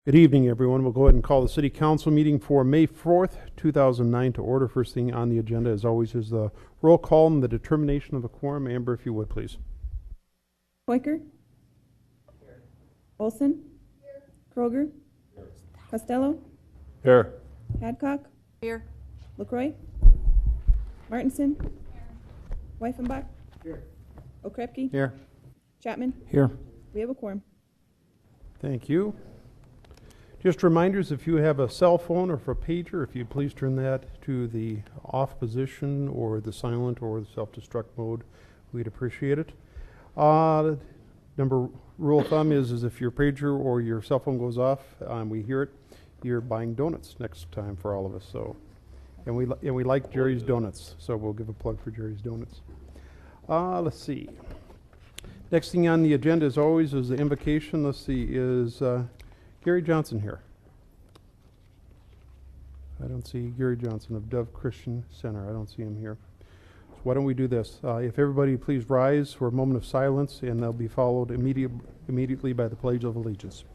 Good evening, everyone. We'll go ahead and call the City Council meeting for May 4th, 2009 to order. First thing on the agenda, as always, is the roll call and the determination of a quorum. Amber, if you would, please. Hoyker? Here. Olson? Here. Kroger? Here. Costello? Here. Hadcock? Here. LaCroix? Martinson? Here. Weifenbach? Here. Okrepke? Here. Chapman? Here. We have a quorum. Thank you. Just reminders, if you have a cell phone or for a pager, if you please turn that to the off position or the silent or the self-destruct mode, we'd appreciate it. Rule of thumb is if your pager or your cell phone goes off, we hear it, you're buying donuts next time for all of us. So, and we like Jerry's Donuts, so we'll give a plug for Jerry's Donuts. Let's see. Next thing on the agenda, as always, is the invocation. Let's see, is Gary Johnson here? I don't see Gary Johnson of Dove Christian Center. I don't see him here. So why don't we do this? If everybody please rise for a moment of silence, and they'll be followed immediately by the Pledge of Allegiance.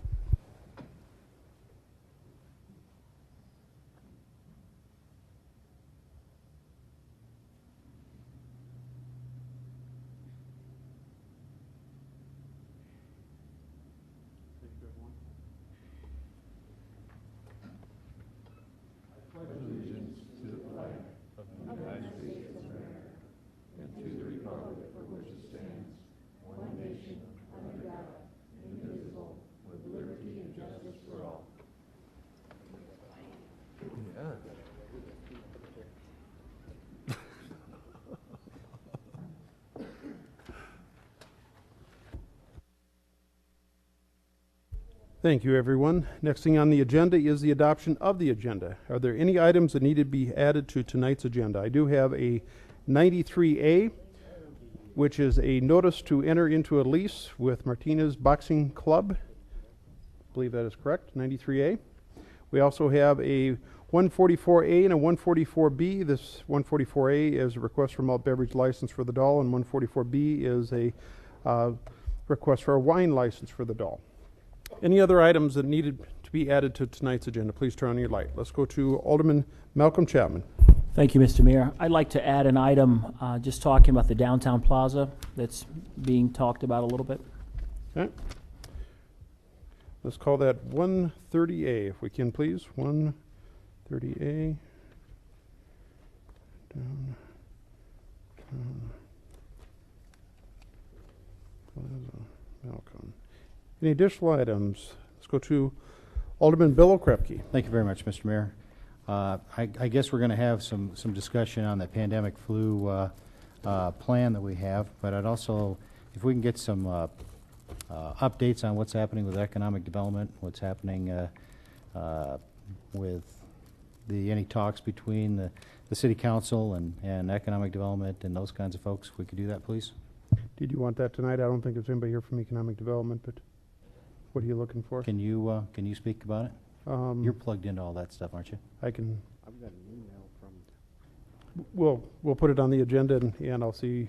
Thank you, everyone. Next thing on the agenda is the adoption of the agenda. Are there any items that need to be added to tonight's agenda? I do have a 93A, which is a notice to enter into a lease with Martinez Boxing Club. I believe that is correct, 93A. We also have a 144A and a 144B. This 144A is a request for malt beverage license for the Doll, and 144B is a request for a wine license for the Doll. Any other items that needed to be added to tonight's agenda, please turn on your light. Let's go to Alderman Malcolm Chapman. Thank you, Mr. Mayor. I'd like to add an item just talking about the downtown plaza that's being talked about a little bit. Okay. Let's call that 130A, if we can, please. 130A. Downtown Plaza, Malcolm. Any additional items? Let's go to Alderman Bill Okrepke. Thank you very much, Mr. Mayor. I guess we're going to have some discussion on the pandemic flu plan that we have, but I'd also, if we can get some updates on what's happening with economic development, what's happening with any talks between the City Council and economic development and those kinds of folks, if we could do that, please. Did you want that tonight? I don't think there's anybody here from economic development, but what are you looking for? Can you speak about it? You're plugged into all that stuff, aren't you? I can. I've got an email from. We'll put it on the agenda, and I'll see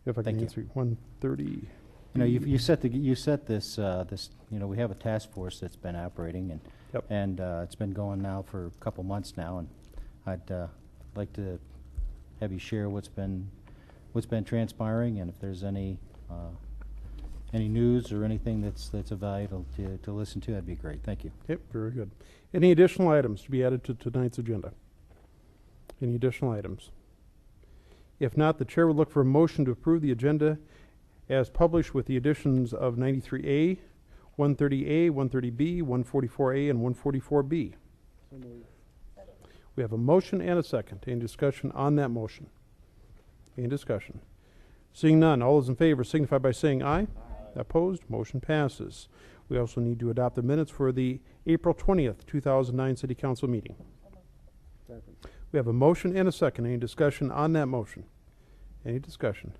if I can Thank answer. 130. You know, you set this. You know, we have a task force that's been operating, and Yep. and it's been going now for a couple months now, and I'd like to have you share what's been transpiring, and if there's any news or anything that's of value to listen to, that'd be great. Thank you. Yep, very good. Any additional items to be added to tonight's agenda? Any additional items? If not, the chair would look for a motion to approve the agenda as published with the additions of 93A, 130A, 130B, 144A, and 144B. We have a motion and a second. Any discussion on that motion? Any discussion? Seeing none, all those in favor signify by saying aye. Opposed? Motion passes. We also need to adopt the minutes for the April 20th, 2009 City Council meeting. We have a motion and a second. Any discussion on that motion? Any discussion?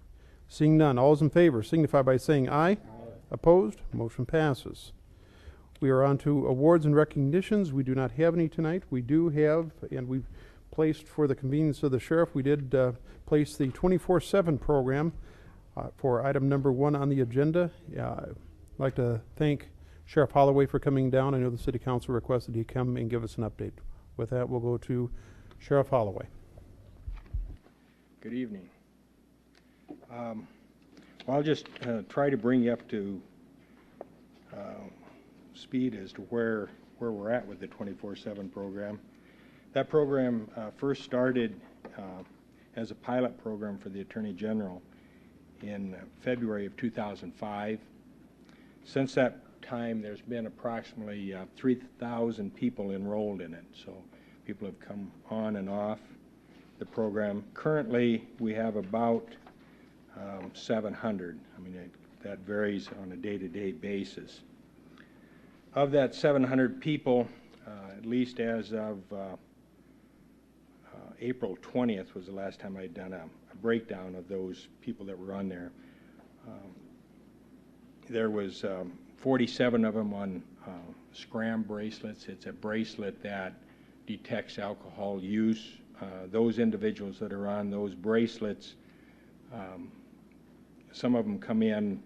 Seeing none, all those in favor signify by saying aye. Opposed? Motion passes. We are on to awards and recognitions. We do not have any tonight. We do have, and we've placed for the convenience of the sheriff, we did place the 24/7 program for item number 1 on the agenda. I'd like to thank Sheriff Holloway for coming down. I know the City Council requested he come and give us an update. With that, we'll go to Sheriff Holloway. Good evening. I'll just try to bring you up to speed as to where we're at with the 24/7 program. That program first started as a pilot program for the Attorney General in February of 2005. Since that time, there's been approximately 3,000 people enrolled in it, so people have come on and off the program. Currently, we have about 700. I mean, that varies on a day-to-day basis. Of that 700 people, at least as of April 20th was the last time I'd done a breakdown of those people that were on there. There was 47 of them on SCRAM bracelets. It's a bracelet that detects alcohol use. Those individuals that are on those bracelets, some of them come in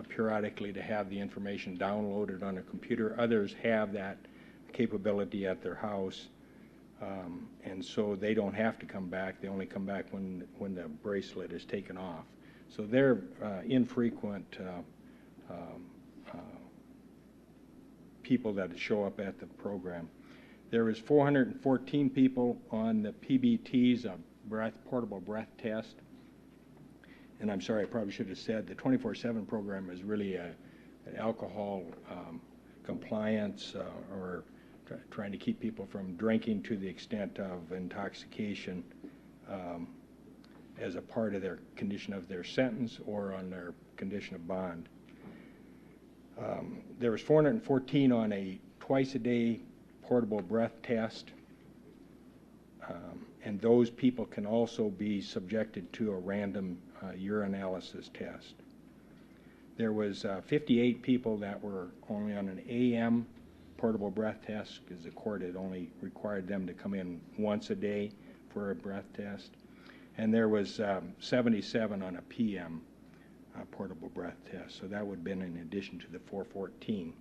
periodically to have the information downloaded on a computer. Others have that capability at their house, and so they don't have to come back. They only come back when the bracelet is taken off. So they're infrequent people that show up at the program. There was 414 people on the PBTs, a portable breath test. And I'm sorry, I probably should have said the 24/7 program is really an alcohol compliance or trying to keep people from drinking to the extent of intoxication as a part of their condition of their sentence or on their condition of bond. There was 414 on a twice-a-day portable breath test, and those people can also be subjected to a random urinalysis test. There was 58 people that were only on an AM portable breath test because the court had only required them to come in once a day for a breath test. And there was 77 on a PM portable breath test. So that would have been in addition to the 414.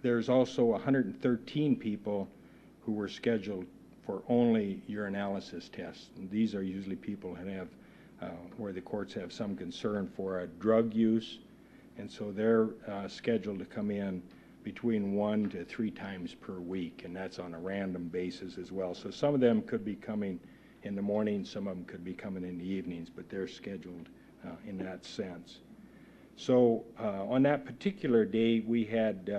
There's also 113 people who were scheduled for only urinalysis tests. And these are usually people that have, where the courts have some concern for a drug use, and so they're scheduled to come in between 1 to 3 times per week, and that's on a random basis as well. So some of them could be coming in the morning, some of them could be coming in the evenings, but they're scheduled in that sense. So on that particular day, we had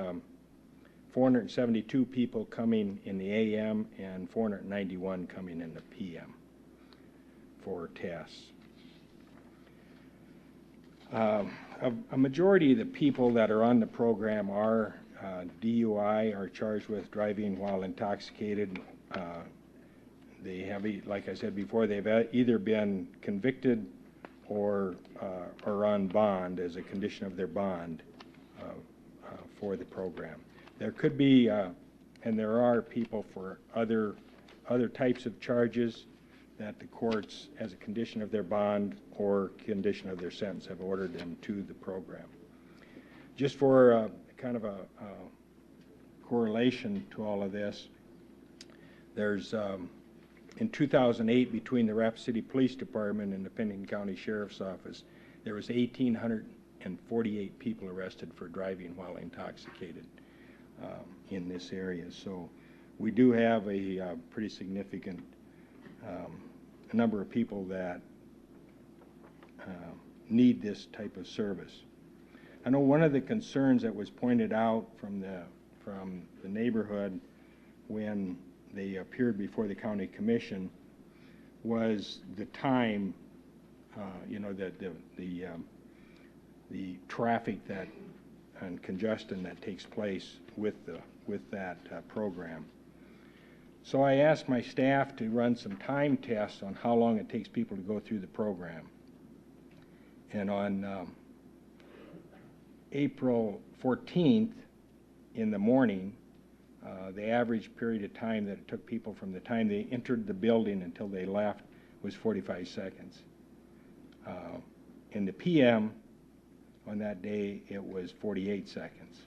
472 people coming in the AM and 491 coming in the PM for tests. A majority of the people that are on the program are DUI, are charged with driving while intoxicated. They have, like I said before, they've either been convicted or are on bond as a condition of their bond for the program. There could be, and there are people for other types of charges that the courts, as a condition of their bond or condition of their sentence, have ordered them to the program. Just for kind of a correlation to all of this, there's in 2008, between the Rapid City Police Department and the Pennington County Sheriff's Office, there was 1,848 people arrested for driving while intoxicated in this area. So we do have a pretty significant number of people that need this type of service. I know one of the concerns that was pointed out from the neighborhood when they appeared before the county commission was the time, you know, the traffic that and congestion that takes place with that program. So I asked my staff to run some time tests on how long it takes people to go through the program. And on April 14th in the morning, the average period of time that it took people from the time they entered the building until they left was 45 seconds. In the PM, On that day, it was 48 seconds.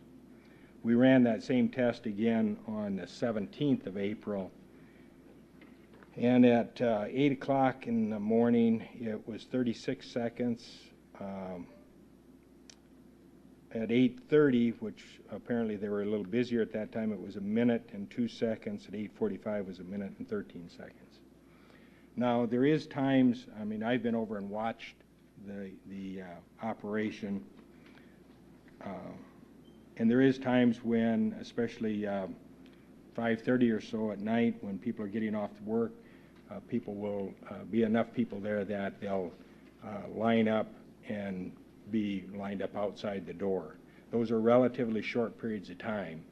We ran that same test again on the 17th of April, and at 8 o'clock in the morning, it was 36 seconds. At 8:30, which apparently they were a little busier at that time, it was 1 minute and 2 seconds. At 8:45, it was 1 minute and 13 seconds. Now, there is times, I mean, I've been over and watched the operation, and there is times when, especially 5:30 or so at night, when people are getting off to work, people will be enough people there that they'll line up and be lined up outside the door. Those are relatively short periods of time.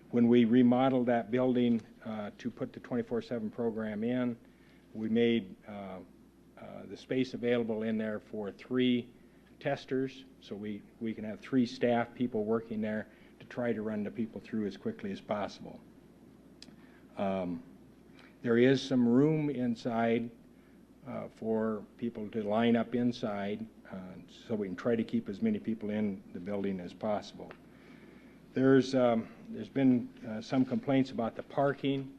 When we remodeled that building to put the 24/7 program in, we made the space available in there for 3 testers, so we can have 3 staff people working there to try to run the people through as quickly as possible. There is some room inside for people to line up inside, so we can try to keep as many people in the building as possible. There's been some complaints about the parking.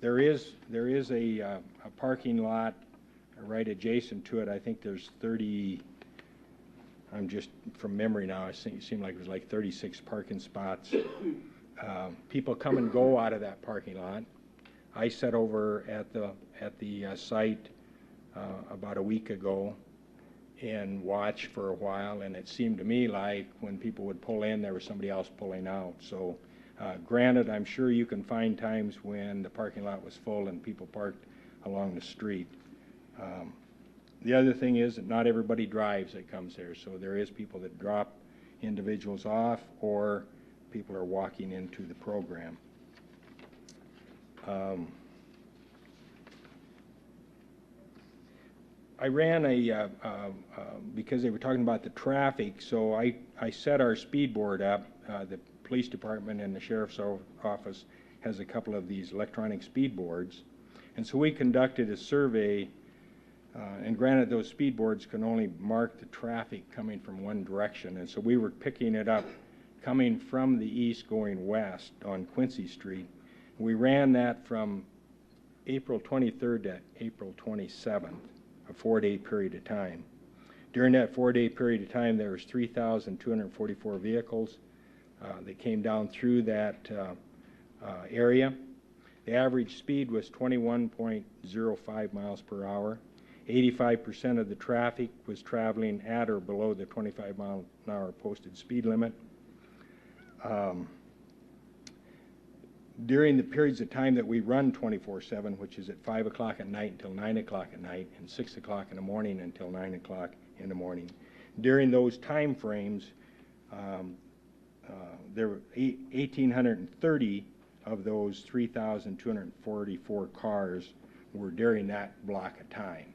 There is a parking lot right adjacent to it. I think there's 30. I'm just from memory now. It seemed like it was like 36 parking spots. People come and go out of that parking lot. I sat over at the site about a week ago and watched for a while, and it seemed to me like when people would pull in, there was somebody else pulling out. So granted, I'm sure you can find times when the parking lot was full and people parked along the street. The other thing is that not everybody drives that comes there, so there is people that drop individuals off, or people are walking into the program. I ran because they were talking about the traffic, so I set our speed board up. The police department and the sheriff's office has a couple of these electronic speed boards, and so we conducted a survey, and granted those speed boards can only mark the traffic coming from one direction, and so we were picking it up coming from the east going west on Quincy Street. We ran that from April 23rd to April 27th, a 4-day period of time. During that 4-day period of time, there was 3,244 vehicles that came down through that area. The average speed was 21.05 miles per hour. 85% of the traffic was traveling at or below the 25-mile-an-hour posted speed limit. During the periods of time that we run 24/7, which is at 5 o'clock at night until 9 o'clock at night, and 6 o'clock in the morning until 9 o'clock in the morning, during those time frames, there were 1,830 of those 3,244 cars were during that block of time.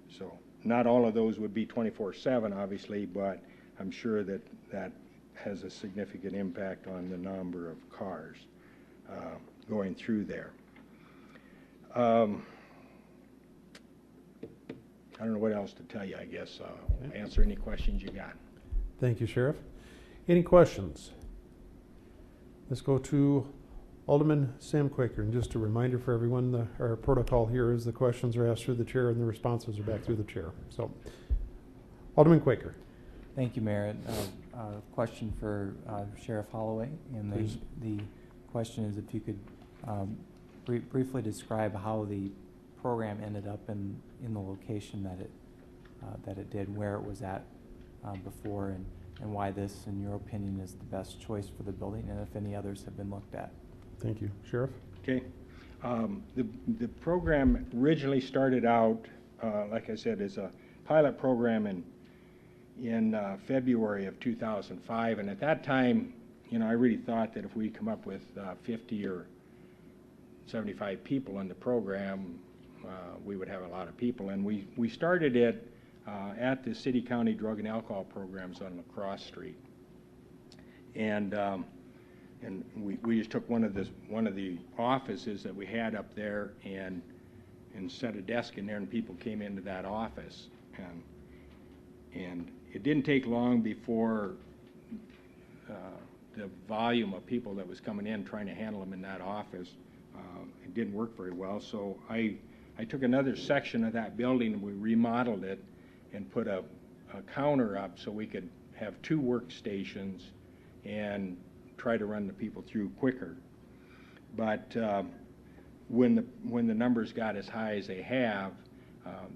So not all of those would be 24/7, obviously, but I'm sure that that has a significant impact on the number of cars going through there. I don't know what else to tell you, I guess. Answer any questions you got. Thank you, Sheriff. Any questions? Let's go to Alderman Sam Quaker. And just a reminder for everyone, our protocol here is the questions are asked through the chair and the responses are back through the chair. So, Alderman Quaker. Thank you, Mayor. Question for Sheriff Holloway. And the question is if you could briefly describe how the program ended up in the location that it did, where it was at before, and why this, in your opinion, is the best choice for the building, and if any others have been looked at. Thank you. Sheriff? Okay. The program originally started out, like I said, as a pilot program in February of 2005, and at that time, I really thought that if we come up with 50 or 75 people in the program, we would have a lot of people. And we started it at the City County Drug and Alcohol Programs on LaCrosse Street. And we just took one of the offices that we had up there and set a desk in there, and people came into that office. And it didn't take long before the volume of people that was coming in trying to handle them in that office, it didn't work very well. So I took another section of that building and we remodeled it and put a counter up so we could have 2 workstations and try to run the people through quicker. But when the numbers got as high as they have,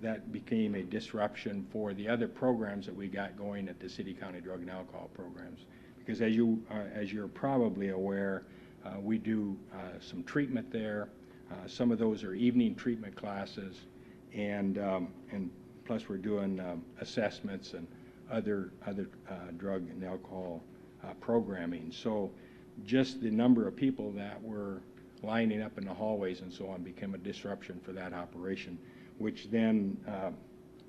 that became a disruption for the other programs that we got going at the city county drug and alcohol programs. Because as you're probably aware, we do some treatment there. Some of those are evening treatment classes, and plus we're doing assessments and other drug and alcohol programming. So just the number of people that were lining up in the hallways and so on became a disruption for that operation, which then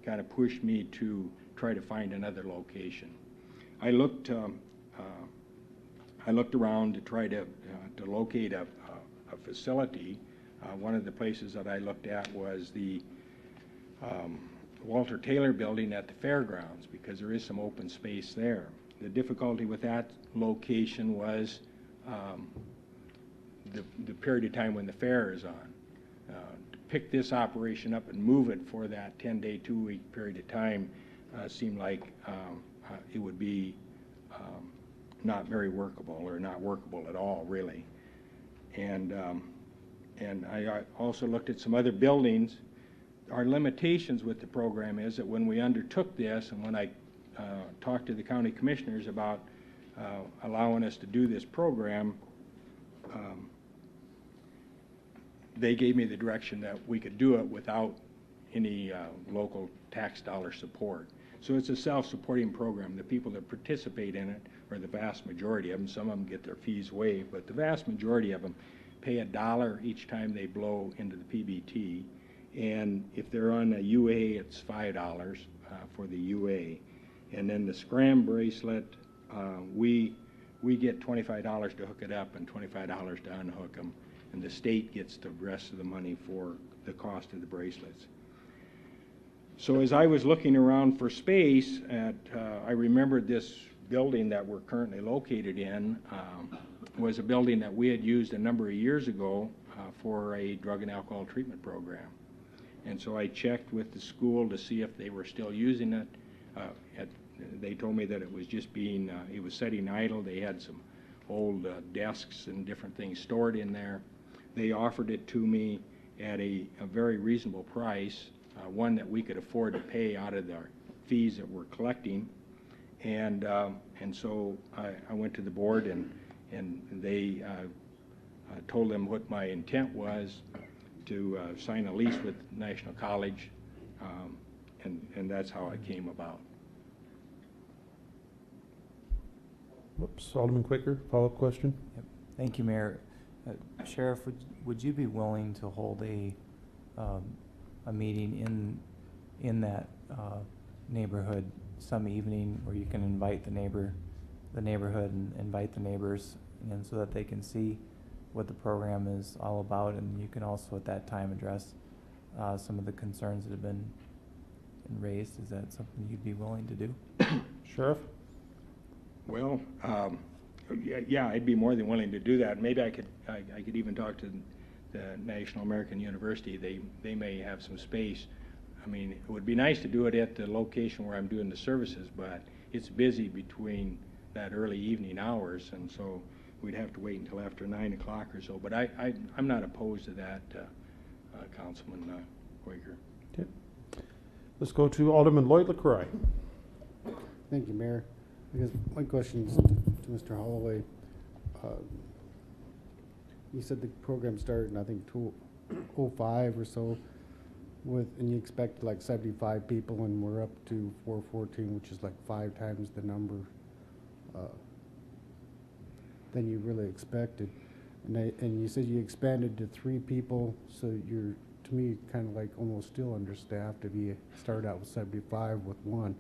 kind of pushed me to try to find another location. I looked around to try to locate a facility. One of the places that I looked at was the Walter Taylor building at the fairgrounds, because there is some open space there. The difficulty with that location was the period of time when the fair is on. To pick this operation up and move it for that 10-day, 2-week period of time seemed like it would be not very workable, or not workable at all, really. And I also looked at some other buildings. Our limitations with the program is that when we undertook this, and when I talked to the county commissioners about allowing us to do this program, they gave me the direction that we could do it without any local tax dollar support. So it's a self-supporting program. The people that participate in it, or the vast majority of them, some of them get their fees waived, but the vast majority of them pay $1 each time they blow into the PBT. And if they're on a UA, it's $5 for the UA. And then the Scram bracelet, we get $25 to hook it up and $25 to unhook them, and the state gets the rest of the money for the cost of the bracelets. So as I was looking around for space, I remembered this building that we're currently located in was a building that we had used a number of years ago for a drug and alcohol treatment program. And so I checked with the school to see if they were still using it. They told me that it was just being, it was sitting idle. They had some old desks and different things stored in there. They offered it to me at a very reasonable price, one that we could afford to pay out of our fees that we're collecting. And so I went to the board, and they told them what my intent was, to sign a lease with National College, and that's how it came about. Whoops, Alderman Quaker, follow-up question? Yep. Thank you, Mayor. Sheriff, would you be willing to hold a meeting in that neighborhood some evening where you can invite the neighborhood and invite the neighbors, and so that they can see what the program is all about, and you can also at that time address some of the concerns that have been raised? Is that something you'd be willing to do? Sheriff? Well, yeah, I'd be more than willing to do that. Maybe I could even talk to the National American University. They may have some space. I mean, it would be nice to do it at the location where I'm doing the services, but it's busy between that early evening hours, and so we'd have to wait until after 9 o'clock or so. But I'm not opposed to that, Councilman Quaker. Okay. Let's go to Alderman Lloyd LaCroix. Thank you, Mayor. Because my question is to Mr. Holloway. You said the program started in, I think, 2005 or so, and you expect like 75 people, and we're up to 414, which is like 5 times the number than you really expected. And you said you expanded to 3 people, so you're, to me, kind of like almost still understaffed if you start out with 75 with 1.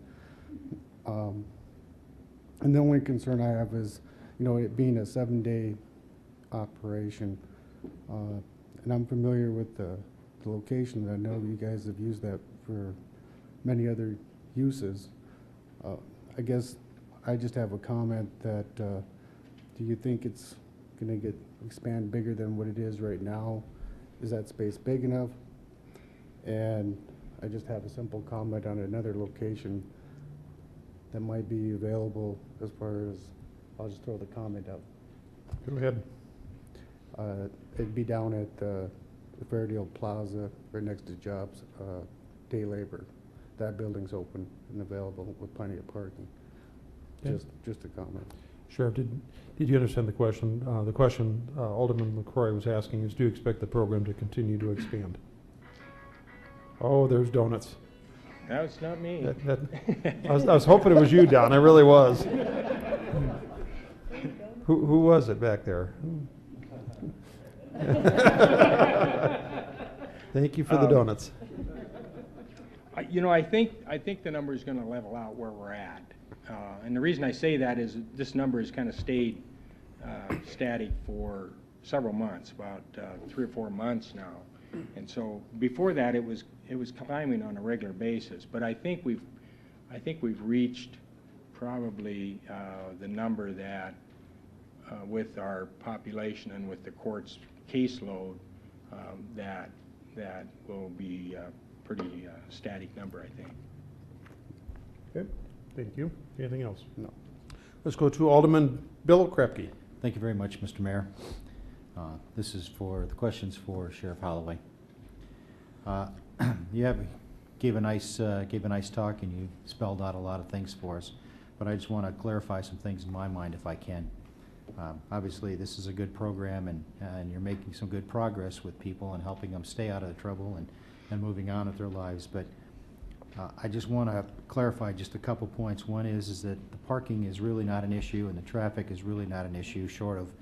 And the only concern I have is, you know, it being a 7-day operation. And I'm familiar with the location. I know you guys have used that for many other uses. I guess I just have a comment that, do you think it's gonna expand bigger than what it is right now? Is that space big enough? And I just have a simple comment on another location that might be available as far as, I'll just throw the comment out. Go ahead. It'd be down at the Fairdale Plaza, right next to Jobs, day labor. That building's open and available with plenty of parking. Okay. Just a comment. Sheriff, did you understand the question? The question Alderman LaCroix was asking is, do you expect the program to continue to expand? Oh, there's donuts. No, it's not me. I was hoping it was you, Don. I really was. Who was it back there? Thank you for the donuts. I think the number is going to level out where we're at. And the reason I say that is this number has kind of stayed static for several months, about 3 or 4 months now. And so before that, it was climbing on a regular basis. But I think we've reached probably the number that, with our population and with the court's caseload, that will be a pretty static number, I think. Okay, thank you. Anything else? No. Let's go to Alderman Bill Krepke. Thank you very much, Mr. Mayor. This is for the questions for Sheriff Holloway. You gave a nice talk, and you spelled out a lot of things for us. But I just want to clarify some things in my mind, if I can. Obviously, this is a good program, and you're making some good progress with people and helping them stay out of the trouble and moving on with their lives. But I just want to clarify just a couple points. One is that the parking is really not an issue, and the traffic is really not an issue, short of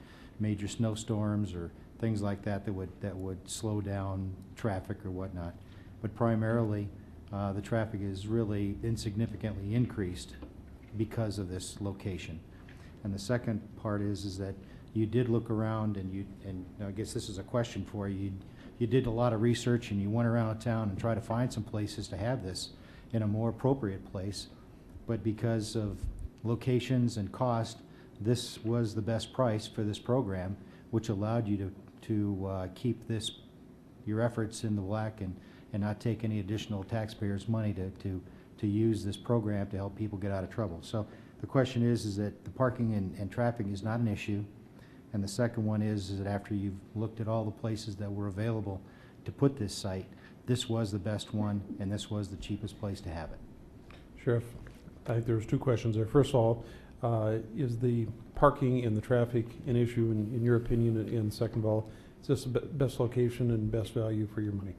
major snowstorms or things like that would slow down traffic or whatnot. But primarily, the traffic is really insignificantly increased because of this location. And the second part is that you did look around, and I guess this is a question for you. You did a lot of research, and you went around town and tried to find some places to have this in a more appropriate place. But because of locations and cost, this was the best price for this program, which allowed you to keep your efforts in the black and not take any additional taxpayers' money to use this program to help people get out of trouble. So the question is that the parking and traffic is not an issue. And the second one is that after you've looked at all the places that were available to put this site, this was the best one, and this was the cheapest place to have it. Sheriff, I think there's 2 questions there. First of all, is the parking and the traffic an issue in your opinion? And second of all, is this the best location and best value for your money?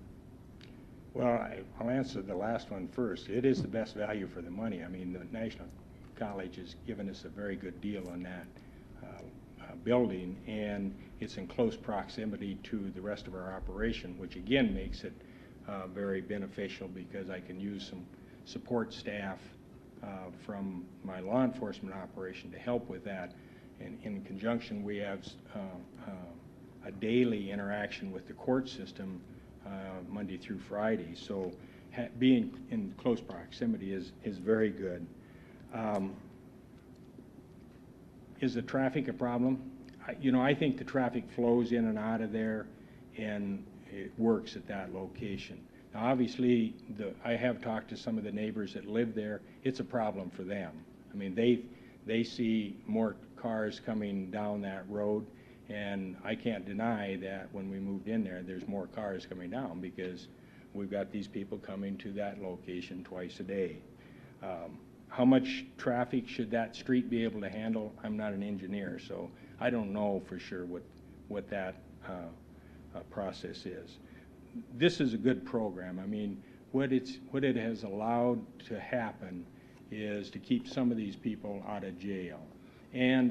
Well, I'll answer the last one first. It is the best value for the money. I mean, the National College has given us a very good deal on that building, and it's in close proximity to the rest of our operation, which again makes it very beneficial because I can use some support staff from my law enforcement operation to help with that. And in conjunction, we have a daily interaction with the court system Monday through Friday. So being in close proximity is very good. Is the traffic a problem? I think the traffic flows in and out of there, and it works at that location. Now, obviously, I have talked to some of the neighbors that live there. It's a problem for them. I mean, they see more cars coming down that road, and I can't deny that when we moved in there, there's more cars coming down because we've got these people coming to that location twice a day. How much traffic should that street be able to handle? I'm not an engineer, so I don't know for sure what that process is. This is a good program. I mean, what it has allowed to happen is to keep some of these people out of jail. And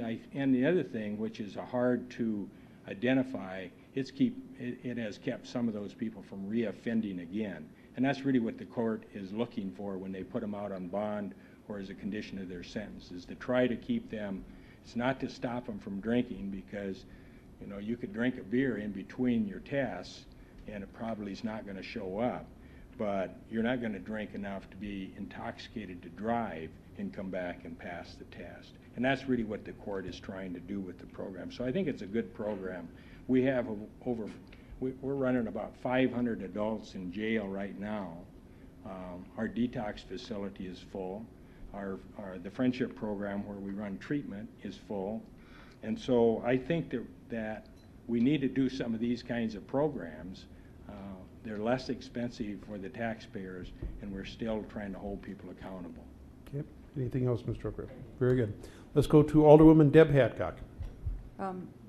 the other thing, which is hard to identify, it has kept some of those people from reoffending again. And that's really what the court is looking for when they put them out on bond or as a condition of their sentence, is to try to keep them. It's not to stop them from drinking, because you could drink a beer in between your tests and it probably is not going to show up. but you're not gonna drink enough to be intoxicated to drive and come back and pass the test. And that's really what the court is trying to do with the program. So I think it's a good program. We have we're running about 500 adults in jail right now. Our detox facility is full. The friendship program where we run treatment is full. And so I think that we need to do some of these kinds of programs. They're less expensive for the taxpayers, and we're still trying to hold people accountable. Okay. Anything else, Mr. Okrep? Very good. Let's go to Alderwoman Deb Hadcock.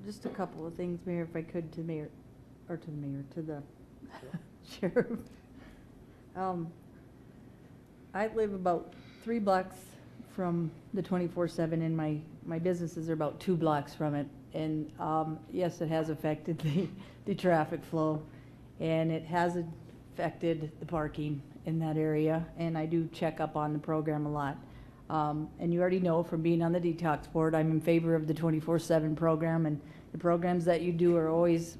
Just a couple of things, Mayor, if I could, to the sheriff. I live about 3 blocks from the 24/7, and my businesses are about 2 blocks from it. And yes, it has affected the traffic flow, and it has affected the parking in that area. And I do check up on the program a lot. And you already know from being on the detox board, I'm in favor of the 24/7 program, and the programs that you do are always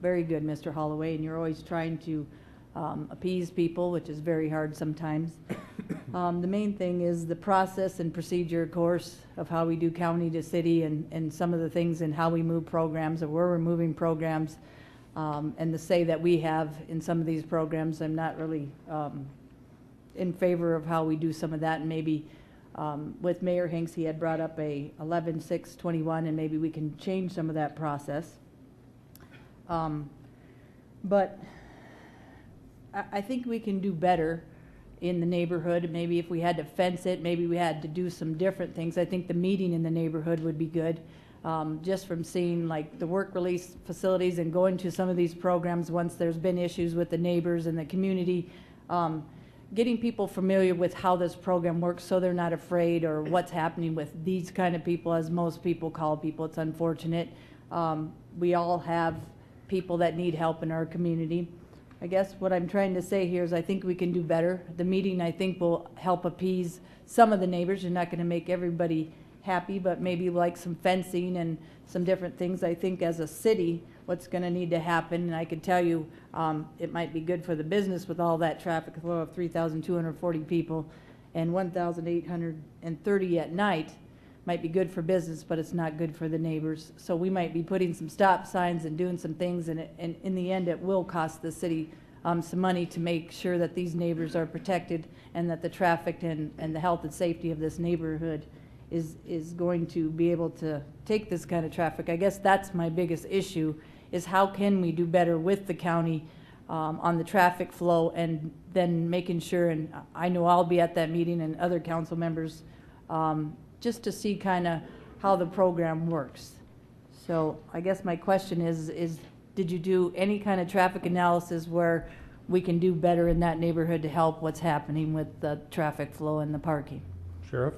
very good, Mr. Holloway, and you're always trying to appease people, which is very hard sometimes. The main thing is the process and procedure, of course, of how we do county to city, and some of the things and how we move programs, or where we're moving programs, and the say that we have in some of these programs. I'm not really in favor of how we do some of that, and maybe with Mayor Hinks, he had brought up a 11-6-21, and maybe we can change some of that process. But I think we can do better in the neighborhood. Maybe if we had to fence it, maybe we had to do some different things. I think the meeting in the neighborhood would be good. Just from seeing like the work release facilities and going to some of these programs once there's been issues with the neighbors and the community, getting people familiar with how this program works so they're not afraid or what's happening with these kind of people, as most people call people. It's unfortunate. We all have people that need help in our community. I guess what I'm trying to say here is I think we can do better. The meeting, I think, will help appease some of the neighbors. You're not going to make everybody happy, but maybe like some fencing and some different things. I think as a city, what's going to need to happen, and I can tell you it might be good for the business with all that traffic flow of 3,240 people and 1,830 at night, might be good for business, but it's not good for the neighbors. So we might be putting some stop signs and doing some things, and in the end, it will cost the city some money to make sure that these neighbors are protected and that the traffic and the health and safety of this neighborhood is going to be able to take this kind of traffic. I guess that's my biggest issue, is how can we do better with the county on the traffic flow, and then making sure, and I know I'll be at that meeting and other council members, just to see kind of how the program works. So I guess my question is did you do any kind of traffic analysis where we can do better in that neighborhood to help what's happening with the traffic flow and the parking? Sheriff?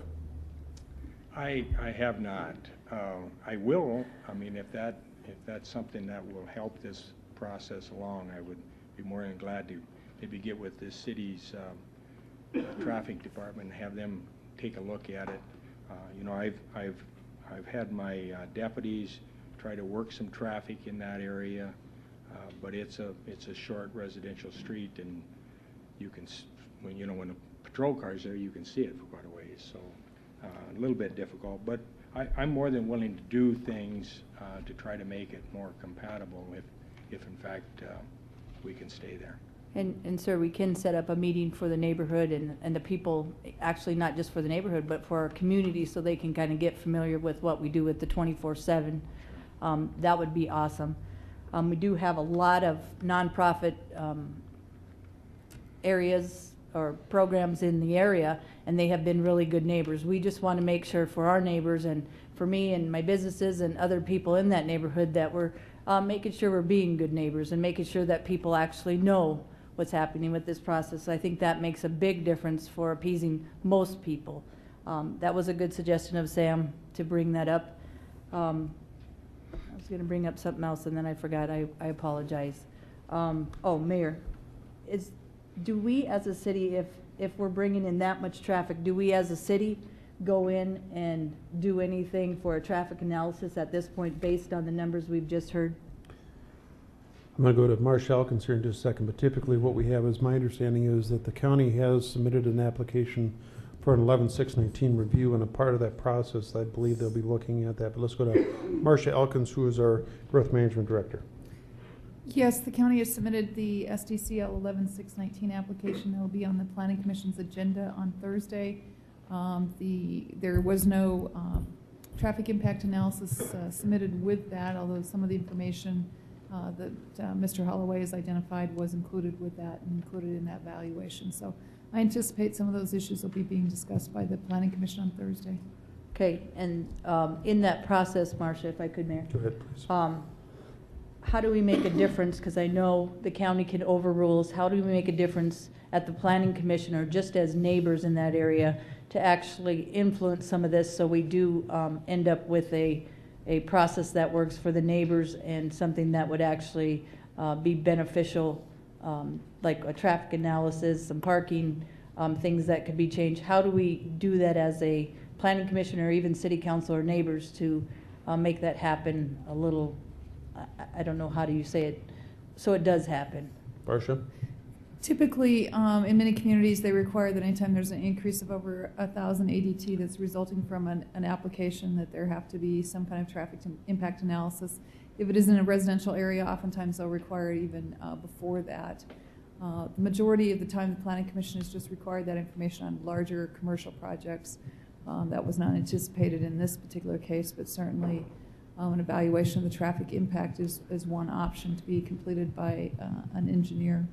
I have not. I will. I mean, if that's something that will help this process along, I would be more than glad to maybe get with the city's traffic department and have them take a look at it. You know, I've had my deputies try to work some traffic in that area, but it's a short residential street, and you can when the patrol car's there, you can see it for quite a ways. So a little bit difficult, but I'm more than willing to do things to try to make it more compatible if in fact we can stay there. And sir, we can set up a meeting for the neighborhood and the people, actually not just for the neighborhood, but for our community, so they can kind of get familiar with what we do with the 24/7. That would be awesome. We do have a lot of nonprofit areas or programs in the area, and they have been really good neighbors. We just want to make sure for our neighbors and for me and my businesses and other people in that neighborhood that we're making sure we're being good neighbors and making sure that people actually know what's happening with this process. I think that makes a big difference for appeasing most people. That was a good suggestion of Sam to bring that up. I was going to bring up something else and then I forgot. I apologize. Oh, Mayor, do we as a city, if we're bringing in that much traffic, do we as a city go in and do anything for a traffic analysis at this point based on the numbers we've just heard? I'm going to go to Marcia Elkins here in just a second, but typically what we have is, my understanding is that the county has submitted an application for an 11-6-19 review, and a part of that process, I believe they'll be looking at that. But let's go to Marcia Elkins, who is our Growth Management Director. Yes, the county has submitted the SDCL 11-6-19 application. It will be on the Planning Commission's agenda on Thursday. There was no traffic impact analysis submitted with that, although some of the information that Mr. Holloway has identified was included with that and included in that valuation. So I anticipate some of those issues will be being discussed by the Planning Commission on Thursday. Okay, and in that process, Marcia, if I could, Mayor. Go ahead, please. How do we make a difference? Because I know the county can overrule us. How do we make a difference at the Planning Commission or just as neighbors in that area to actually influence some of this so we do end up with a process that works for the neighbors and something that would actually be beneficial, like a traffic analysis, some parking, things that could be changed? How do we do that as a Planning Commission or even City Council or neighbors to make that happen a little, I don't know, how do you say it, so it does happen? Marcia? Typically, in many communities, they require that anytime there's an increase of over 1,000 ADT that's resulting from an application, that there have to be some kind of traffic impact analysis. If it is in a residential area, oftentimes they'll require it even before that. The majority of the time, the Planning Commission has just required that information on larger commercial projects. That was not anticipated in this particular case, but certainly an evaluation of the traffic impact is one option to be completed by an engineer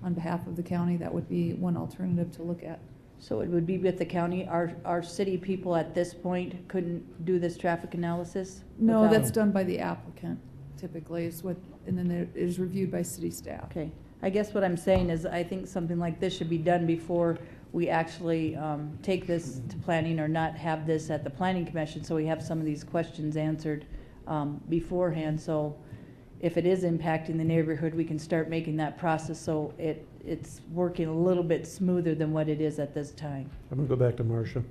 on behalf of the county. That would be one alternative to look at. So it would be with the county. Our city people at this point couldn't do this traffic analysis? No, without- that's done by the applicant typically, and then it is reviewed by city staff. Okay. I guess what I'm saying is I think something like this should be done before we actually take this to planning, or not have this at the Planning Commission, so we have some of these questions answered beforehand. So if it is impacting the neighborhood, we can start making that process so it's working a little bit smoother than what it is at this time. I'm going to go back to Marcia.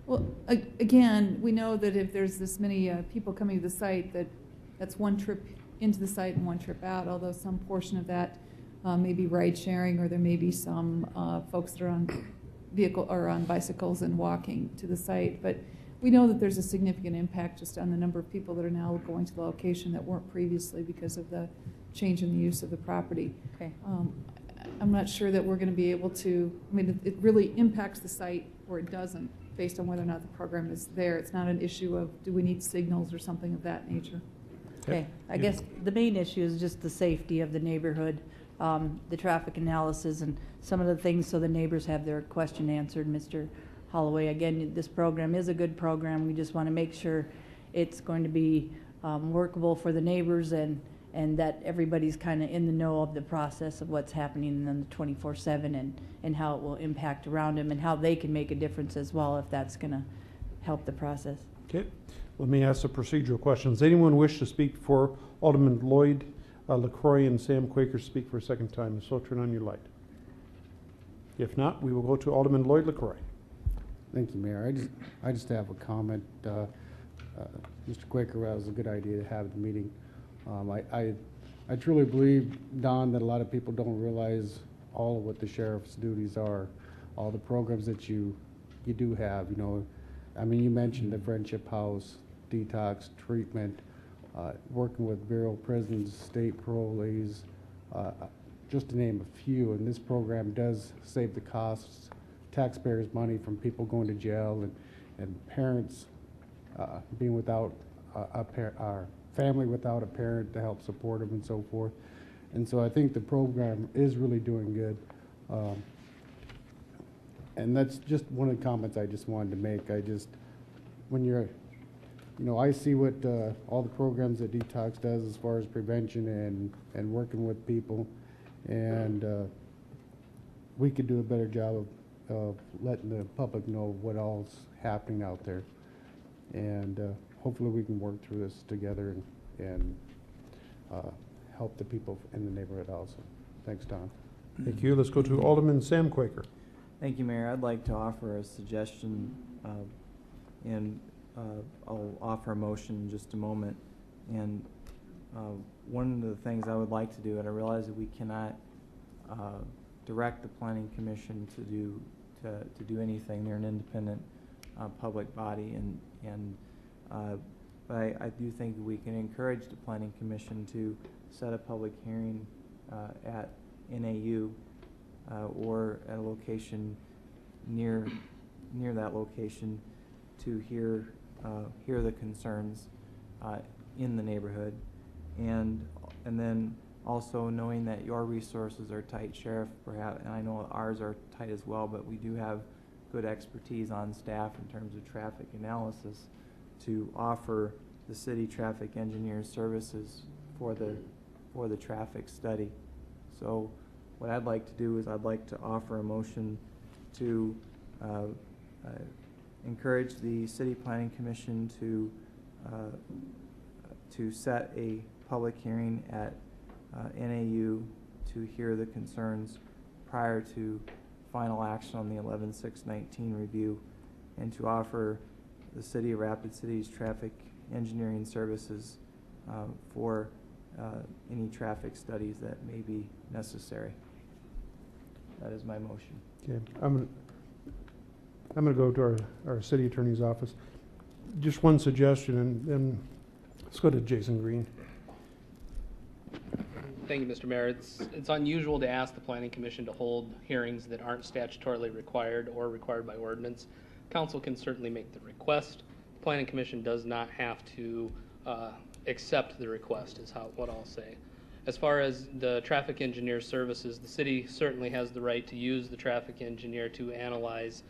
Well, again, we know that if there's this many people coming to the site, that's one trip into the site and one trip out, although some portion of that may be ride sharing, or there may be some folks that are on vehicle or on bicycles and walking to the site. But we know that there's a significant impact just on the number of people that are now going to the location that weren't previously because of the change in the use of the property. Okay. I'm not sure that we're going to be able to, I mean, it really impacts the site or it doesn't, based on whether or not the program is there. It's not an issue of do we need signals or something of that nature. Okay. I guess the main issue is just the safety of the neighborhood, the traffic analysis, and some of the things so the neighbors have their question answered. Mr. Holloway, again, this program is a good program. We just want to make sure it's going to be workable for the neighbors, and that everybody's kind of in the know of the process of what's happening in the 24/7 and how it will impact around them and how they can make a difference as well if that's going to help the process. Okay. Let me ask some procedural questions. Anyone wish to speak for Alderman Lloyd LaCroix and Sam Quaker speak for a second time? So turn on your light. If not, we will go to Alderman Lloyd LaCroix. Thank you, Mayor. I just have a comment. Mr. Quaker, that was a good idea to have the meeting. I truly believe, Don, that a lot of people don't realize all of what the sheriff's duties are, all the programs that you do have. You know, I mean, you mentioned the Friendship House, detox, treatment, working with Bureau of Prisons, state parolees, just to name a few. And this program does save the costs, taxpayers' money from people going to jail and parents being without our family without a parent to help support them and so forth. And so I think the program is really doing good. And that's just one of the comments I just wanted to make. When you're, you know, I see what all the programs that Detox does as far as prevention and working with people, and we could do a better job of letting the public know what all's happening out there. And hopefully we can work through this together and help the people in the neighborhood also. Thanks, Don. Thank you. Let's go to Alderman Sam Quaker. Thank you, Mayor. I'd like to offer a suggestion, and I'll offer a motion in just a moment. And one of the things I would like to do, and I realize that we cannot direct the planning commission to do anything. They're an independent public body, but I do think we can encourage the planning commission to set a public hearing at NAU or at a location near that location to hear the concerns in the neighborhood, and then also knowing that your resources are tight, Sheriff, perhaps, and I know ours are tight as well, but we do have good expertise on staff in terms of traffic analysis to offer the city traffic engineer services for the traffic study. So what I'd like to do is I'd like to offer a motion to encourage the City Planning Commission to set a public hearing at NAU to hear the concerns prior to final action on the 11/6/19 review, and to offer the City of Rapid City's traffic engineering services for any traffic studies that may be necessary. That is my motion. Okay, I'm gonna go to our city attorney's office. Just one suggestion, and let's go to Jason Green. Thank you, Mr. Mayor. It's unusual to ask the Planning Commission to hold hearings that aren't statutorily required or required by ordinance. Council can certainly make the request. The Planning Commission does not have to accept the request, is what I'll say. As far as the traffic engineer services, the city certainly has the right to use the traffic engineer to analyze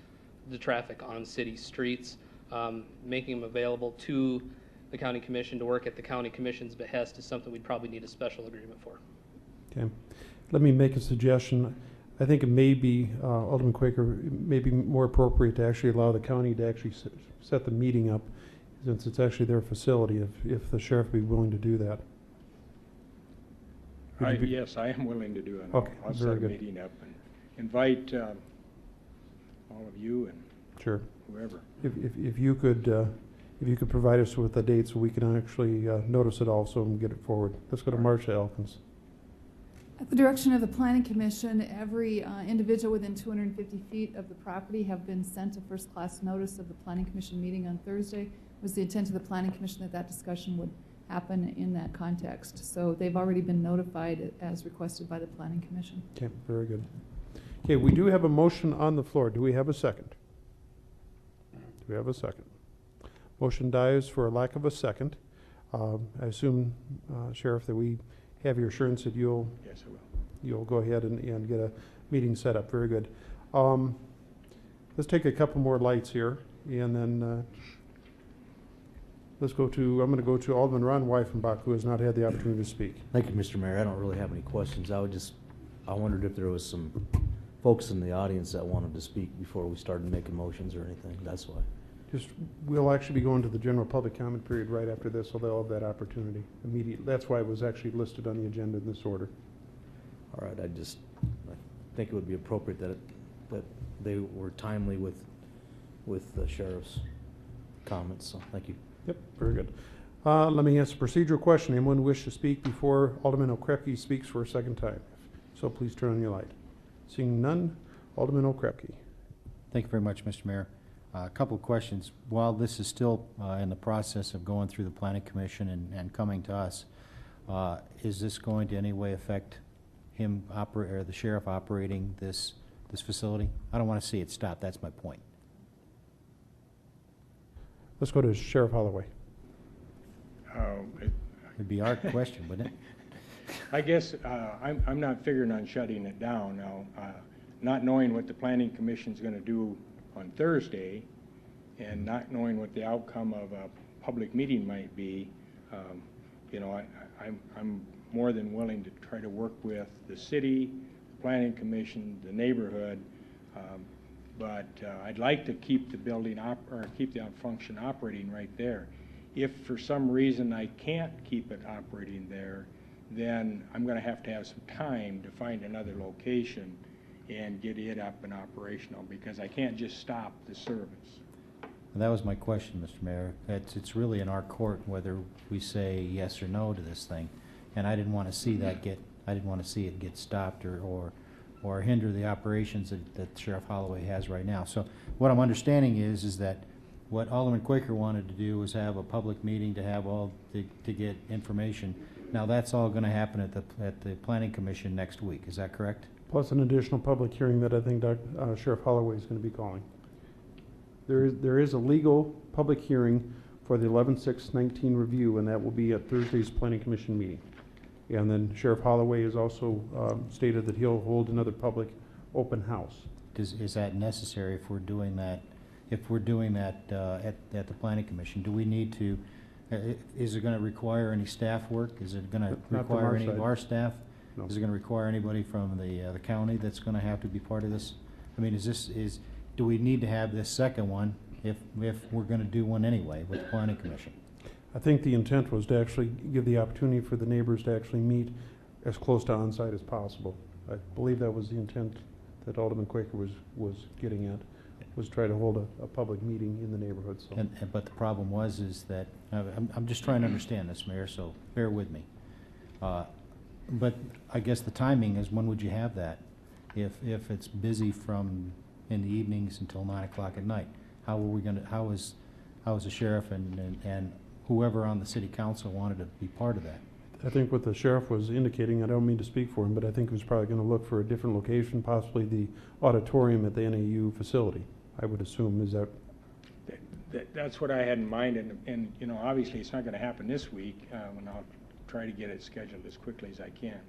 the traffic on city streets. Making them available to the county commission to work at the county commission's behest is something we'd probably need a special agreement for. Okay, let me make a suggestion. I think it may be, Alderman Quaker, it may be more appropriate to actually allow the county to actually set the meeting up, since it's actually their facility, if the sheriff be willing to do that. Yes, I am willing to do it. Okay, I'll very set a good. meeting up and invite all of you and Sure. whoever. If you could provide us with the date so we can actually notice it also and get it forward. Let's go to Marcia Elkins. At the direction of the Planning Commission, every individual within 250 feet of the property have been sent a first-class notice of the Planning Commission meeting on Thursday. It was the intent of the Planning Commission that discussion would happen in that context. So they've already been notified as requested by the Planning Commission. Okay, very good. Okay, we do have a motion on the floor. Do we have a second? Do we have a second? Motion dies for a lack of a second. I assume, Sheriff, that we have your assurance that you'll Yes, I will. you'll go ahead and get a meeting set up. Very good. Let's take a couple more lights here, and then I'm going to go to Alderman Ron Weifenbach, who has not had the opportunity to speak. Thank you, Mr. Mayor. I don't really have any questions. I wondered if there was some folks in the audience that wanted to speak before we started making motions or anything. That's why. We'll actually be going to the general public comment period right after this, so they'll have that opportunity immediately. That's why it was actually listed on the agenda in this order. All right. I think it would be appropriate that they were timely with the sheriff's comments. So thank you. Yep, very good. Let me ask a procedural question. Anyone wish to speak before Alderman Okrepke speaks for a second time? So please turn on your light. Seeing none, Alderman Okrepke. Thank you very much, Mr. Mayor. A couple of questions. While this is still in the process of going through the Planning Commission and coming to us, is this going to any way affect him or the sheriff operating this facility? I don't want to see it stop. That's my point. Let's go to Sheriff Holloway. It'd be our question, wouldn't it? I guess I'm not figuring on shutting it down now. Not knowing what the Planning Commission's going to do on Thursday, and not knowing what the outcome of a public meeting might be, I'm more than willing to try to work with the city, the Planning Commission, the neighborhood, but I'd like to keep the building keep the function operating right there. If for some reason I can't keep it operating there, then I'm going to have some time to find another location and get it up and operational, because I can't just stop the service. And that was my question, Mr. Mayor. It's really in our court whether we say yes or no to this thing. And I didn't want to see that I didn't want to see it get stopped or hinder the operations that Sheriff Holloway has right now. So what I'm understanding is that what Alderman Quaker wanted to do was have a public meeting to have to get information. Now that's all going to happen at the Planning Commission next week. Is that correct? Plus an additional public hearing that I think Sheriff Holloway is going to be calling. There is a legal public hearing for the 11/6/19 review, and that will be at Thursday's Planning Commission meeting. And then Sheriff Holloway has also stated that he'll hold another public open house. Is that necessary if we're doing that? If we're doing that at the Planning Commission, do we need to? Is it going to require any staff work? Is it going to require any of our staff? No. Is it going to require anybody from the county that's going to have to be part of this? I mean, do we need to have this second one if we're going to do one anyway with the Planning Commission? I think the intent was to actually give the opportunity for the neighbors to actually meet as close to on-site as possible. I believe that was the intent that Alderman Quaker was getting at, was try to hold a public meeting in the neighborhood. So. But the problem is that I'm just trying to understand this, Mayor, so bear with me. But I guess the timing is, when would you have that? If it's busy from in the evenings until 9 o'clock at night, how is the sheriff and whoever on the city council wanted to be part of that? I think what the sheriff was indicating, I don't mean to speak for him, but I think he was probably going to look for a different location, possibly the auditorium at the NAU facility, I would assume. Is that? That's what I had in mind, and you know, obviously it's not going to happen this week, and I'll try to get it scheduled as quickly as I can.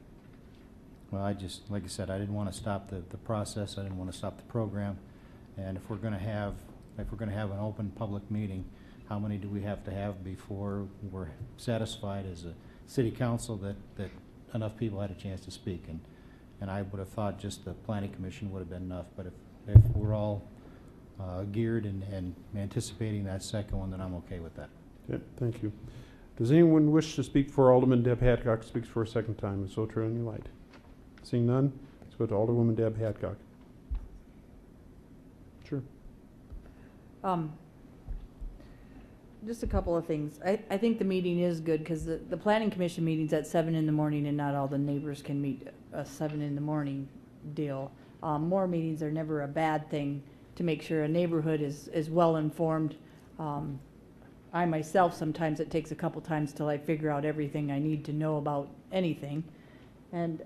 Well, like I said, I didn't want to stop the process. I didn't want to stop the program. And if we're going to have an open public meeting, how many do we have to have before we're satisfied as a city council that enough people had a chance to speak? And I would have thought just the Planning Commission would have been enough. But if we're all geared and anticipating that second one, then I'm okay with that. Okay, thank you. Does anyone wish to speak for Alderman Deb Hadcock? Speaks for a second time. And so turn on your light. Seeing none, let's go to Alderwoman Deb Hadcock. Sure. Just a couple of things. I think the meeting is good because the Planning Commission meeting's at 7 in the morning and not all the neighbors can meet a 7 in the morning deal. More meetings are never a bad thing to make sure a neighborhood is well informed. I myself, sometimes it takes a couple times till I figure out everything I need to know about anything. And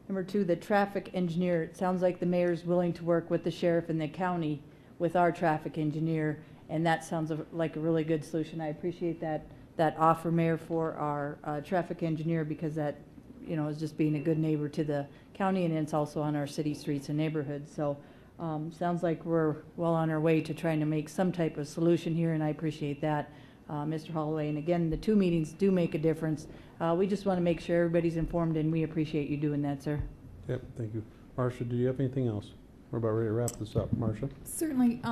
number two, the traffic engineer, it sounds like the mayor's willing to work with the sheriff and the county with our traffic engineer, and that sounds like a really good solution. I appreciate that offer, Mayor, for our traffic engineer, because that, you know, is just being a good neighbor to the county, and it's also on our city streets and neighborhoods. So sounds like we're well on our way to trying to make some type of solution here, and I appreciate that, Mr. Holloway. And again, the two meetings do make a difference. We just want to make sure everybody's informed, and we appreciate you doing that, sir. Yep, thank you. Marcia, do you have anything else? We're about ready to wrap this up. Marcia? Certainly.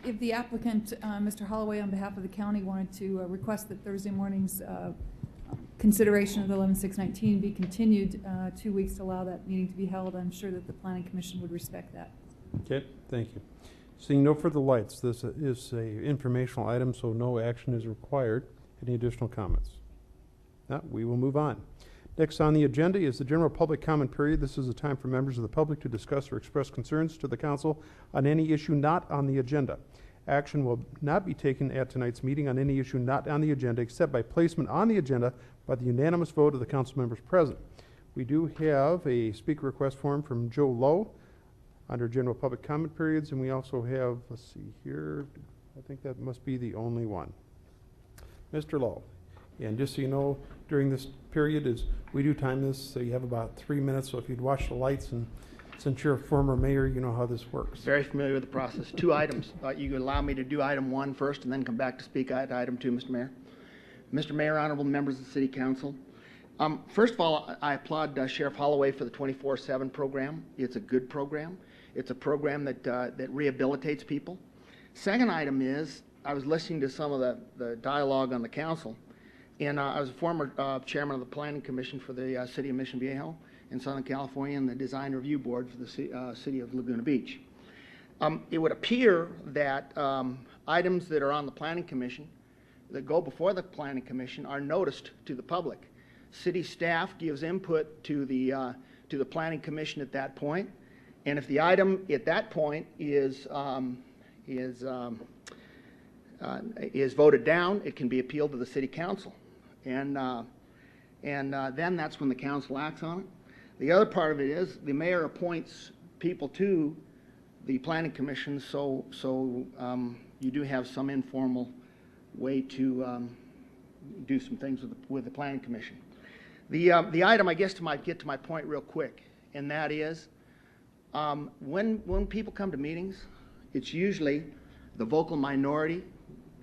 If the applicant, Mr. Holloway, on behalf of the county, wanted to request that Thursday morning's consideration of the 11/6/19 be continued 2 weeks to allow that meeting to be held, I'm sure that the Planning Commission would respect that. Okay, thank you. Seeing no further lights, this is a informational item, so no action is required. Any additional comments? No, we will move on. Next on the agenda is the general public comment period. This is a time for members of the public to discuss or express concerns to the council on any issue not on the agenda. Action will not be taken at tonight's meeting on any issue not on the agenda except by placement on the agenda by the unanimous vote of the council members present. We do have a speaker request form from Joe Lowe under general public comment periods, and we also have, let's see here, I think that must be the only one. Mr. Lowe. And just so you know, during this period is we do time this, so you have about 3 minutes. So if you'd watch the lights, and since you're a former mayor, you know how this works. Very familiar with the process. 2 items. You could allow me to do item 1 first and then come back to speak at item 2, Mr. Mayor. Mr. Mayor, honorable members of the City Council. First of all, I applaud Sheriff Holloway for the 24/7 program. It's a good program. It's a program that rehabilitates people. Second item is, I was listening to some of the dialogue on the council. And I was a former chairman of the Planning Commission for the City of Mission Viejo in Southern California and the Design Review Board for the City of Laguna Beach. It would appear that items that are on the Planning Commission, that go before the Planning Commission, are noticed to the public. City staff gives input to the Planning Commission at that point, and if the item at that point is voted down, it can be appealed to the City Council, and then that's when the council acts on it. The other part of it is the mayor appoints people to the Planning Commission, so you do have some informal way to do some things with the Planning Commission. The item, I guess, to get to my point real quick, and that is when people come to meetings, it's usually the vocal minority.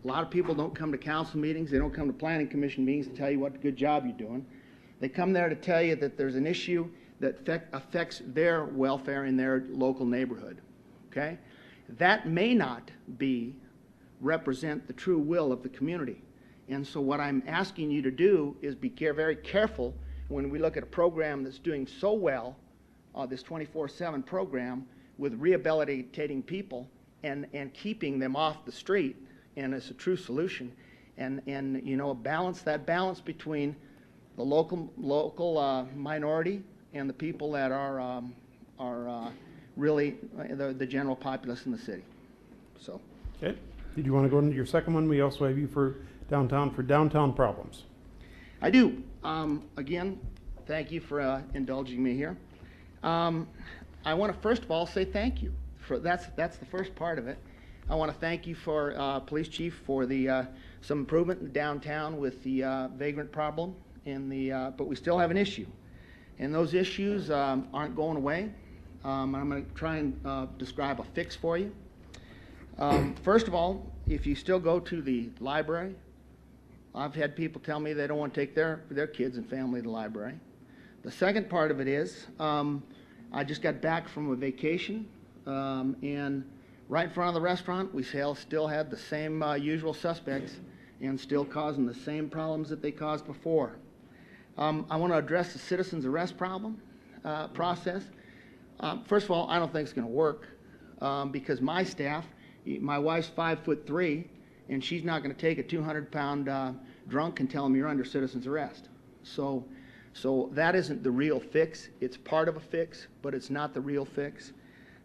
A lot of people don't come to council meetings. They don't come to Planning Commission meetings to tell you what a good job you're doing. They come there to tell you that there's an issue that affects their welfare in their local neighborhood. Okay? That may not represent the true will of the community. And so what I'm asking you to do is be very careful when we look at a program that's doing so well, this 24/7 program, with rehabilitating people and keeping them off the street, and it's a true solution. And you know, that balance between the local minority and the people that are really the general populace in the city. So. Okay. Did you want to go into your second one? We also have you for downtown problems. I do. Again, thank you for indulging me here. I want to first of all say thank you. That's the first part of it. I want to thank you for Police Chief for some improvement in downtown with the vagrant problem, but we still have an issue, and those issues aren't going away. I'm going to try and describe a fix for you. First of all, if you still go to the library, I've had people tell me they don't want to take their kids and family to the library. The second part of it is, I just got back from a vacation, and right in front of the restaurant, we still had the same usual suspects and still causing the same problems that they caused before. I want to address the citizens arrest process. First of all, I don't think it's going to work because my staff, my wife's 5'3", and she's not going to take a 200-pound drunk and tell him you're under citizen's arrest. So that isn't the real fix. It's part of a fix, but it's not the real fix.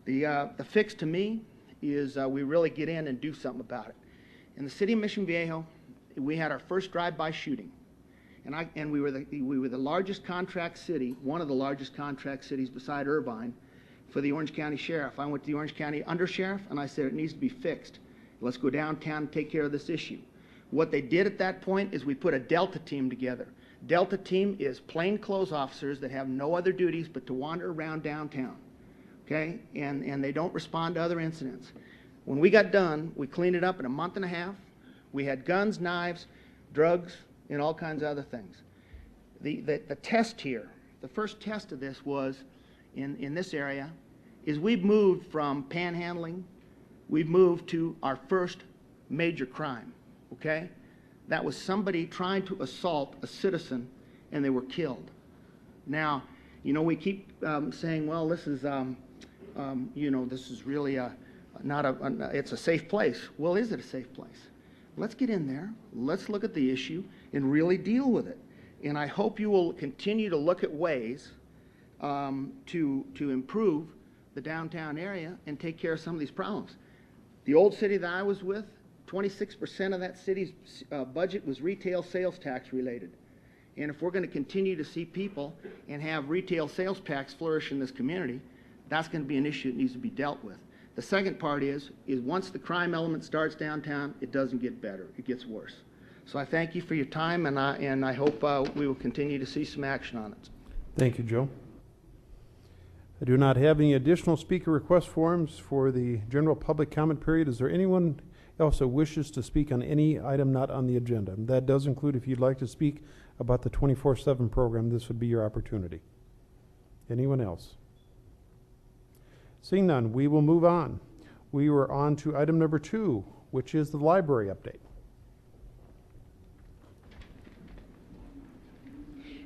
The fix to me is we really get in and do something about it. In the city of Mission Viejo, we had our first drive-by shooting, and we were the largest contract city, one of the largest contract cities beside Irvine, for the Orange County Sheriff. I went to the Orange County Undersheriff, and I said it needs to be fixed. Let's go downtown and take care of this issue. What they did at that point is we put a Delta team together. Delta team is plainclothes officers that have no other duties but to wander around downtown, okay? And they don't respond to other incidents. When we got done, we cleaned it up in a month and a half. We had guns, knives, drugs, and all kinds of other things. The test here, the first test of this was in this area, is we've moved from panhandling, we've moved to our first major crime, okay? That was somebody trying to assault a citizen and they were killed. Now, you know, we keep saying, well, this is, you know, this is really it's a safe place. Well, is it a safe place? Let's get in there, let's look at the issue and really deal with it. And I hope you will continue to look at ways to improve the downtown area and take care of some of these problems. The old city that I was with, 26% of that city's budget was retail sales tax related. And if we're going to continue to see people and have retail sales tax flourish in this community, that's going to be an issue that needs to be dealt with. The second part is once the crime element starts downtown, it doesn't get better, it gets worse. So I thank you for your time, and I hope we will continue to see some action on it. Thank you, Joe. I do not have any additional speaker request forms for the general public comment period. Is there anyone else that wishes to speak on any item not on the agenda? And that does include if you'd like to speak about the 24/7 program, this would be your opportunity. Anyone else? Seeing none, we will move on. We were on to item number 2, which is the library update.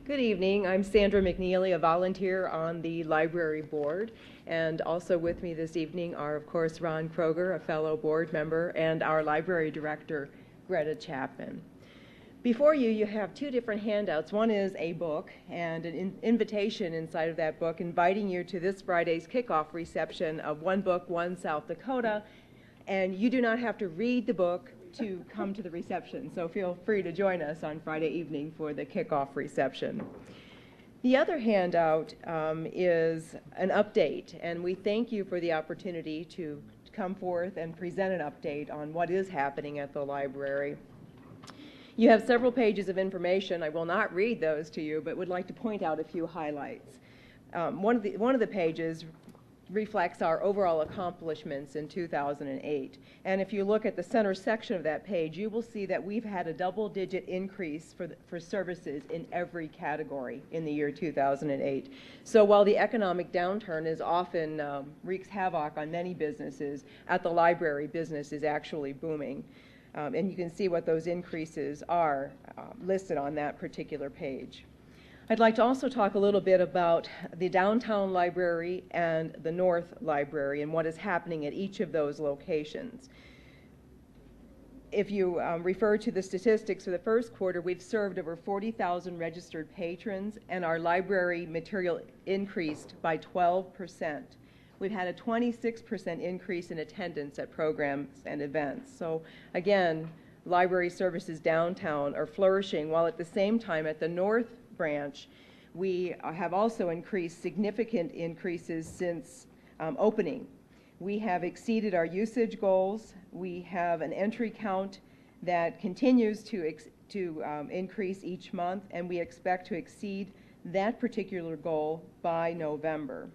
Good evening. I'm Sandra McNeely, a volunteer on the library board. And also with me this evening are, of course, Ron Kroger, a fellow board member, and our library director, Greta Chapman. Before you, you have two different handouts. One is a book and an invitation inside of that book inviting you to this Friday's kickoff reception of One Book, One South Dakota. And you do not have to read the book to come to the reception, so feel free to join us on Friday evening for the kickoff reception. The other handout is an update, and we thank you for the opportunity to come forth and present an update on what is happening at the library. You have several pages of information. I will not read those to you, but would like to point out a few highlights. One of the pages reflects our overall accomplishments in 2008. And if you look at the center section of that page, you will see that we've had a double-digit increase for services in every category in the year 2008. So while the economic downturn is often wreaks havoc on many businesses, at the library, business is actually booming. And you can see what those increases are listed on that particular page. I'd like to also talk a little bit about the downtown library and the north library and what is happening at each of those locations. If you refer to the statistics for the first quarter, we've served over 40,000 registered patrons, and our library material increased by 12%. We've had a 26% increase in attendance at programs and events. So again, library services downtown are flourishing, while at the same time at the north branch, we have also increased significant increases since opening. We have exceeded our usage goals. We have an entry count that continues to increase each month, and we expect to exceed that particular goal by November.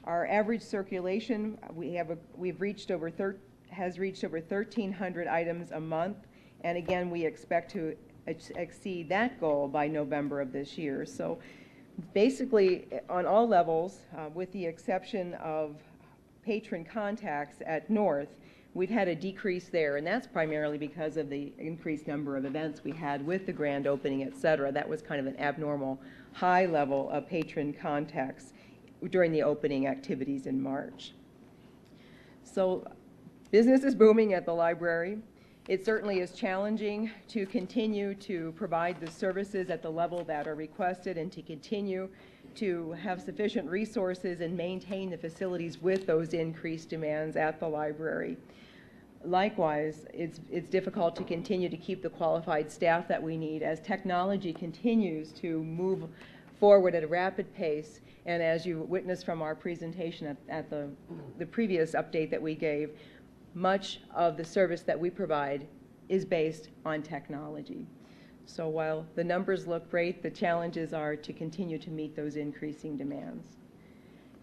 Our average circulation has reached over 1,300 items a month, and again we expect to exceed that goal by November of this year. So basically on all levels, with the exception of patron contacts at North, we've had a decrease there, and that's primarily because of the increased number of events we had with the grand opening, et cetera. That was kind of an abnormal high level of patron contacts during the opening activities in March. So business is booming at the library. It certainly is challenging to continue to provide the services at the level that are requested and to continue to have sufficient resources and maintain the facilities with those increased demands at the library. Likewise, it's difficult to continue to keep the qualified staff that we need as technology continues to move forward at a rapid pace. And as you witnessed from our presentation at the previous update that we gave, much of the service that we provide is based on technology. So while the numbers look great, the challenges are to continue to meet those increasing demands.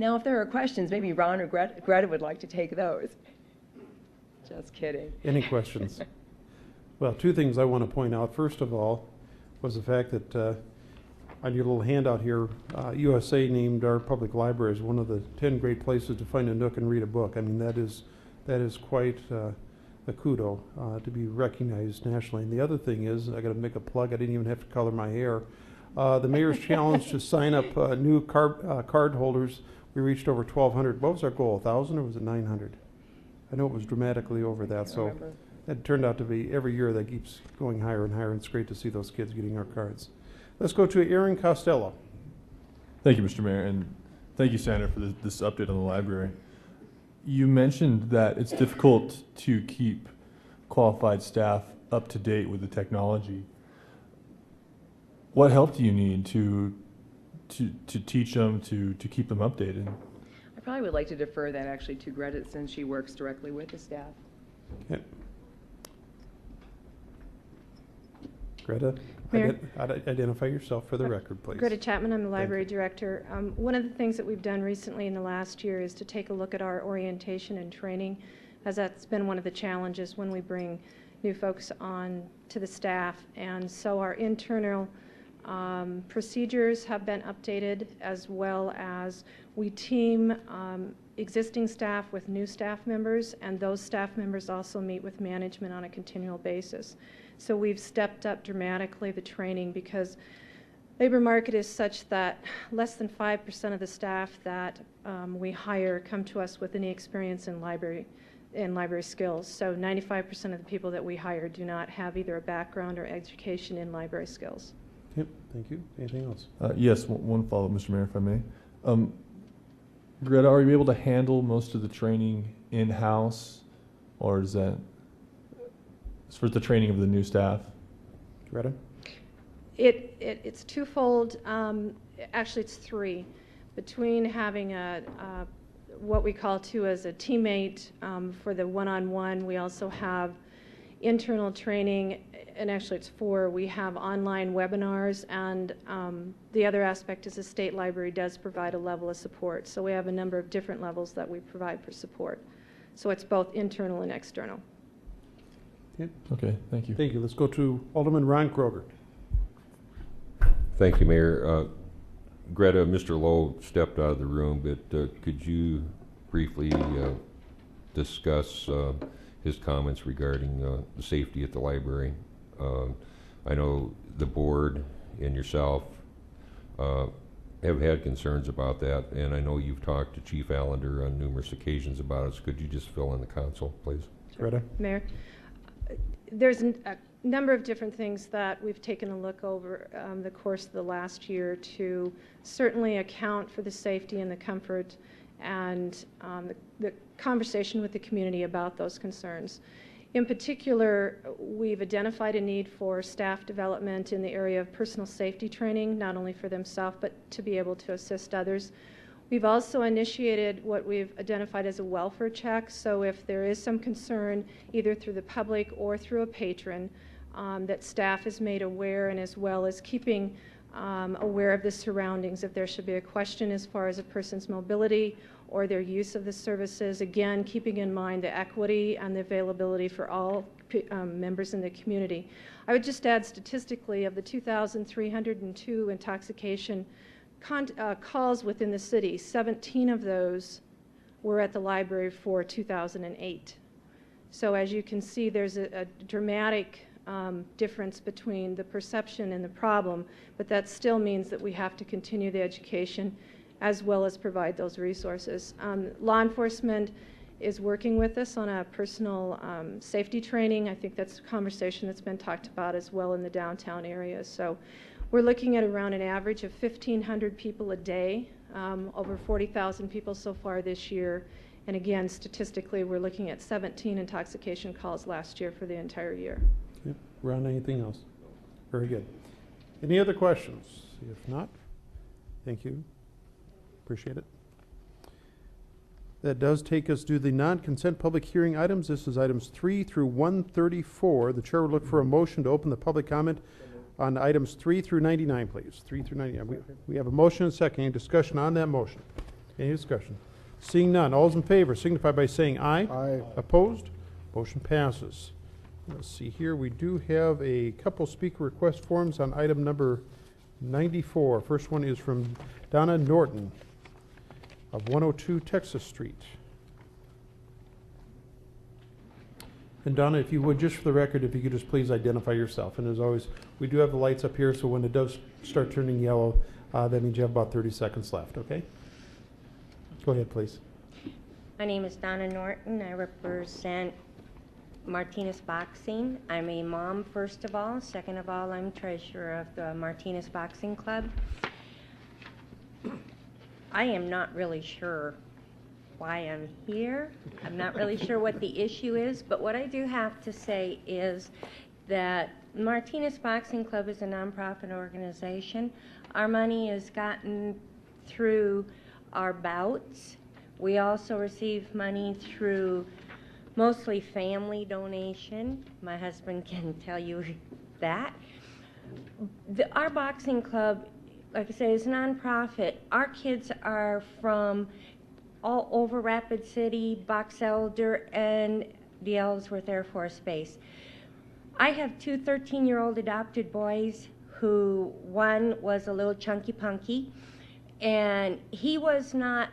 Now, if there are questions, maybe Ron or Greta would like to take those. Just kidding. Any questions? Well, two things I want to point out. First of all was the fact that on your little handout here, USA named our public library as one of the 10 great places to find a nook and read a book. I mean, that is quite a kudo to be recognized nationally. And the other thing is, I got to make a plug. I didn't even have to color my hair. The mayor's challenge to sign up new card holders. We reached over 1,200. What was our goal? 1,000 or was it 900? I know it was dramatically over that. So that turned out to be every year that keeps going higher and higher. And it's great to see those kids getting our cards. Let's go to Aaron Costello. Thank you, Mr. Mayor, and thank you, Sandra, for this update on the library. You mentioned that it's difficult to keep qualified staff up to date with the technology. What help do you need to teach them, to keep them updated? I probably would like to defer that actually to Greta since she works directly with the staff. Okay. Greta, identify yourself for the record, please. Greta Chapman, I'm the library director. One of the things that we've done recently in the last year is to take a look at our orientation and training, as that's been one of the challenges when we bring new folks on to the staff. And so our internal procedures have been updated, as well as we team existing staff with new staff members, and those staff members also meet with management on a continual basis. So we've stepped up dramatically the training, because labor market is such that less than 5% of the staff that we hire come to us with any experience in library skills. So 95% of the people that we hire do not have either a background or education in library skills. Yep, thank you. Anything else? Yes, one follow-up, Mr. Mayor, if I may. Greta, are you able to handle most of the training in-house, or is that for the training of the new staff? Greta? It's twofold. Actually, it's three. Between having what we call too as a teammate for the one-on-one, we also have internal training, and actually it's four. We have online webinars, and the other aspect is the state library does provide a level of support. So we have a number of different levels that we provide for support. So it's both internal and external. Okay, thank you. Thank you. Let's go to Alderman Ron Kroger. Thank you, Mayor. Greta, Mr. Lowe stepped out of the room, but could you briefly discuss his comments regarding the safety at the library? I know the board and yourself have had concerns about that, and I know you've talked to Chief Allender on numerous occasions about it. So could you just fill in the council, please? Greta? Mayor, there's a number of different things that we've taken a look over the course of the last year to certainly account for the safety and the comfort and the conversation with the community about those concerns. In particular, we've identified a need for staff development in the area of personal safety training, not only for themselves, but to be able to assist others. We've also initiated what we've identified as a welfare check. So if there is some concern, either through the public or through a patron, that staff is made aware, and as well as keeping aware of the surroundings. If there should be a question as far as a person's mobility or their use of the services, again, keeping in mind the equity and the availability for all members in the community. I would just add statistically, of the 2,302 intoxication calls within the city, 17 of those were at the library for 2008. So as you can see, there's a dramatic difference between the perception and the problem, but that still means that we have to continue the education as well as provide those resources. Law enforcement is working with us on a personal safety training. I think that's a conversation that's been talked about as well in the downtown area. So we're looking at around an average of 1,500 people a day, over 40,000 people so far this year. And again, statistically, we're looking at 17 intoxication calls last year for the entire year. Okay. Ron, anything else? Very good. Any other questions? If not, thank you. Appreciate it. That does take us to the non-consent public hearing items. This is items 3 through 134. The chair would look for a motion to open the public comment on items 3 through 99, please. 3 through 99. We have a motion and a second. Any discussion on that motion? Any discussion? Seeing none, all those in favor signify by saying aye. Aye. Opposed? Motion passes. Let's see here. We do have a couple speaker request forms on item number 94. First one is from Donna Norton of 102 Texas Street. And Donna, if you would, just for the record, if you could just please identify yourself. And as always, we do have the lights up here, so when it does start turning yellow, that means you have about 30 seconds left, okay? Go ahead, please. My name is Donna Norton. I represent Martinez Boxing. I'm a mom, first of all. Second of all, I'm treasurer of the Martinez Boxing Club. I am not really sure why I'm here. I'm not really sure what the issue is, but what I do have to say is that Martinez Boxing Club is a nonprofit organization. Our money is gotten through our bouts. We also receive money through mostly family donation. My husband can tell you that. Our boxing club, like I say, is nonprofit. Our kids are from all over Rapid City, Box Elder, and the Ellsworth Air Force Base. I have two 13-year-old adopted boys who, one was a little chunky punky, and he was not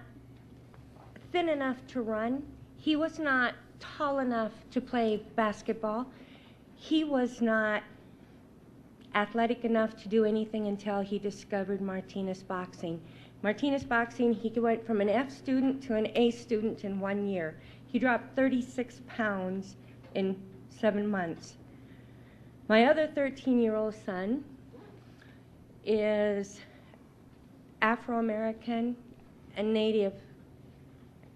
thin enough to run. He was not tall enough to play basketball. He was not athletic enough to do anything until he discovered Martinez Boxing. Martinez Boxing, he went from an F student to an A student in 1 year. He dropped 36 pounds in 7 months. My other 13-year-old son is Afro-American and Native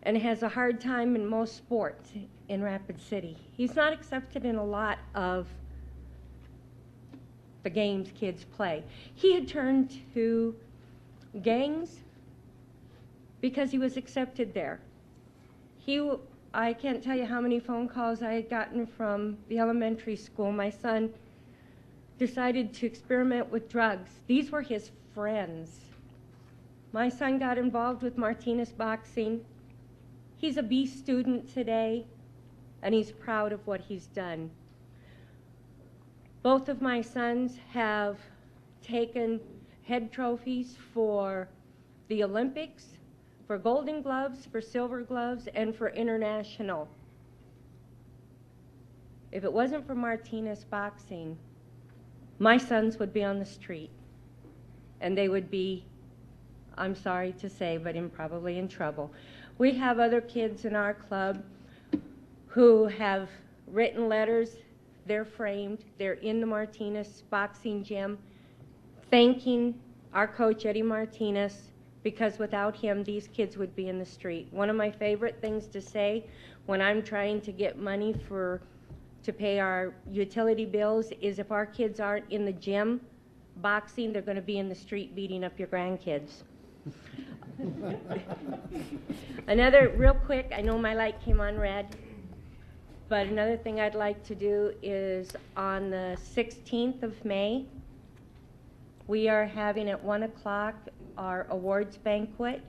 and has a hard time in most sports in Rapid City. He's not accepted in a lot of the games kids play. He had turned to gangs because he was accepted there. I can't tell you how many phone calls I had gotten from the elementary school. My son decided to experiment with drugs. These were his friends. My son got involved with Martinez Boxing. He's a B student today, and he's proud of what he's done. Both of my sons have taken head trophies for the Olympics, for Golden Gloves, for Silver Gloves, and for international. If it wasn't for Martinez Boxing, my sons would be on the street, and they would be, I'm sorry to say, but probably in trouble. We have other kids in our club who have written letters. They're framed. They're in the Martinez Boxing gym thanking our coach, Eddie Martinez, because without him, these kids would be in the street. One of my favorite things to say when I'm trying to get money to pay our utility bills is if our kids aren't in the gym boxing, they're going to be in the street beating up your grandkids. Another, real quick, I know my light came on red, but another thing I'd like to do is on the 16th of May, we are having at 1 o'clock our awards banquet.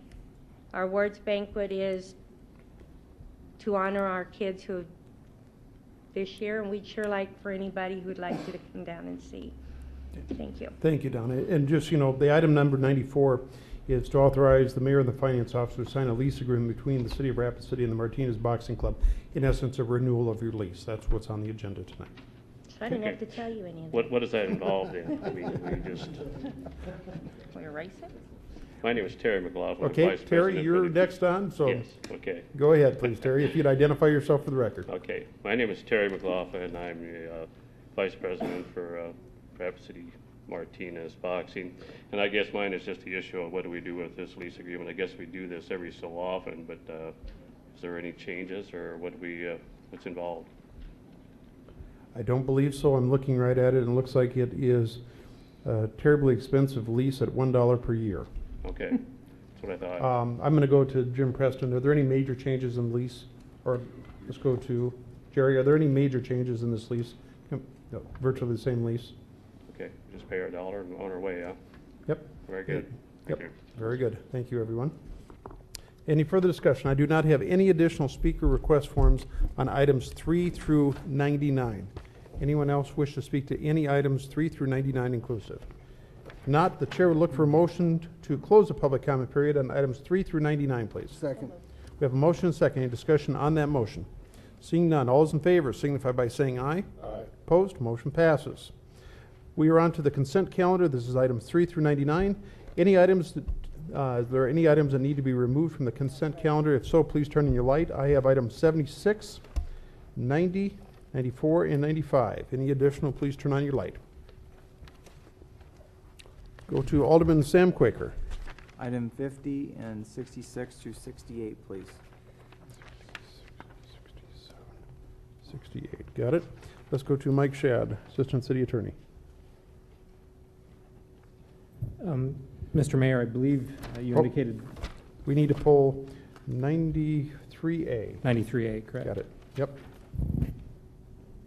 Our awards banquet is to honor our kids who this year, and we'd sure like for anybody who'd like to come down and see. Thank you. Thank you, Donna. And just, the item number 94 is to authorize the mayor and the finance officer to sign a lease agreement between the city of Rapid City and the Martinez Boxing Club. In essence, a renewal of your lease. That's what's on the agenda tonight. So I didn't have to tell you any of that. What is that involved in? We just. Want to erase it? My name is Terry McLaughlin. Okay, Vice Terry, President you're for the- next on, so. Yes, okay. Go ahead, please, Terry, if you'd identify yourself for the record. Okay, my name is Terry McLaughlin. I'm the Vice President for Rapid City Martinez Boxing. And I guess mine is just the issue of what do we do with this lease agreement. I guess we do this every so often, but is there any changes or what's involved? I don't believe so. I'm looking right at it, and it looks like it is a terribly expensive lease at $1 per year. Okay, that's what I thought. I'm going to go to Jim Preston. Are there any major changes in the lease? Or let's go to Jerry. Are there any major changes in this lease? No, virtually the same lease. Okay, just pay our $1 and on our way, yeah? Yep. Very good. Yep. Thank you. Very good. Thank you, everyone. Any further discussion? I do not have any additional speaker request forms on items 3 through 99. Anyone else wish to speak to any items 3 through 99 inclusive? If not, the chair would look for a motion to close the public comment period on items 3 through 99, please. Second. We have a motion and a second. Any discussion on that motion? Seeing none, all those in favor signify by saying aye. Aye. Opposed? Motion passes. We are on to the consent calendar. This is items 3 through 99. Any items that, is there any items that need to be removed from the consent calendar? If so, please turn on your light. I have items 76, 90, 94, and 95. Any additional, please turn on your light. Go to Alderman Sam Quaker. Item 50 and 66 through 68, please. 68, got it. Let's go to Mike Shad, Assistant City Attorney. Mr. Mayor, I believe you indicated we need to pull 93A. 93A, correct? Got it. Yep.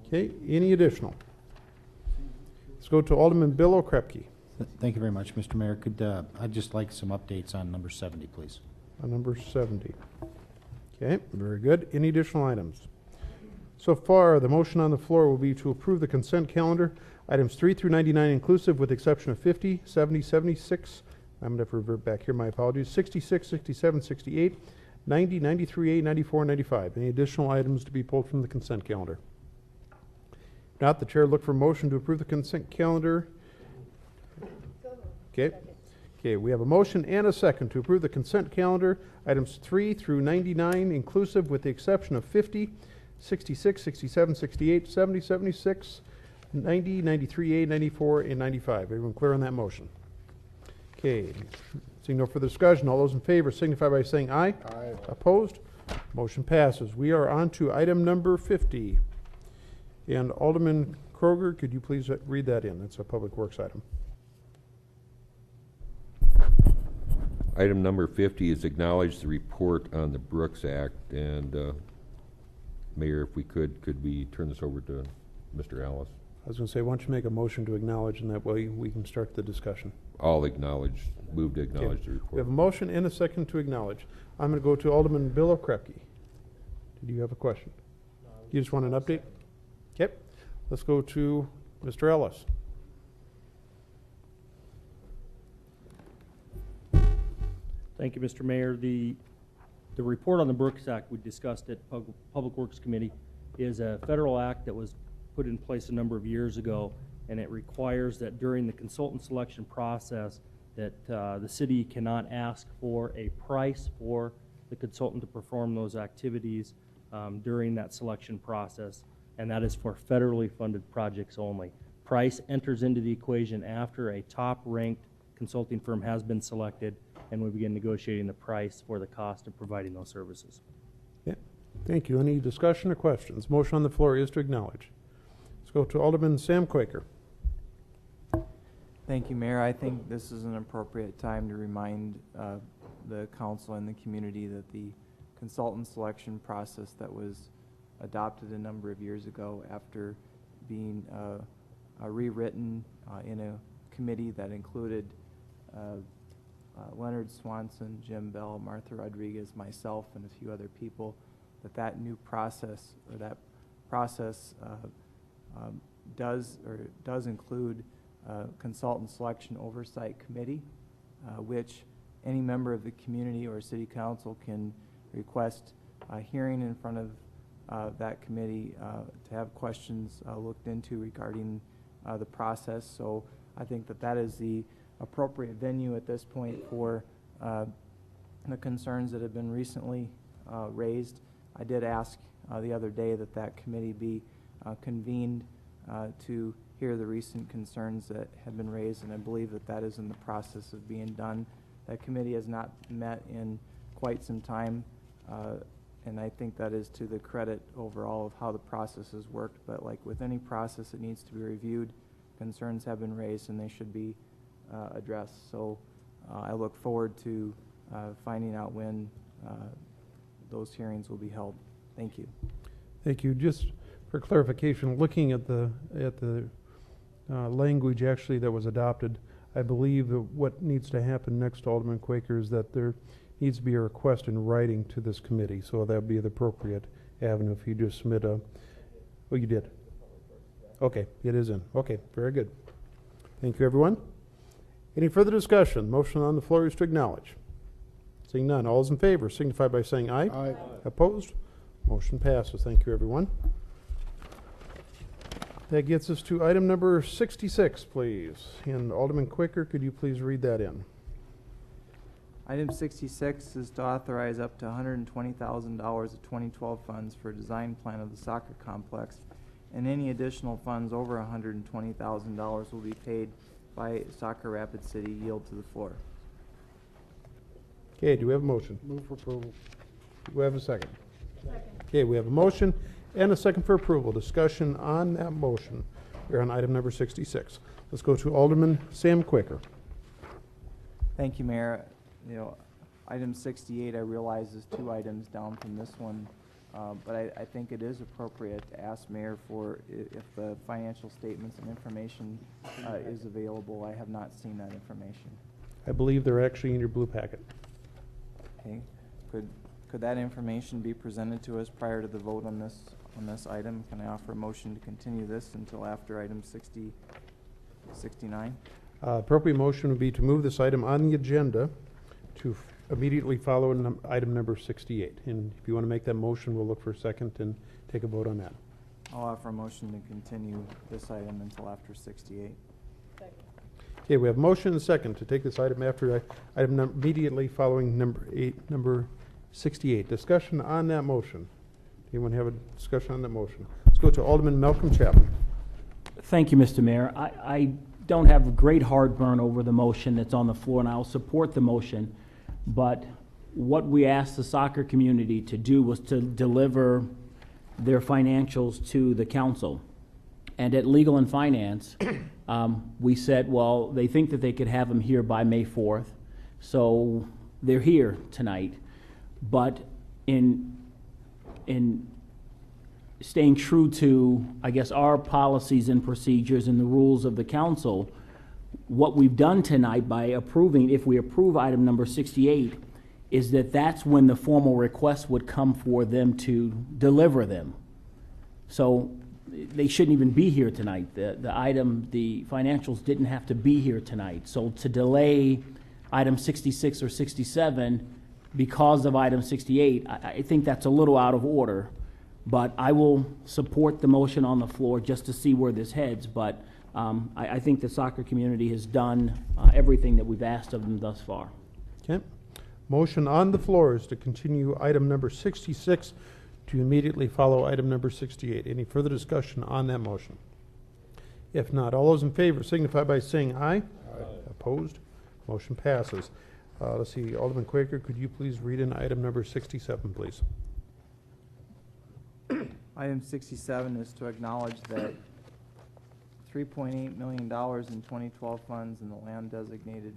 Okay, any additional? Let's go to Alderman Bill Okrepke. Thank you very much, Mr. Mayor. I'd just like some updates on number 70, please. On number 70. Okay, very good. Any additional items? So far, the motion on the floor will be to approve the consent calendar, items 3 through 99 inclusive, with the exception of 50, 70, 76. I'm going to revert back here, my apologies. 66, 67, 68, 90, 93A, 94, 95. Any additional items to be pulled from the consent calendar? If not, the chair look for a motion to approve the consent calendar Okay. Okay, we have a motion and a second to approve the consent calendar, items 3 through 99 inclusive, with the exception of 50, 66, 67, 68, 70, 76, 90, 93A, 94, and 95. Everyone clear on that motion? Okay, seeing no further discussion, all those in favor signify by saying aye. Aye. Opposed? Motion passes. We are on to item number 50. And Alderman Kroger, could you please read that in? It's a Public Works item. Item number 50 is acknowledge the report on the Brooks Act. And Mayor, if we could we turn this over to Mr. Ellis? I was going to say, why don't you make a motion to acknowledge, and that way we can start the discussion. I'll acknowledge, move to acknowledge Okay. the report. We have a motion and a second to acknowledge. I'm going to go to Alderman Bill Okrepke. Do you have a question? You just want an update? Okay. Let's go to Mr. Ellis. Thank you, Mr. Mayor. The report on the Brooks Act we discussed at Public Works Committee is a federal act that was put in place a number of years ago, and it requires that during the consultant selection process that the city cannot ask for a price for the consultant to perform those activities during that selection process, and that is for federally funded projects only. Price enters into the equation after a top-ranked consulting firm has been selected, and we begin negotiating the price for the cost of providing those services. Yeah. Thank you. Any discussion or questions? Motion on the floor is to acknowledge. Let's go to Alderman Sam Quaker. Thank you, Mayor. I think this is an appropriate time to remind the council and the community that the consultant selection process that was adopted a number of years ago, after being rewritten in a committee that included Leonard Swanson, Jim Bell, Martha Rodriguez, myself, and a few other people, that new process, or that process does include consultant selection oversight committee, which any member of the community or city council can request a hearing in front of that committee to have questions looked into regarding the process. So I think that is the appropriate venue at this point for the concerns that have been recently raised. I did ask the other day that committee be convened to hear the recent concerns that have been raised, and I believe that is in the process of being done. That committee has not met in quite some time, and I think that is to the credit overall of how the process has worked. But like with any process, it needs to be reviewed. Concerns have been raised, and they should be addressed. So I look forward to finding out when those hearings will be held. Thank you. Thank you. Just for clarification, looking at the language actually that was adopted, I believe that what needs to happen next, Alderman Quaker, is that there needs to be a request in writing to this committee. So that would be the appropriate avenue if you just submit a... Oh, you did? Okay, it is in. Okay, very good. Thank you, everyone. Any further discussion? Motion on the floor is to acknowledge. Seeing none, all those in favor signify by saying aye. Aye. Opposed? Motion passes. Thank you, everyone. That gets us to item number 66, please. And Alderman Quaker, could you please read that in? Item 66 is to authorize up to $120,000 of 2012 funds for a design plan of the soccer complex, and any additional funds over $120,000 will be paid by Saco Rapid City. Yield to the floor. Okay, do we have a motion? Move for approval. Do we have a second? Second. Okay, we have a motion and a second for approval. Discussion on that motion. We're on item number 66. Let's go to Alderman Sam Quaker. Thank you, Mayor. Item 68, I realize, is 2 items down from this one, but I think it is appropriate to ask Mayor for if the financial statements and information is available. I have not seen that information. I believe they're actually in your blue packet. Okay. Could that information be presented to us prior to the vote on this item? Can I offer a motion to continue this until after item 69? Appropriate motion would be to move this item on the agenda to immediately follow item number 68. And if you want to make that motion, we'll look for a second and take a vote on that. I'll offer a motion to continue this item until after 68. Okay, we have motion and second to take this item after immediately following number 68. Discussion on that motion. Anyone have a discussion on that motion? Let's go to Alderman Malcolm Chapman. Thank you, Mr. Mayor. I don't have a great heartburn over the motion that's on the floor, and I'll support the motion. But what we asked the soccer community to do was to deliver their financials to the council. And at Legal and Finance, we said, well, they think that they could have them here by May 4th. So they're here tonight. But in staying true to, I guess, our policies and procedures and the rules of the council, what we've done tonight by approving, if we approve item number 68, is that that's when the formal request would come for them to deliver them. So they shouldn't even be here tonight. The financials didn't have to be here tonight. So to delay item 66 or 67 because of item 68, I think that's a little out of order. But I will support the motion on the floor just to see where this heads. But I think the soccer community has done everything that we've asked of them thus far. Okay. Motion on the floor is to continue item number 66 to immediately follow item number 68. Any further discussion on that motion? If not, all those in favor signify by saying aye. Aye. Opposed? Motion passes. Let's see, Alderman Quaker, could you please read in item number 67, please? Item 67 is to acknowledge that $3.8 million in 2012 funds in the land designated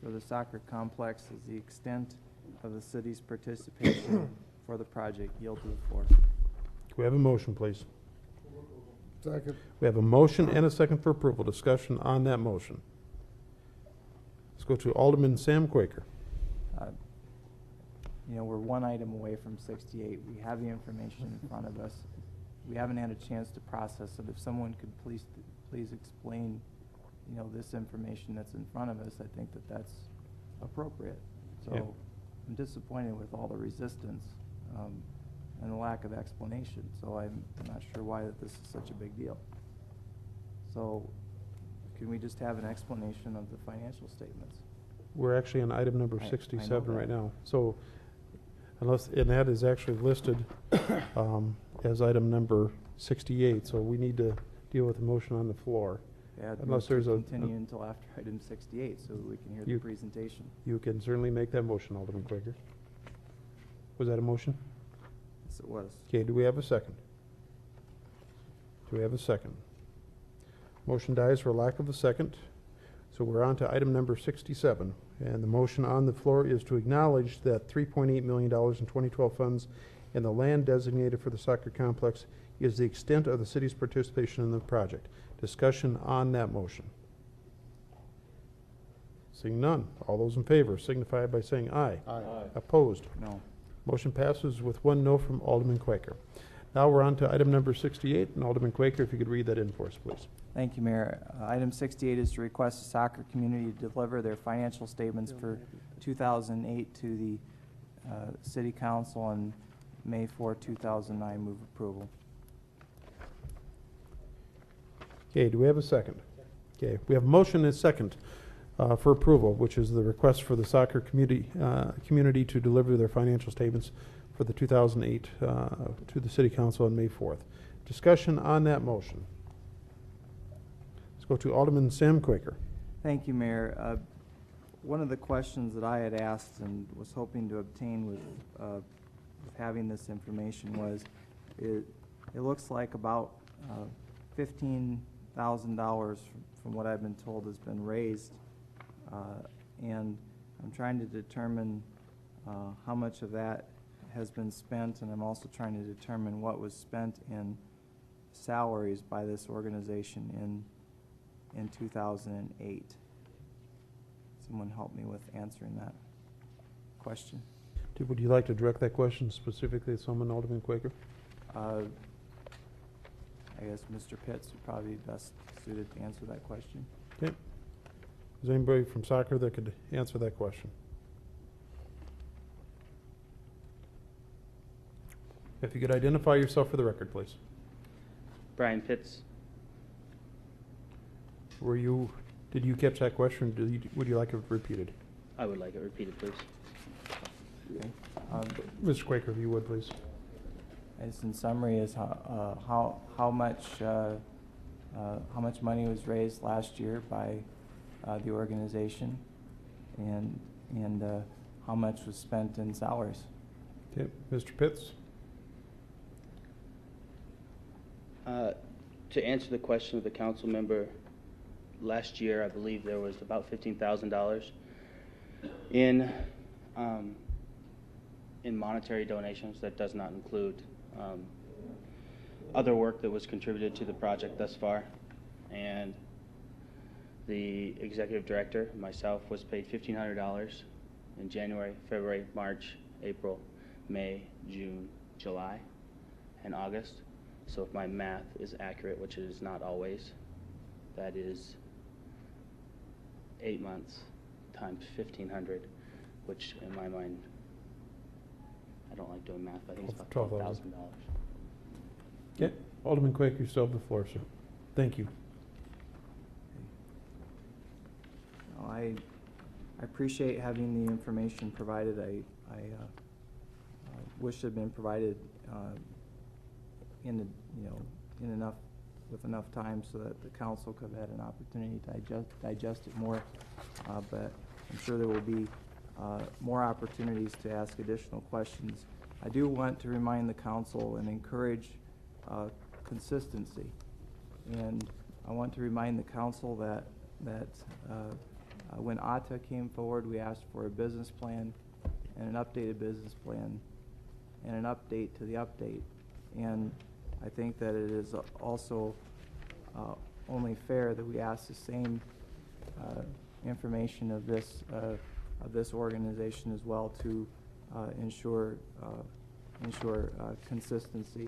for the soccer complex is the extent of the city's participation for the project. Yield to the floor. Can we have a motion, please? Second. We have a motion and a second for approval. Discussion on that motion. Let's go to Alderman Sam Quaker. We're one item away from 68. We have the information in front of us. We haven't had a chance to process it. If someone could please explain, this information that's in front of us, I think that that's appropriate. So Yeah. I'm disappointed with all the resistance and the lack of explanation. So I'm not sure why that this is such a big deal. So can we just have an explanation of the financial statements? We're actually on item number I know 67 right that. now. So and that is actually listed as item number 68. So we need to deal with the motion on the floor. Yeah, I'd Unless move there's to a continue until after item 68 so we can hear the presentation. You can certainly make that motion, Alderman Quaker. Was that a motion? Yes, it was. Okay, do we have a second? Do we have a second? Motion dies for lack of a second. So we're on to item number 67. And the motion on the floor is to acknowledge that $3.8 million in 2012 funds in the land designated for the soccer complex is the extent of the city's participation in the project. Discussion on that motion. Seeing none. All those in favor signify by saying aye. Aye. Opposed? No. Motion passes with one no from Alderman Quaker. Now we're on to item number 68. And Alderman Quaker, if you could read that in for us, please. Thank you, Mayor. Item 68 is to request the soccer community to deliver their financial statements for 2008 to the City Council on May 4, 2009. Move approval. Okay, do we have a second? Okay, we have a motion and a second for approval, which is the request for the soccer community to deliver their financial statements for the 2008 to the City Council on May 4th. Discussion on that motion. Let's go to Alderman Sam Quaker. Thank you, Mayor. One of the questions that I had asked and was hoping to obtain with having this information was, it looks like about $15,000 from what I've been told has been raised, and I'm trying to determine how much of that has been spent, and I'm also trying to determine what was spent in salaries by this organization in 2008. Someone help me with answering that question. Would you like to direct that question specifically to someone, Alderman Quaker? I guess Mr. Pitts would probably be best suited to answer that question. Okay. Is there anybody from soccer that could answer that question? If you could identify yourself for the record, please. Brian Pitts. Were you Did you catch that question? Would you like it repeated? I would like it repeated, please. Mr. Quaker, if you would, please. As in summary, is how much money was raised last year by the organization, and how much was spent in salaries. Okay, Mr. Pitts. To answer the question of the council member, last year I believe there was about $15,000 in monetary donations. That does not include other work that was contributed to the project thus far. And the executive director, myself, was paid $1,500 in January, February, March, April, May, June, July, and August. So if my math is accurate, which it is not always, that is 8 months times $1,500, which in my mind, I don't like doing math, but I think it's about $12,000. Okay, Alderman Quaker, you still have the floor, sir. Thank you. I appreciate having the information provided. I wish it had been provided with enough time so that the council could have had an opportunity to digest it more. But I'm sure there will be more opportunities to ask additional questions. I do want to remind the council and encourage consistency. And I want to remind the council that when ATA came forward, we asked for a business plan and an updated business plan and an update to the update. And I think that it is also only fair that we ask the same information of this organization as well to ensure consistency.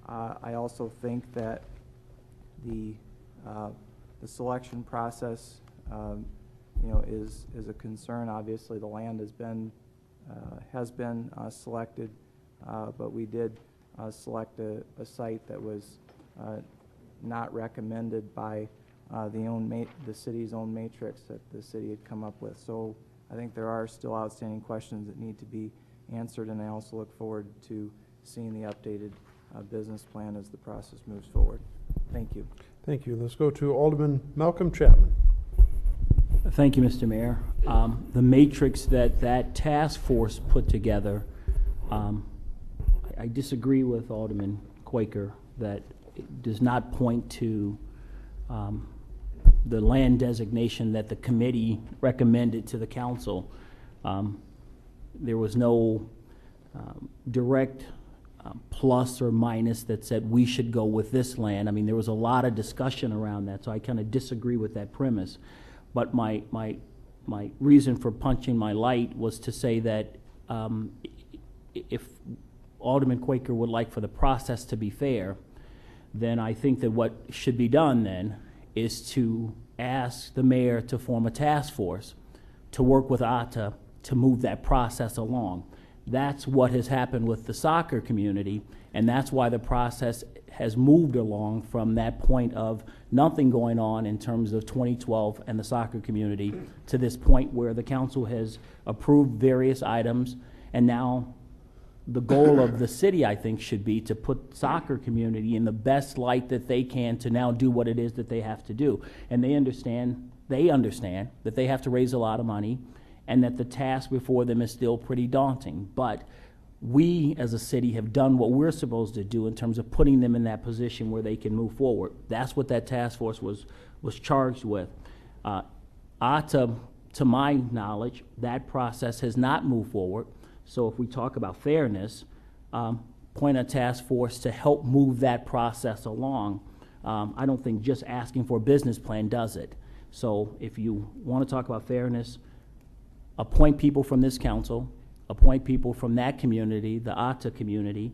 I also think that the selection process, is a concern. Obviously, the land has been selected, but we did select a site that was not recommended by the city's own matrix that the city had come up with. So I think there are still outstanding questions that need to be answered, and I also look forward to seeing the updated business plan as the process moves forward. Thank you. Thank you. Let's go to Alderman Malcolm Chapman. Thank you, Mr. Mayor. The matrix that task force put together, I disagree with Alderman Quaker that it does not point to the land designation that the committee recommended to the council. There was no direct plus or minus that said we should go with this land. I mean, there was a lot of discussion around that, so I kind of disagree with that premise. But my reason for punching my light was to say that if Alderman Quaker would like for the process to be fair, then I think that what should be done then is to ask the mayor to form a task force to work with ATA to move that process along. That's what has happened with the soccer community, and that's why the process has moved along from that point of nothing going on in terms of 2012 and the soccer community to this point where the council has approved various items, and now the goal of the city, I think, should be to put soccer community in the best light that they can to now do what it is that they have to do. And they understand that they have to raise a lot of money and that the task before them is still pretty daunting. But we as a city have done what we're supposed to do in terms of putting them in that position where they can move forward. That's what that task force was charged with. ATA, to my knowledge, that process has not moved forward. So if we talk about fairness, point a task force to help move that process along. I don't think just asking for a business plan does it. So if you want to talk about fairness, appoint people from this council, appoint people from that community, the ATA community,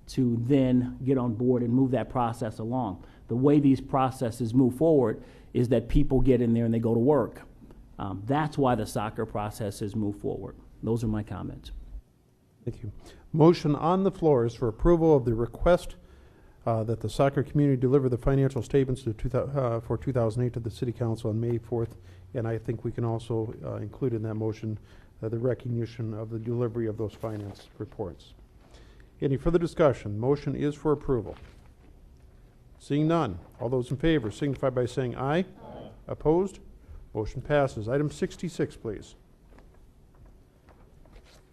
to then get on board and move that process along. The way these processes move forward is that people get in there and they go to work. That's why the soccer processes move forward. Those are my comments. Thank you. Motion on the floor is for approval of the request that the soccer community deliver the financial statements for 2008 to the City Council on May 4th. And I think we can also include in that motion the recognition of the delivery of those finance reports. Any further discussion? Motion is for approval. Seeing none, all those in favor signify by saying aye. Aye. Opposed? Motion passes. Item 66, please.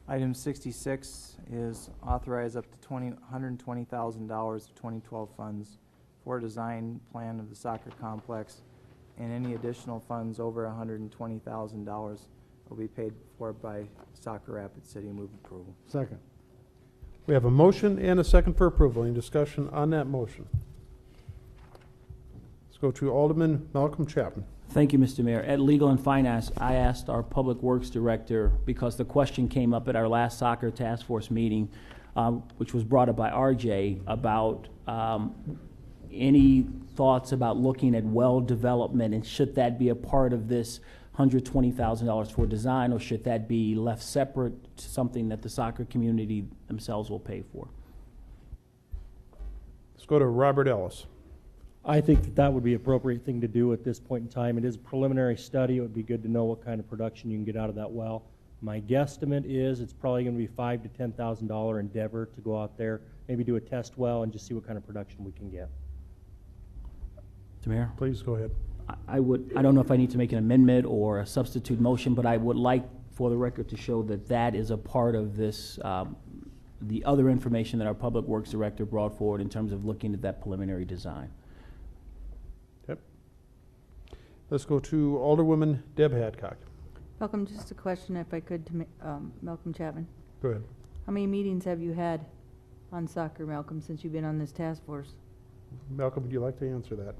Item 66 is authorize up to $120,000 of 2012 funds for design plan of the soccer complex, and any additional funds over $120,000 will be paid for by Soccer Rapid City. Move approval. Second. We have a motion and a second for approval. Any discussion on that motion? Let's go to Alderman Malcolm Chapman. Thank you, Mr. Mayor. At Legal and Finance, I asked our Public Works Director, because the question came up at our last soccer task force meeting, which was brought up by RJ, about any thoughts about looking at well development, and should that be a part of this $120,000 for design, or should that be left separate to something that the soccer community themselves will pay for? Let's go to Robert Ellis. I think that that would be an appropriate thing to do at this point in time. It is a preliminary study. It would be good to know what kind of production you can get out of that well. My guesstimate is it's probably going to be $5,000 to $10,000 endeavor to go out there, maybe do a test well and just see what kind of production we can get. Mr. Mayor? Please go ahead. I don't know if I need to make an amendment or a substitute motion, but I would like for the record to show that that is a part of this, the other information that our Public Works Director brought forward in terms of looking at that preliminary design. Yep. Let's go to Alderwoman Deb Hadcock. Malcolm, just a question, if I could, to Malcolm Chapman. Go ahead. How many meetings have you had on soccer, Malcolm, since you've been on this task force? Malcolm, would you like to answer that?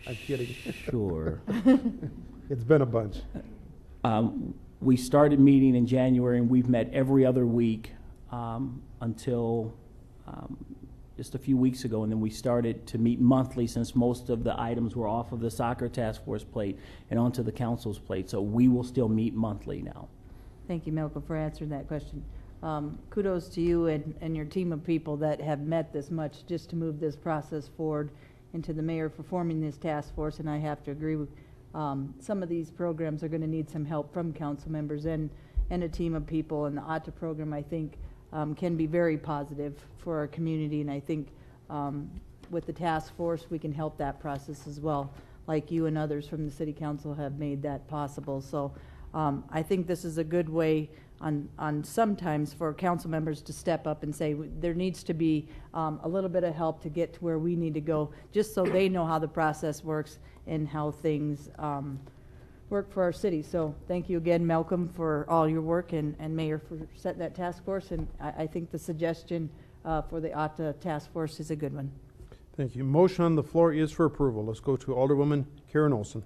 I'm kidding. Sure. It's been a bunch. We started meeting in January, and we've met every other week until just a few weeks ago, and then we started to meet monthly since most of the items were off of the soccer task force plate and onto the council's plate. So we will still meet monthly now. Thank you, Malcolm, for answering that question. Kudos to you and your team of people that have met this much just to move this process forward, and to the mayor for forming this task force. And I have to agree with some of these programs are going to need some help from council members and a team of people. And the OTTA program, I think, can be very positive for our community. And I think with the task force, we can help that process as well, like you and others from the city council have made that possible. So I think this is a good way on sometimes for council members to step up and say there needs to be a little bit of help to get to where we need to go, just so they know how the process works and how things work for our city. So thank you again, Malcolm, for all your work, and Mayor for setting that task force. And I think the suggestion for the OTTA task force is a good one. Thank you. Motion on the floor is for approval. Let's go to Alderwoman Karen Olson.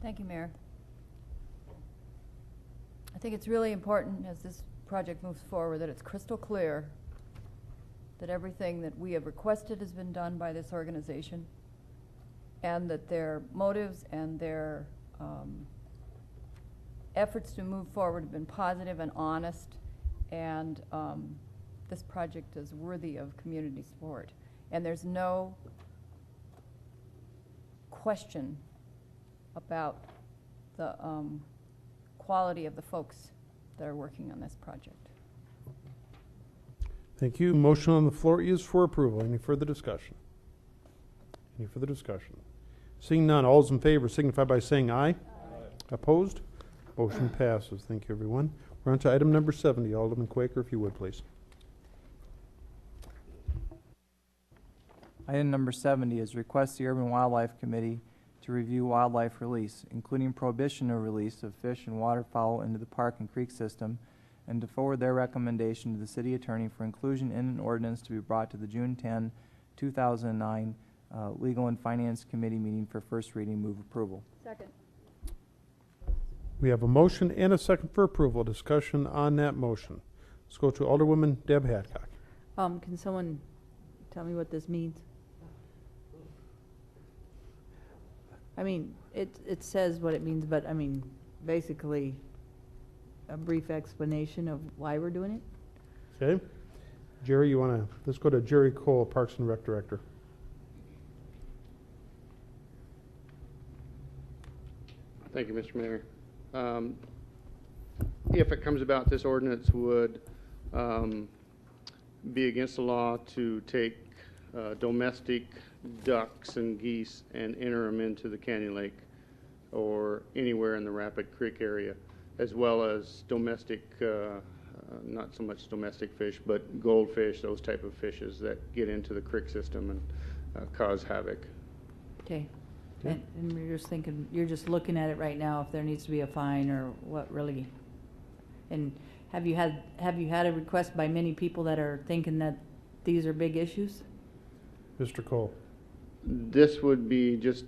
Thank you, Mayor. I think it's really important as this project moves forward that it's crystal clear that everything that we have requested has been done by this organization, and that their motives and their efforts to move forward have been positive and honest, and this project is worthy of community support. And there's no question about the quality of the folks that are working on this project. Thank you. Motion on the floor is for approval. Any further discussion? Any further discussion? Seeing none, all those in favor signify by saying aye. Aye. Opposed? Motion passes. Thank you, everyone. We're on to item number 70. Alderman Quaker, if you would, please. Item number 70 is request the Urban Wildlife Committee to review wildlife release, including prohibition of release of fish and waterfowl into the park and creek system, and to forward their recommendation to the city attorney for inclusion in an ordinance to be brought to the June 10, 2009 Legal and Finance Committee meeting for first reading. Move approval. Second. We have a motion and a second for approval. Discussion on that motion. Let's go to Alderwoman Deb Hadcock. Can someone tell me what this means? I mean, it says what it means, but I mean, basically, a brief explanation of why we're doing it. Okay. Jerry, you want to, let's go to Jerry Cole, Parks and Rec Director. Thank you, Mr. Mayor. If it comes about, this ordinance would be against the law to take domestic ducks and geese and enter them into the Canyon Lake or anywhere in the Rapid Creek area, as well as domestic, not so much domestic fish, but goldfish, those type of fishes that get into the creek system and cause havoc. Okay. And we're just thinking, you're just looking at it right now, if there needs to be a fine or what really. And have you had a request by many people that are thinking that these are big issues? Mr. Cole. This would be just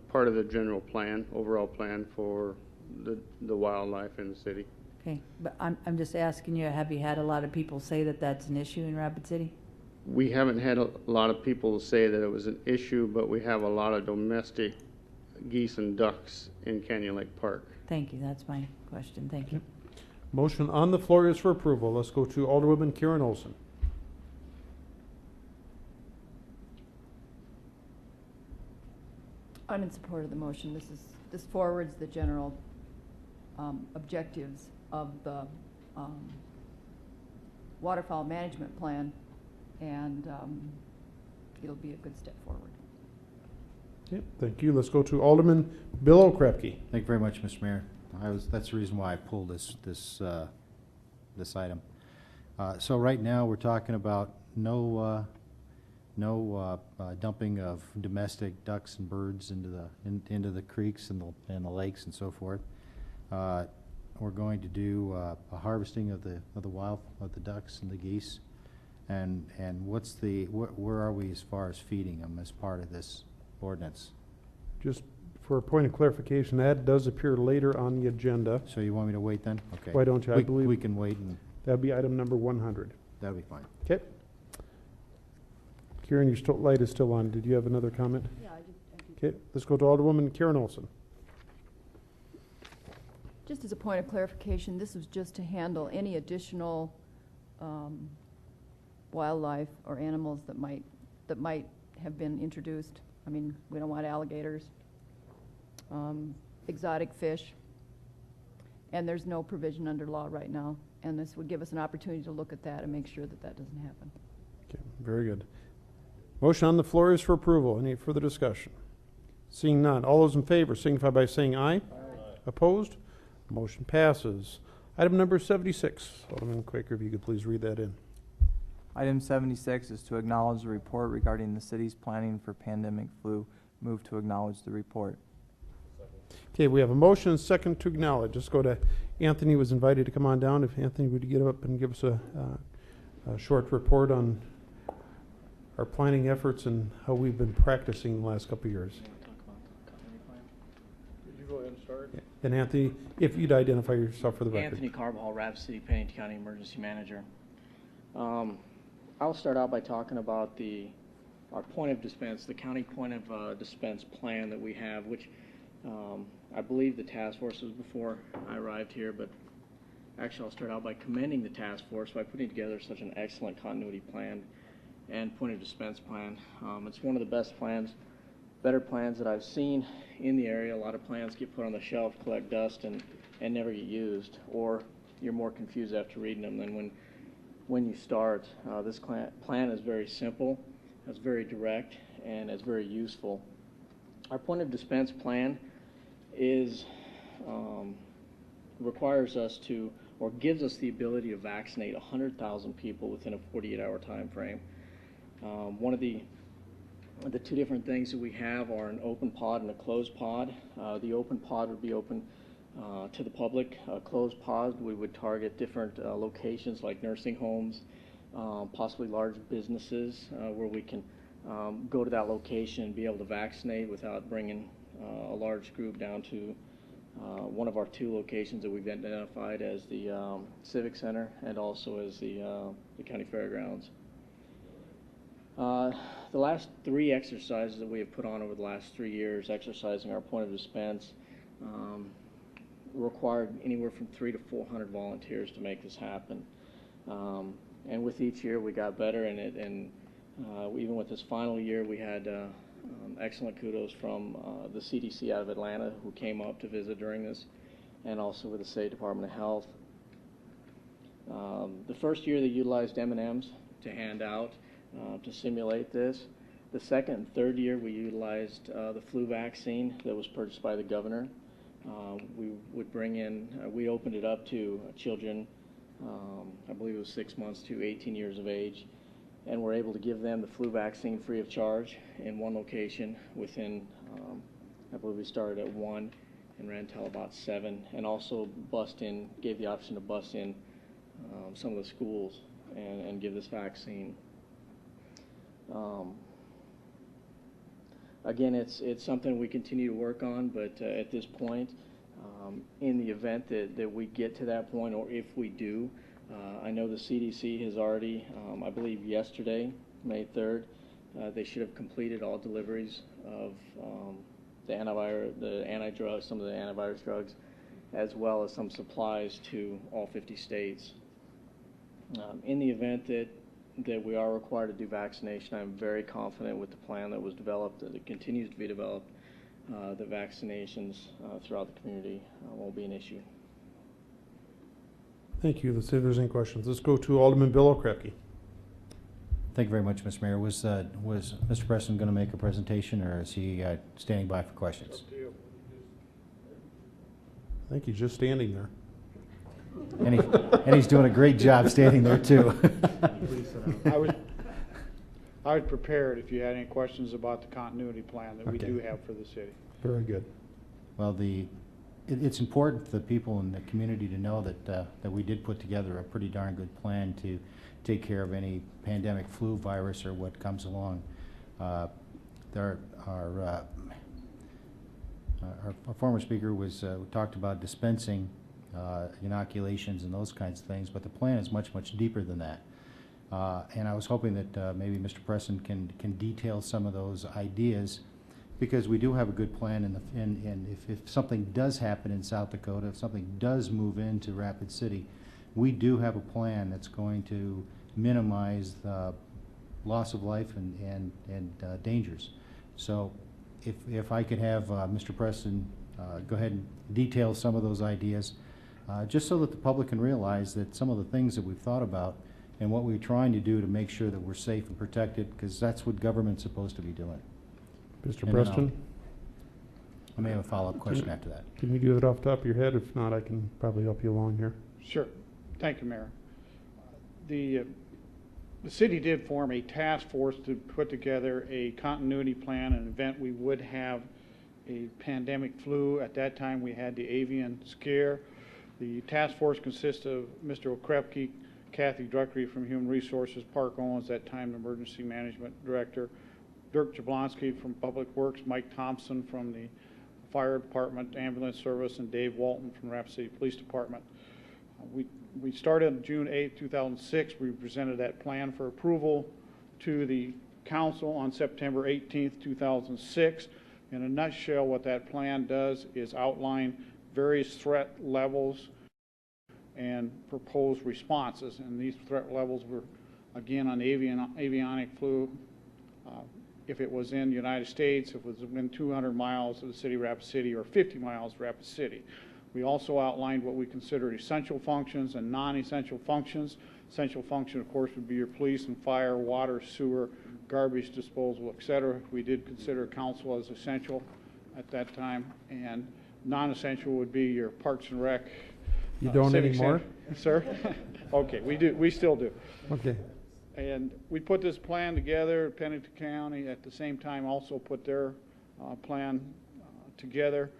part of the general plan, overall plan for the wildlife in the city. Okay, but I'm just asking you, have you had a lot of people say that that's an issue in Rapid City? We haven't had a lot of people say that it was an issue, but we have a lot of domestic geese and ducks in Canyon Lake Park. Thank you, that's my question, thank you. Motion on the floor is for approval. Let's go to Alderwoman Karen Olson. I'm in support of the motion. This forwards the general objectives of the waterfowl management plan, and it'll be a good step forward. Okay, thank you. Let's go to Alderman Bill Okrepke. Thank you very much, Mr. Mayor. That's the reason why I pulled this item. So right now, we're talking about no dumping of domestic ducks and birds into the creeks and the lakes and so forth. We're going to do a harvesting of the ducks and the geese, and where are we as far as feeding them as part of this ordinance? Just for a point of clarification, that does appear later on the agenda. So you want me to wait then? Okay. Why don't you? I believe we can wait, and that'd be item number 100. that'll be fine. Okay. Karen, your light is still on. Did you have another comment? Yeah, I did. Okay, let's go to Alderwoman Karen Olson. Just as a point of clarification, this was just to handle any additional wildlife or animals that might have been introduced. I mean, we don't want alligators, exotic fish, and there's no provision under law right now. And this would give us an opportunity to look at that and make sure that that doesn't happen. Okay, very good. Motion on the floor is for approval. Any further discussion? Seeing none. All those in favor signify by saying aye. Aye. Opposed? Motion passes. Item number 76. Alderman Quaker, if you could please read that in. Item 76 is to acknowledge the report regarding the city's planning for pandemic flu. Move to acknowledge the report. Okay, we have a motion and second to acknowledge. Let's go to Anthony, was invited to come on down. If Anthony would get up and give us a short report on our planning efforts and how we've been practicing the last couple of years. Could you go ahead and start? Yeah. And Anthony, if you'd identify yourself for the record. Anthony Carbajal, Rapid City, Pennington County Emergency Manager. I'll start out by talking about our point of dispense, the county point of dispense plan that we have, which I believe the task force was before I arrived here, but actually I'll start out by commending the task force by putting together such an excellent continuity plan and point of dispense plan. It's one of the best plans, better plans that I've seen in the area. A lot of plans get put on the shelf, collect dust, and never get used, or you're more confused after reading them than when you start. This plan is very simple, it's very direct, and it's very useful. Our point of dispense plan requires us to, or gives us the ability to vaccinate 100,000 people within a 48-hour time frame. One of the two different things that we have are an open pod and a closed pod. The open pod would be open to the public. A closed pod, we would target different locations like nursing homes, possibly large businesses where we can go to that location and be able to vaccinate without bringing a large group down to one of our two locations that we've identified as the Civic Center and also as the County Fairgrounds. The last three exercises that we have put on over the last 3 years, exercising our point of dispense, required anywhere from 300 to 400 volunteers to make this happen. and with each year we got better in it. And even with this final year, we had excellent kudos from the CDC out of Atlanta, who came up to visit during this, and also with the State Department of Health. The first year they utilized M&Ms to hand out to simulate this. The second and third year we utilized the flu vaccine that was purchased by the governor. We would bring in, we opened it up to children, I believe it was 6 months to 18 years of age, and we're able to give them the flu vaccine free of charge in one location within, I believe we started at 1 and ran until about 7, and also gave the option to bus in some of the schools and give this vaccine. Again, it's something we continue to work on, but at this point, in the event that we get to that point, or if we do, I know the CDC has already, I believe yesterday, May 3rd, they should have completed all deliveries of the anti-drug, some of the antivirus drugs, as well as some supplies to all 50 states. In the event that we are required to do vaccination, I'm very confident with the plan that was developed, that it continues to be developed, that vaccinations throughout the community won't be an issue. Thank you. Let's see if there's any questions. Let's go to Alderman Bill Okrepke. Thank you very much, Mr. Mayor. Was Mr. Preston going to make a presentation, or is he standing by for questions? I think he's just standing there. And he's doing a great job standing there, too. I was prepared if you had any questions about the continuity plan that we do have for the city. Very good. Well, it's important for the people in the community to know that we did put together a pretty darn good plan to take care of any pandemic flu virus or what comes along. Our former speaker talked about dispensing inoculations and those kinds of things, but the plan is much, much deeper than that. And I was hoping that maybe Mr. Preston can detail some of those ideas, because we do have a good plan, and if something does happen in South Dakota, if something does move into Rapid City, we do have a plan that's going to minimize the loss of life and dangers. So if I could have Mr. Preston go ahead and detail some of those ideas, just so that the public can realize that some of the things that we've thought about and what we're trying to do to make sure that we're safe and protected, because that's what government's supposed to be doing. Mr. Preston? I may have a follow-up question after that. Can you do it off the top of your head? If not, I can probably help you along here. Sure. Thank you, Mayor. The city did form a task force to put together a continuity plan in the event we would have a pandemic flu. At that time, we had the avian scare. The task force consists of Mr. Okrepke, Kathy Druckery from Human Resources, Park Owens, that time the Emergency Management Director, Dirk Jablonski from Public Works, Mike Thompson from the Fire Department, Ambulance Service, and Dave Walton from Rapid City Police Department. We started on June 8, 2006. We presented that plan for approval to the council on September 18, 2006. In a nutshell, what that plan does is outline various threat levels and proposed responses. And these threat levels were, again, on avionic flu. If it was in the United States, if it was within 200 miles of the city of Rapid City, or 50 miles of Rapid City. We also outlined what we considered essential functions and non-essential functions. Essential function, of course, would be your police and fire, water, sewer, garbage disposal, etc. We did consider council as essential at that time, and non-essential would be your parks and rec. You don't anymore? Sir? Okay, we do. We still do. Okay. And we put this plan together. Pennington County at the same time also put their plan together.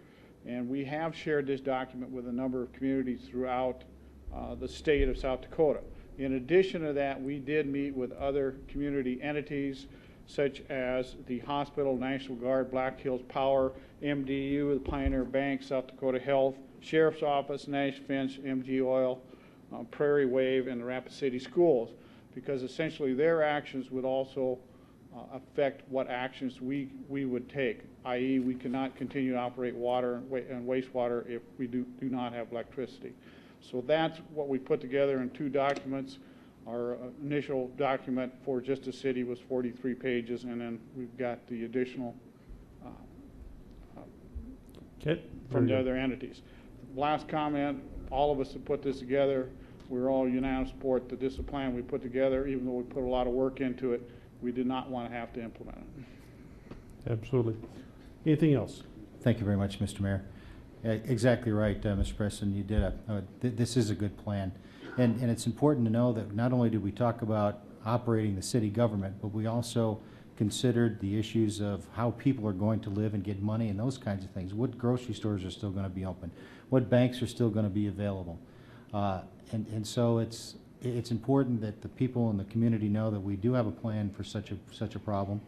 And we have shared this document with a number of communities throughout the state of South Dakota. In addition to that, we did meet with other community entities such as the hospital, National Guard, Black Hills Power, MDU, the Pioneer Bank, South Dakota Health, Sheriff's Office, Nash Finch, MG Oil, Prairie Wave, and the Rapid City Schools, because essentially their actions would also affect what actions we would take, i.e. we cannot continue to operate water and wastewater if we do not have electricity. So that's what we put together in two documents. Our initial document for just the city was 43 pages, and then we've got the additional Okay. from the other entities. Last comment, all of us that put this together, we're all unanimous support that this is a plan we put together, even though we put a lot of work into it, we did not want to have to implement it. Absolutely. Anything else? Thank you very much, Mr. Mayor. Exactly right, Mr. Preston. You did this is a good plan. And it's important to know that not only did we talk about operating the city government, but we also considered the issues of how people are going to live and get money and those kinds of things. What grocery stores are still going to be open? What banks are still going to be available? And so it's important that the people in the community know that we do have a plan for such a problem,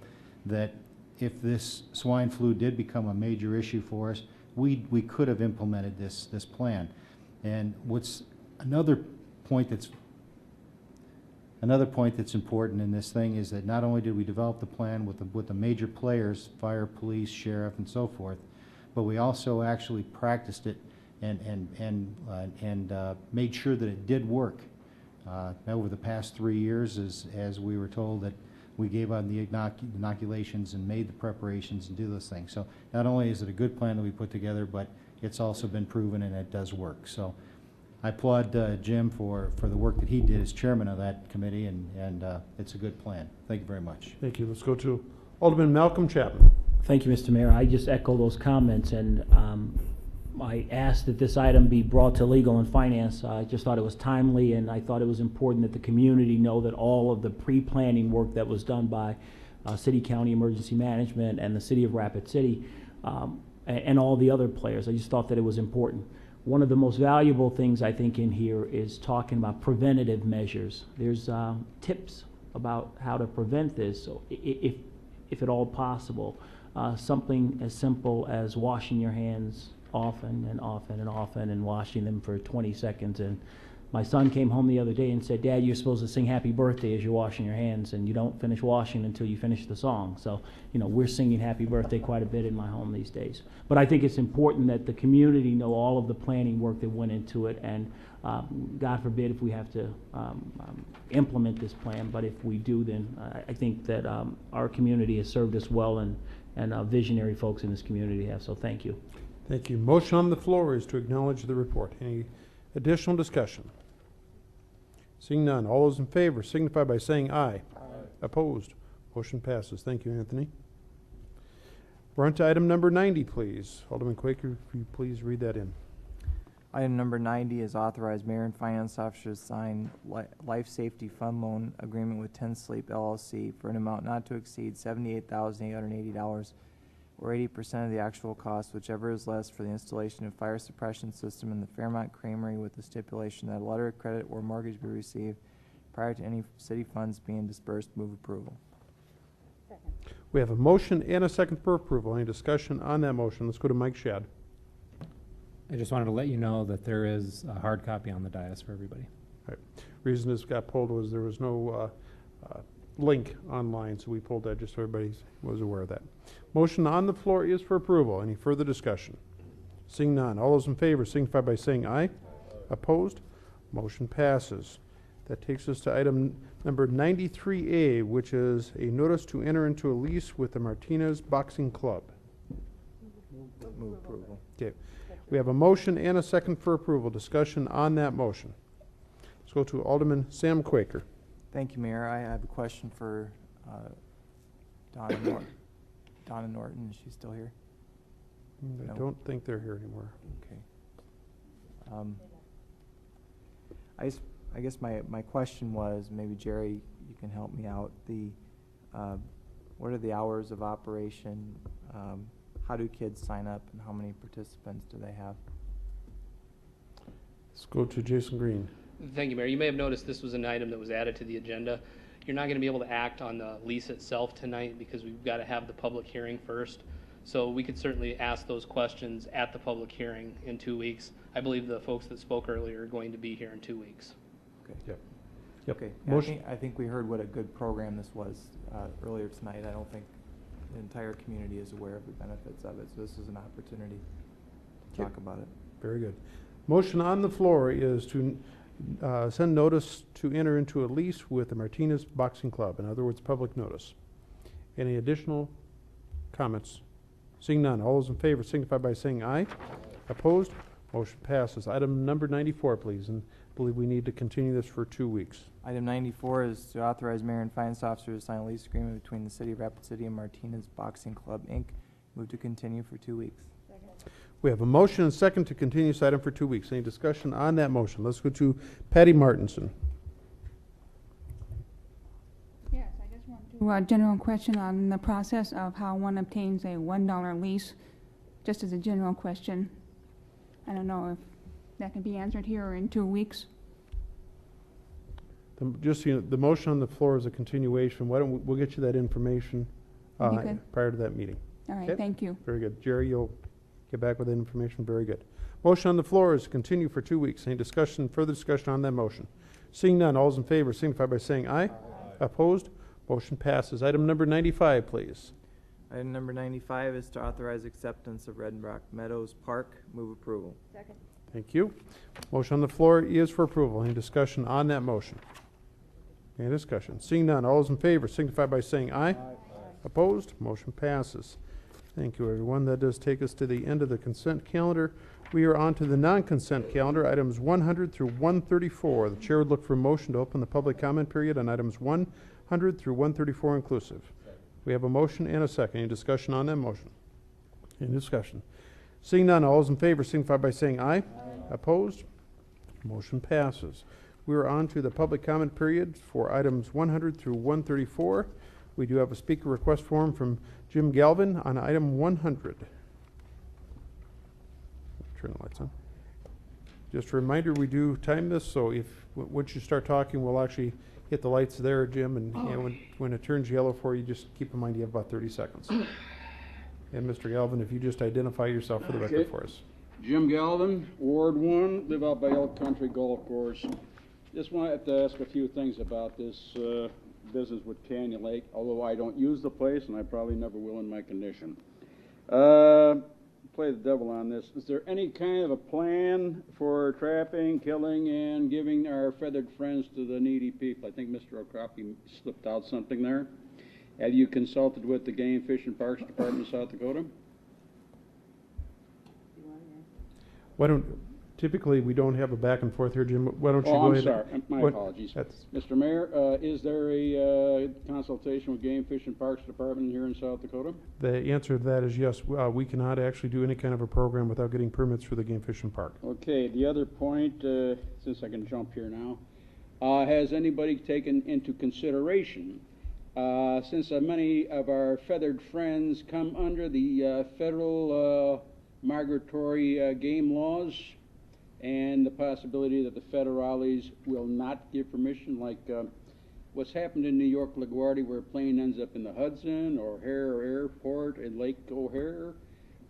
that if this swine flu did become a major issue for us, we could have implemented this plan. And what's another point that's important in this thing is that not only did we develop the plan with the major players, fire, police, sheriff, and so forth, but we also actually practiced it and made sure that it did work. Over the past 3 years, as we were told that we gave out the inoculations and made the preparations and do those things. So not only is it a good plan that we put together, but it's also been proven and it does work. So I applaud Jim for the work that he did as chairman of that committee, and it's a good plan. Thank you very much. Thank you. Let's go to Alderman Malcolm Chapman. Thank you, Mr. Mayor. I just echo those comments, and I asked that this item be brought to Legal and Finance. I just thought it was timely, and I thought it was important that the community know that all of the pre-planning work that was done by City County Emergency Management and the City of Rapid City and all the other players, I just thought that it was important. One of the most valuable things I think in here is talking about preventative measures. There's tips about how to prevent this, so if at all possible. Something as simple as washing your hands often and often and often and washing them for 20 seconds. And my son came home the other day and said, "Dad, you're supposed to sing happy birthday as you're washing your hands, and you don't finish washing until you finish the song." So, we're singing happy birthday quite a bit in my home these days. But I think it's important that the community know all of the planning work that went into it, and God forbid if we have to implement this plan, but if we do, then I think that our community has served us well, and visionary folks in this community have, so thank you. Thank you. Motion on the floor is to acknowledge the report. Any additional discussion? Seeing none, all those in favor signify by saying aye. Aye. Opposed? Motion passes. Thank you, Anthony. We're on to item number 90, please. Alderman Quaker, if you please read that in. Item number 90 is authorize mayor and finance officers to sign life safety fund loan agreement with 10 Sleep LLC for an amount not to exceed $78,880 or 80% of the actual cost, whichever is less, for the installation of fire suppression system in the Fairmont Creamery, with the stipulation that a letter of credit or mortgage be received prior to any city funds being dispersed. Move approval. Second. We have a motion and a second for approval. Any discussion on that motion? Let's go to Mike Shad. I just wanted to let you know that there is a hard copy on the dais for everybody. All right. Reason this got pulled was there was no link online, so we pulled that just so everybody was aware of that. Motion on the floor is for approval. Any further discussion? Seeing none, all those in favor signify by saying aye. Opposed? Motion passes. That takes us to item number 93A, which is a notice to enter into a lease with the Martinez Boxing Club. Move approval. Okay. We have a motion and a second for approval. Discussion on that motion. Let's go to Alderman Sam Quaker. Thank you, Mayor. I have a question for Donna Norton. Is she still here? I don't think they're here anymore. Okay. I guess my question was, maybe Jerry, you can help me out. What are the hours of operation? How do kids sign up, and how many participants do they have? Let's go to Jason Green. Thank you, Mayor. You may have noticed this was an item that was added to the agenda. You're not going to be able to act on the lease itself tonight because we've got to have the public hearing first. So we could certainly ask those questions at the public hearing in 2 weeks. I believe the folks that spoke earlier are going to be here in 2 weeks. Okay. Yep. Okay. Yeah, I think we heard what a good program this was earlier tonight. I don't think the entire community is aware of the benefits of it, so this is an opportunity to talk about it. Very good. Motion on the floor is to send notice to enter into a lease with the Martinez Boxing Club. In other words, public notice. Any additional comments? Seeing none, all those in favor signify by saying aye. Opposed? Motion passes. Item number 94, please, and I believe we need to continue this for 2 weeks. Item 94 is to authorize mayor and finance officer to sign a lease agreement between the City of Rapid City and Martinez Boxing Club, Inc. Move to continue for 2 weeks. We have a motion and second to continue this item for 2 weeks. Any discussion on that motion? Let's go to Patty Martinson. Yes, I just want to. A general question on the process of how one obtains a $1 lease, just as a general question. I don't know if that can be answered here or in 2 weeks. Just so you know, the motion on the floor is a continuation. Why don't we'll get you that information prior to that meeting. All right, thank you. Very good. Jerry, you'll get back with that information. Very good. Motion on the floor is to continue for 2 weeks. Any discussion, further discussion on that motion? Seeing none, all those in favor signify by saying aye. Opposed? Motion passes. Item number 95, please. Item number 95 is to authorize acceptance of Red Rock Meadows Park. Move approval. Second. Thank you. Motion on the floor is for approval. Any discussion on that motion? Any discussion? Seeing none, all those in favor signify by saying aye. Opposed? Motion passes. Thank you, everyone. That does take us to the end of the consent calendar. We are on to the non-consent calendar, items 100 through 134. The chair would look for a motion to open the public comment period on items 100 through 134 inclusive. We have a motion and a second. Any discussion on that motion? Any discussion? Seeing none, all those in favor signify by saying aye. Opposed? Motion passes. We are on to the public comment period for items 100 through 134. We do have a speaker request form from Jim Galvin on item 100. Turn the lights on. Just a reminder, we do time this, so if once you start talking, we'll actually hit the lights there, Jim, and when it turns yellow for you, just keep in mind you have about 30 seconds. And Mr. Galvin, if you just identify yourself for the record for us. Jim Galvin, Ward 1, live out by Elk Country Golf Course. Just wanted to ask a few things about this business with Canyon Lake, although I don't use the place and I probably never will in my condition. Play the devil on this. Is there any kind of a plan for trapping, killing, and giving our feathered friends to the needy people? I think Mr. O'Croppy slipped out something there. Have you consulted with the Game, Fish, and Parks Department of South Dakota? Typically, we don't have a back and forth here, Jim. Why don't you go ahead? I'm sorry. My apologies. Mr. Mayor, is there a consultation with Game, Fish, and Parks Department here in South Dakota? The answer to that is yes. We cannot actually do any kind of a program without getting permits for the Game, Fish, and Park. Okay. The other point, since I can jump here now, has anybody taken into consideration, since many of our feathered friends come under the federal migratory game laws, and the possibility that the federales will not give permission, like what's happened in New York LaGuardia, where a plane ends up in the Hudson or O'Hare Airport in Lake O'Hare,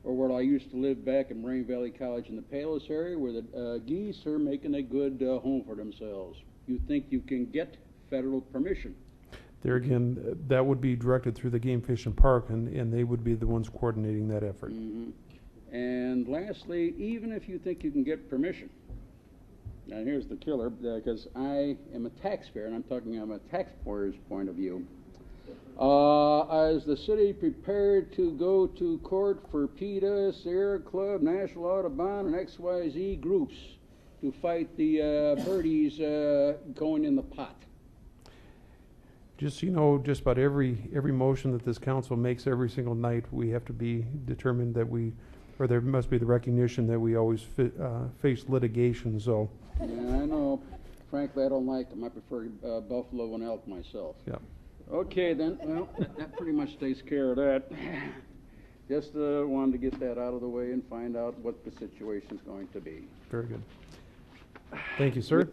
or where I used to live back in Moraine Valley College in the Palos area, where the geese are making a good home for themselves. You think you can get federal permission? There again, that would be directed through the Game, Fish, and Park, and they would be the ones coordinating that effort. Mm-hmm. And lastly, even if you think you can get permission, now here's the killer, because I am a taxpayer, and I'm talking from a taxpayer's point of view. Is the city prepared to go to court for PETA, Sierra Club, National Audubon, and XYZ groups to fight the birdies going in the pot? Just so you know, just about every motion that this council makes every single night, we have to be determined that or there must be the recognition that we always face litigation, so. Yeah, I know. Frankly, I don't like them. I prefer buffalo and elk myself. Yeah. Okay, then. Well, that pretty much takes care of that. Just wanted to get that out of the way and find out what the situation's going to be. Very good. Thank you, sir.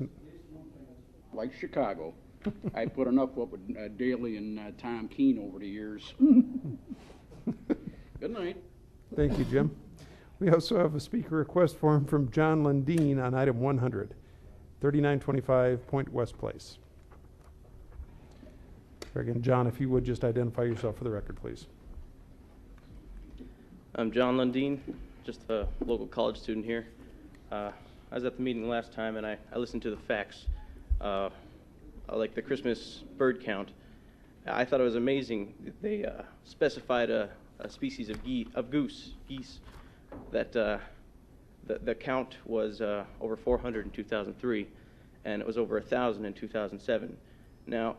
Like Chicago. I put enough up with Daley and Tom Keene over the years. Good night. Thank you, Jim. We also have a speaker request form from John Lundeen on item 100, 3925 Point West Place. Again, John, if you would just identify yourself for the record, please. I'm John Lundeen, just a local college student here. I was at the meeting last time, and I listened to the facts, like the Christmas bird count. I thought it was amazing. They specified a species of geese, that the count was over 400 in 2003, and it was over 1,000 in 2007. Now,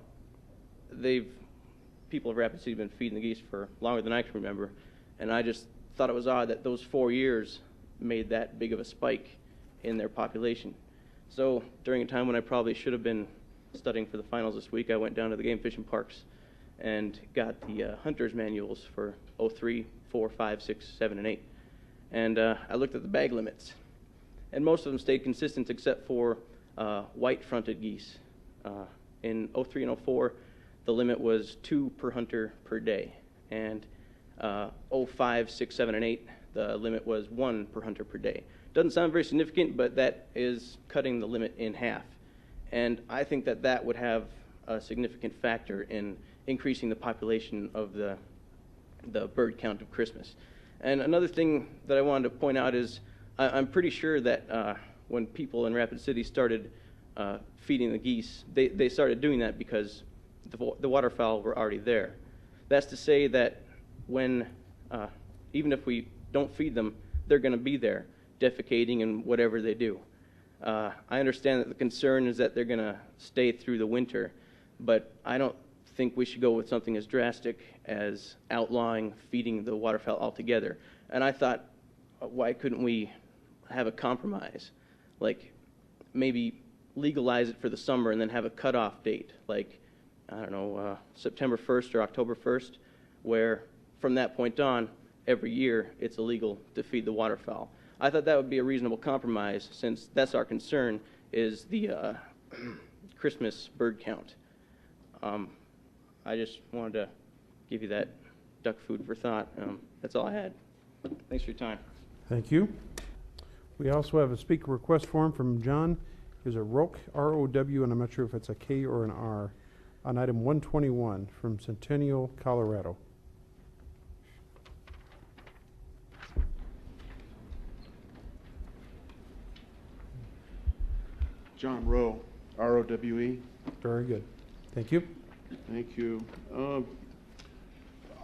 people of Rapid City have been feeding the geese for longer than I can remember, and I just thought it was odd that those 4 years made that big of a spike in their population. So during a time when I probably should have been studying for the finals this week, I went down to the game fishing parks and got the hunter's manuals for 03, 4, 5, 6, 7, and 8. And I looked at the bag limits, and most of them stayed consistent except for white-fronted geese. In 03 and 04, the limit was 2 per hunter per day, and 05, 6, 7, and 8, the limit was 1 per hunter per day. Doesn't sound very significant, but that is cutting the limit in half. And I think that that would have a significant factor in increasing the population of the bird count of Christmas. And another thing that I wanted to point out is I'm pretty sure that when people in Rapid City started feeding the geese, they started doing that because the waterfowl were already there. That's to say that when, even if we don't feed them, they're going to be there, defecating and whatever they do. I understand that the concern is that they're going to stay through the winter, but I don't think we should go with something as drastic as outlawing feeding the waterfowl altogether. And I thought, why couldn't we have a compromise? Like maybe legalize it for the summer and then have a cutoff date, like, I don't know, September 1st or October 1st, where from that point on, every year it's illegal to feed the waterfowl. I thought that would be a reasonable compromise, since that's our concern, is the Christmas bird count. I just wanted to give you that duck food for thought. That's all I had. Thanks for your time. Thank you. We also have a speaker request form from John. Is a Roque, R-O-W, and I'm not sure if it's a K or an R, on item 121 from Centennial, Colorado. John Rowe, R-O-W-E. Very good. Thank you. Thank you.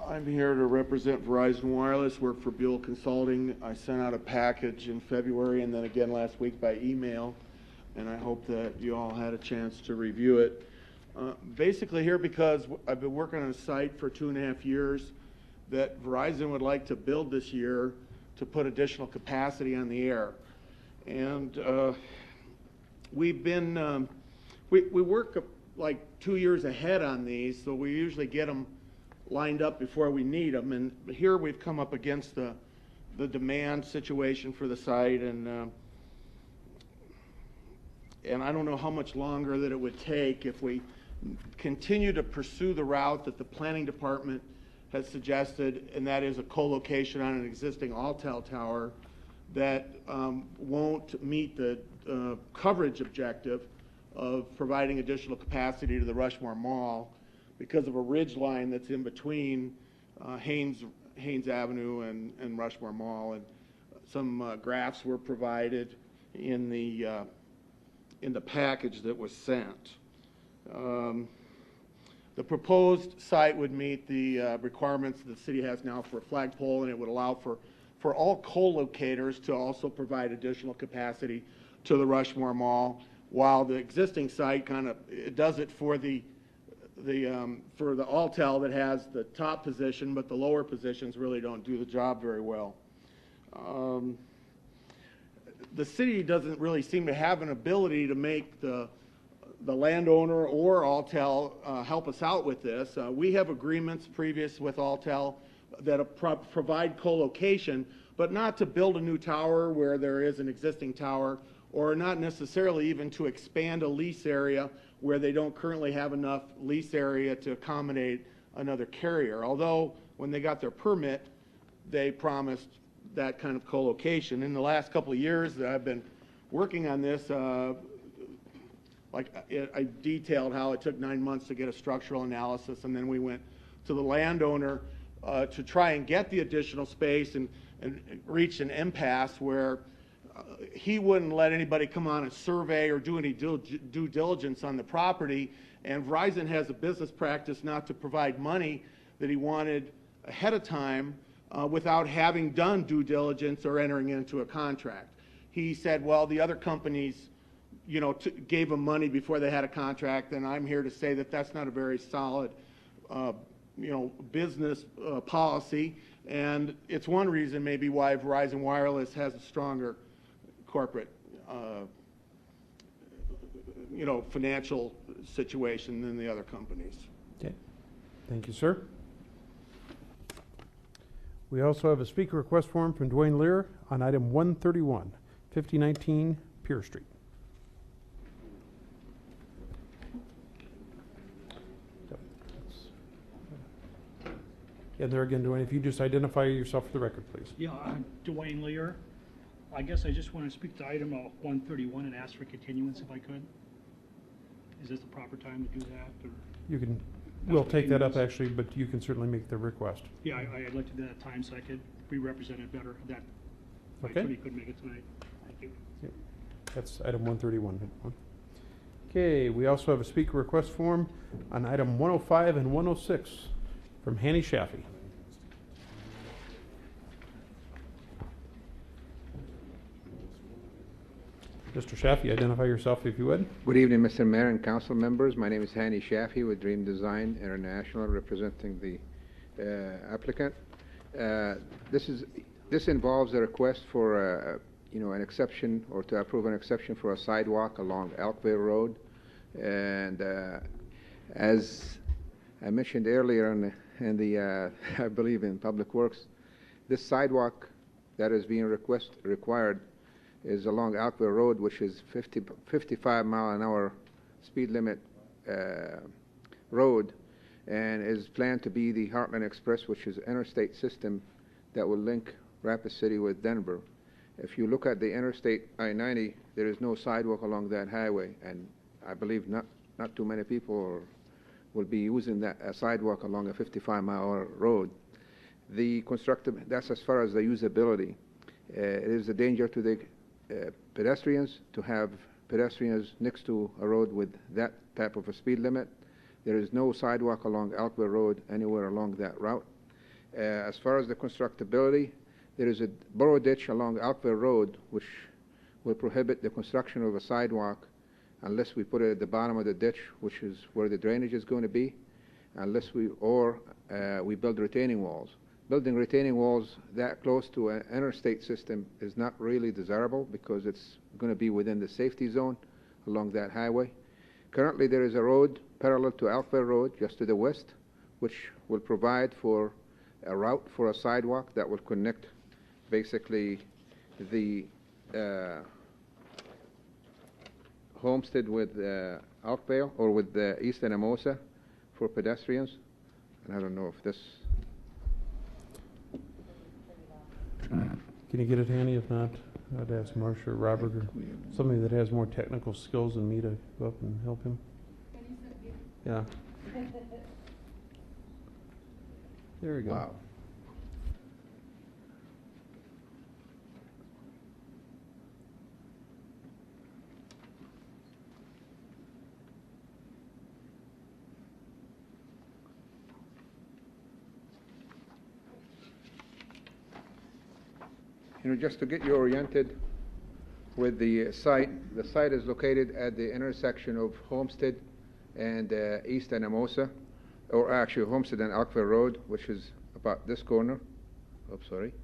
I'm here to represent Verizon Wireless, work for Buell Consulting. I sent out a package in February and then again last week by email, and I hope that you all had a chance to review it. Basically here because I've been working on a site for 2.5 years that Verizon would like to build this year to put additional capacity on the air. And we've been, we work like 2 years ahead on these, so we usually get them lined up before we need them. And here we've come up against the demand situation for the site, and I don't know how much longer that it would take if we continue to pursue the route that the planning department has suggested, and that is a co-location on an existing Alltel tower that won't meet the coverage objective of providing additional capacity to the Rushmore Mall because of a ridge line that's in between Haynes Avenue and Rushmore Mall. And some graphs were provided in the package that was sent. The proposed site would meet the requirements the city has now for a flagpole, and it would allow for all co-locators to also provide additional capacity to the Rushmore Mall, while the existing site kind of does it for the Alltel that has the top position, but the lower positions really don't do the job very well. The city doesn't really seem to have an ability to make the landowner or Alltel help us out with this. We have agreements previous with Alltel that provide co-location, but not to build a new tower where there is an existing tower, or not necessarily even to expand a lease area where they don't currently have enough lease area to accommodate another carrier. Although when they got their permit, they promised that kind of co-location. In the last couple of years that I've been working on this, like I detailed how it took 9 months to get a structural analysis, and then we went to the landowner to try and get the additional space and reach an impasse where he wouldn't let anybody come on and survey or do any due diligence on the property. And Verizon has a business practice not to provide money that he wanted ahead of time without having done due diligence or entering into a contract. He said, well, the other companies, you know, gave him money before they had a contract, and I'm here to say that that's not a very solid, you know, business policy. And it's one reason maybe why Verizon Wireless has a stronger corporate, you know, financial situation than the other companies. Okay. Thank you, sir. We also have a speaker request form from Dwayne Lear on item 131, 5019 Pier Street. And there again, Dwayne, if you just identify yourself for the record, please. Yeah, I'm Dwayne Lear. I guess I just want to speak to item 131 and ask for continuance if I could. Is this the proper time to do that? Or You can, we'll take that up actually, but you can certainly make the request. yeah, I'd like to do that time so I could be represented better. That my Okay. attorney couldn't make it tonight. Thank you. Yep. That's item 131. Okay, we also have a speaker request form on item 105 and 106 from Hanny Shaffey. Mr. Shaffey, identify yourself if you would. Good evening, Mr. Mayor and council members. My name is Hani Shafi with Dream Design International, representing the applicant. This involves a request for you know, an exception, or to approve an exception for a sidewalk along Elkville Road. And as I mentioned earlier in the I believe in Public Works, this sidewalk that is being required is along Elkville Road, which is 55-mile-an-hour speed limit road, and is planned to be the Heartland Express, which is an interstate system that will link Rapid City with Denver. If you look at the Interstate I-90, there is no sidewalk along that highway, and I believe not too many people will be using that sidewalk along a 55-mile road. That's as far as the usability. It is a danger to the pedestrians to have pedestrians next to a road with that type of a speed limit. There is no sidewalk along Elkville Road anywhere along that route. As far as the constructability, there is a borough ditch along Elkville Road which will prohibit the construction of a sidewalk unless we put it at the bottom of the ditch, which is where the drainage is going to be, unless we build retaining walls. Building retaining walls that close to an interstate system is not really desirable because it's going to be within the safety zone along that highway. Currently, there is a road parallel to Elkville Road just to the west, which will provide for a route for a sidewalk that will connect basically the Homestead with Elkville, or with East Anamosa for pedestrians. And I don't know if this... Can you get it, Hanny? If not, I'd ask Marcia or Robert or somebody that has more technical skills than me to go up and help him. Yeah. There we go. Wow. You know, just to get you oriented with the site is located at the intersection of Homestead and East Anamosa, or actually Homestead and Elkville Road, which is about this corner. Oops, sorry.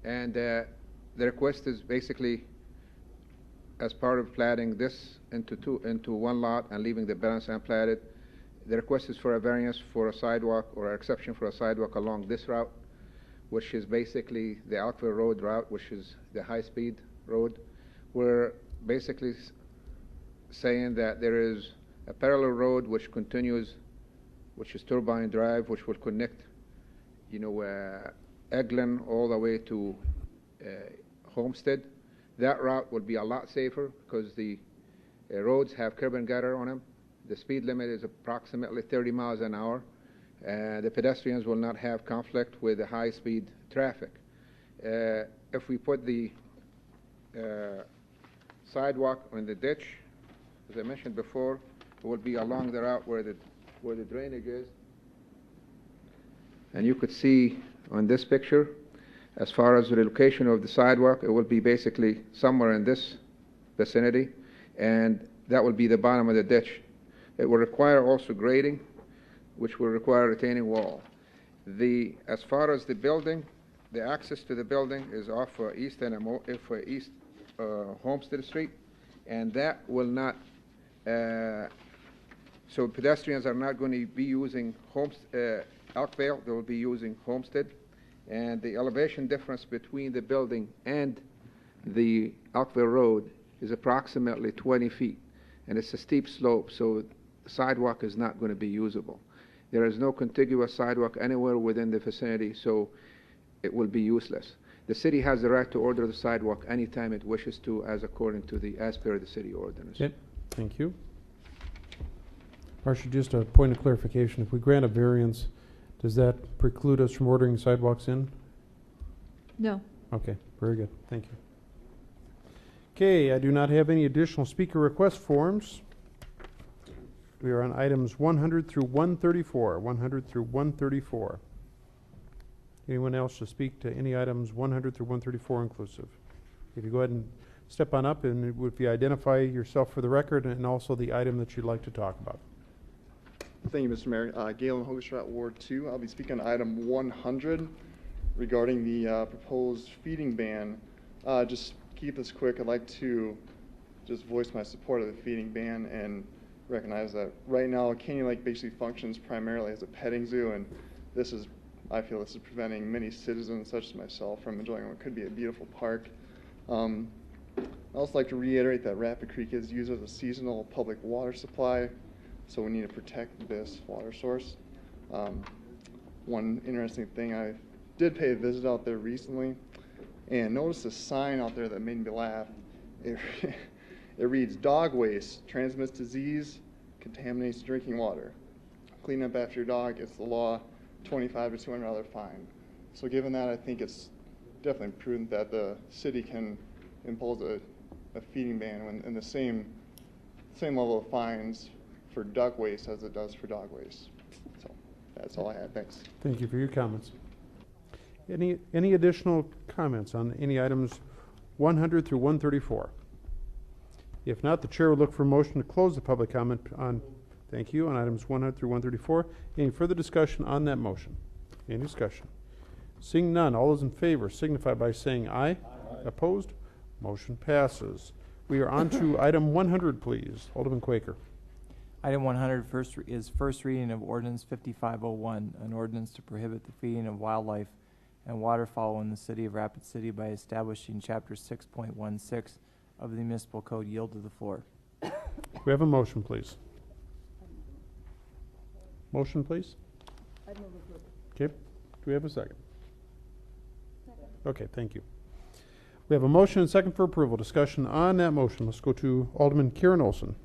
And the request is basically, as part of platting this into one lot and leaving the balance unplatted, the request is for a variance for a sidewalk, or an exception for a sidewalk along this route, which is basically the Elkville Road route, which is the high-speed road. We're basically saying that there is a parallel road which continues, which is Turbine Drive, which will connect, you know, Eglin all the way to Homestead. That route will be a lot safer because the roads have curb and gutter on them. The speed limit is approximately 30 miles an hour. The pedestrians will not have conflict with the high-speed traffic. if we put the sidewalk on the ditch, as I mentioned before, it will be along the route where the drainage is. And you could see on this picture, as far as the location of the sidewalk, it will be basically somewhere in this vicinity, and that will be the bottom of the ditch. It will require also grading, which will require a retaining wall. As far as the building, the access to the building is off East Homestead Street, and that will not. So pedestrians are not going to be using Elkvale. They will be using Homestead, and the elevation difference between the building and the Elkvale Road is approximately 20 feet, and it's a steep slope, so the sidewalk is not going to be usable. There is no contiguous sidewalk anywhere within the vicinity, so it will be useless. The city has the right to order the sidewalk anytime it wishes to, as per the city ordinance. Okay, thank you. Marcia, just a point of clarification. If we grant a variance, does that preclude us from ordering sidewalks in? No. Okay, very good. Thank you. Okay, I do not have any additional speaker request forms. We are on items 100 through 134. 100 through 134. Anyone else to speak to any items 100 through 134 inclusive? If you go ahead and step on up, and if you identify yourself for the record and also the item that you'd like to talk about. Thank you, Mr. Mayor. Galen Hogestraat, Ward 2. I'll be speaking on item 100 regarding the proposed feeding ban. Just keep this quick. I'd like to just voice my support of the feeding ban and recognize that right now Canyon Lake basically functions primarily as a petting zoo, and I feel this is preventing many citizens, such as myself, from enjoying what could be a beautiful park. I'd also like to reiterate that Rapid Creek is used as a seasonal public water supply, so we need to protect this water source. One interesting thing, I did pay a visit out there recently and noticed a sign out there that made me laugh. It reads, "Dog waste transmits disease, contaminates drinking water. Clean up after your dog, it's the law, $25 to $200 fine." So given that, I think it's definitely prudent that the city can impose a feeding ban when in the same level of fines for duck waste as it does for dog waste. So that's all I had. Thanks. Thank you for your comments. Any additional comments on any items 100 through 134? If not, the chair would look for a motion to close the public comment on, thank you, on items 100 through 134. Any further discussion on that motion? Any discussion? Seeing none, all those in favor signify by saying aye. Aye. Opposed? Motion passes. We are on to item 100, please. Alderman Quaker. Item 100 is first reading of Ordinance 5501, an ordinance to prohibit the feeding of wildlife and waterfowl in the city of Rapid City by establishing Chapter 6.16 of the Municipal Code. Yield to the floor. We have a motion, please. Motion, please. I'd move approval. Okay. Do we have a second? Second. Okay, thank you. We have a motion and second for approval. Discussion on that motion. Let's go to Alderman Karen Olson.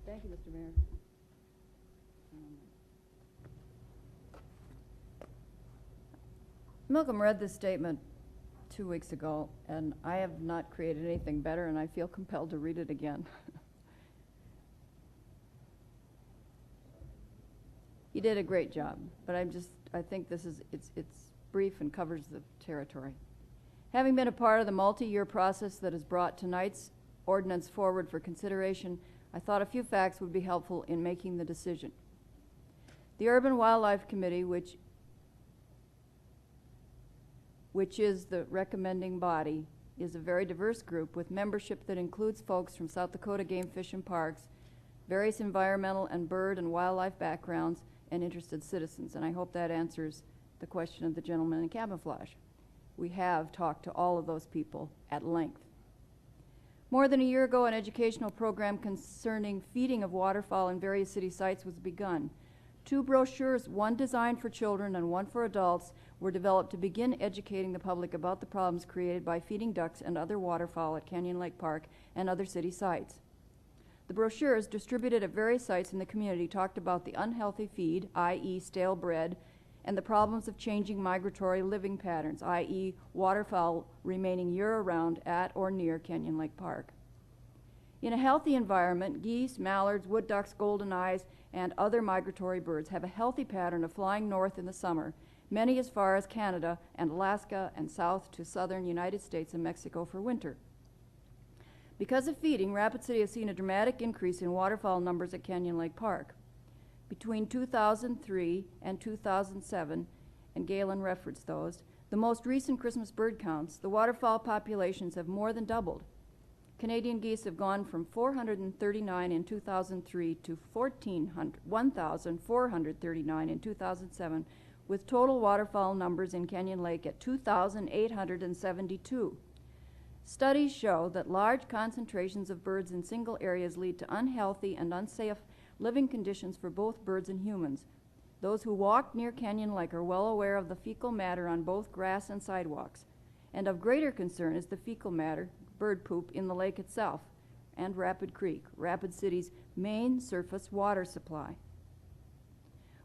Thank you, Mr. Mayor. Malcolm read this statement 2 weeks ago, and I have not created anything better, and I feel compelled to read it again. He did a great job, but I think it's brief and covers the territory. Having been a part of the multi-year process that has brought tonight's ordinance forward for consideration, I thought a few facts would be helpful in making the decision. The Urban Wildlife Committee, which is the recommending body, is a very diverse group with membership that includes folks from South Dakota Game Fish and Parks, various environmental and bird and wildlife backgrounds, and interested citizens. And I hope that answers the question of the gentleman in camouflage. We have talked to all of those people at length. More than a year ago, an educational program concerning feeding of waterfowl in various city sites was begun. 2 brochures, one designed for children and one for adults, were developed to begin educating the public about the problems created by feeding ducks and other waterfowl at Canyon Lake Park and other city sites. The brochures, distributed at various sites in the community, talked about the unhealthy feed, i.e. stale bread, and the problems of changing migratory living patterns, i.e. waterfowl remaining year-round at or near Canyon Lake Park. In a healthy environment, geese, mallards, wood ducks, golden eyes, and other migratory birds have a healthy pattern of flying north in the summer, many as far as Canada and Alaska and south to southern United States and Mexico for winter. Because of feeding, Rapid City has seen a dramatic increase in waterfowl numbers at Canyon Lake Park. Between 2003 and 2007, and Galen referenced those, the most recent Christmas bird counts, the waterfowl populations have more than doubled. Canadian geese have gone from 439 in 2003 to 1,439 in 2007, with total waterfowl numbers in Canyon Lake at 2,872. Studies show that large concentrations of birds in single areas lead to unhealthy and unsafe living conditions for both birds and humans. Those who walk near Canyon Lake are well aware of the fecal matter on both grass and sidewalks, and of greater concern is the fecal matter, bird poop, in the lake itself, and Rapid Creek, Rapid City's main surface water supply.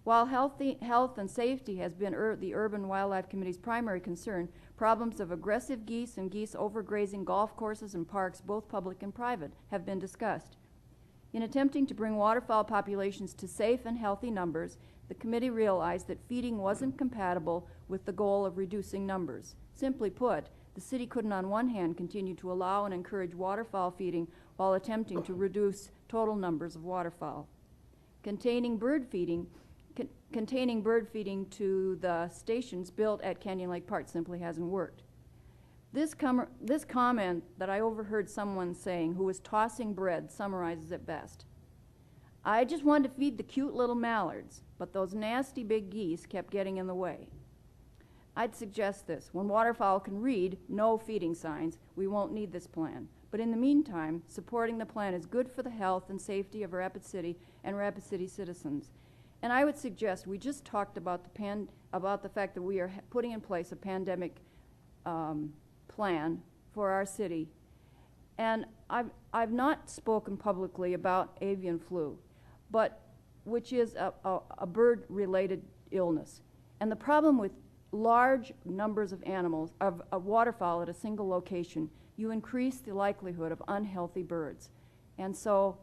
While health and safety has been the Urban Wildlife Committee's primary concern, problems of aggressive geese and geese overgrazing golf courses and parks, both public and private, have been discussed. In attempting to bring waterfowl populations to safe and healthy numbers, the committee realized that feeding wasn't compatible with the goal of reducing numbers. Simply put, the city couldn't on one hand continue to allow and encourage waterfowl feeding while attempting to reduce total numbers of waterfowl. Containing bird feeding to the stations built at Canyon Lake Park simply hasn't worked. This comment that I overheard someone saying who was tossing bread summarizes it best. I just wanted to feed the cute little mallards, but those nasty big geese kept getting in the way. I'd suggest this. When waterfowl can read no feeding signs, we won't need this plan. But in the meantime, supporting the plan is good for the health and safety of Rapid City and Rapid City citizens. And I would suggest, we just talked about the fact that we are putting in place a pandemic plan for our city. And I've not spoken publicly about avian flu, which is a bird-related illness. And the problem with large numbers of animals, of waterfowl at a single location, you increase the likelihood of unhealthy birds. And so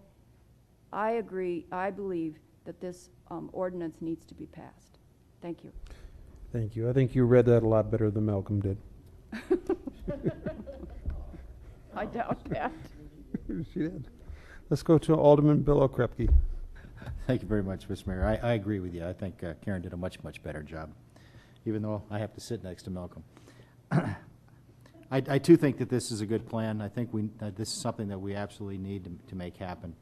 I agree, I believe that this ordinance needs to be passed. Thank you. Thank you. I think you read that a lot better than Malcolm did. I doubt that. She did. Let's go to Alderman Bill Okrepke. Thank you very much, Mr. Mayor. I agree with you. I think Karen did a much, much better job, even though I have to sit next to Malcolm. I too think that this is a good plan. I think this is something that we absolutely need to make happen.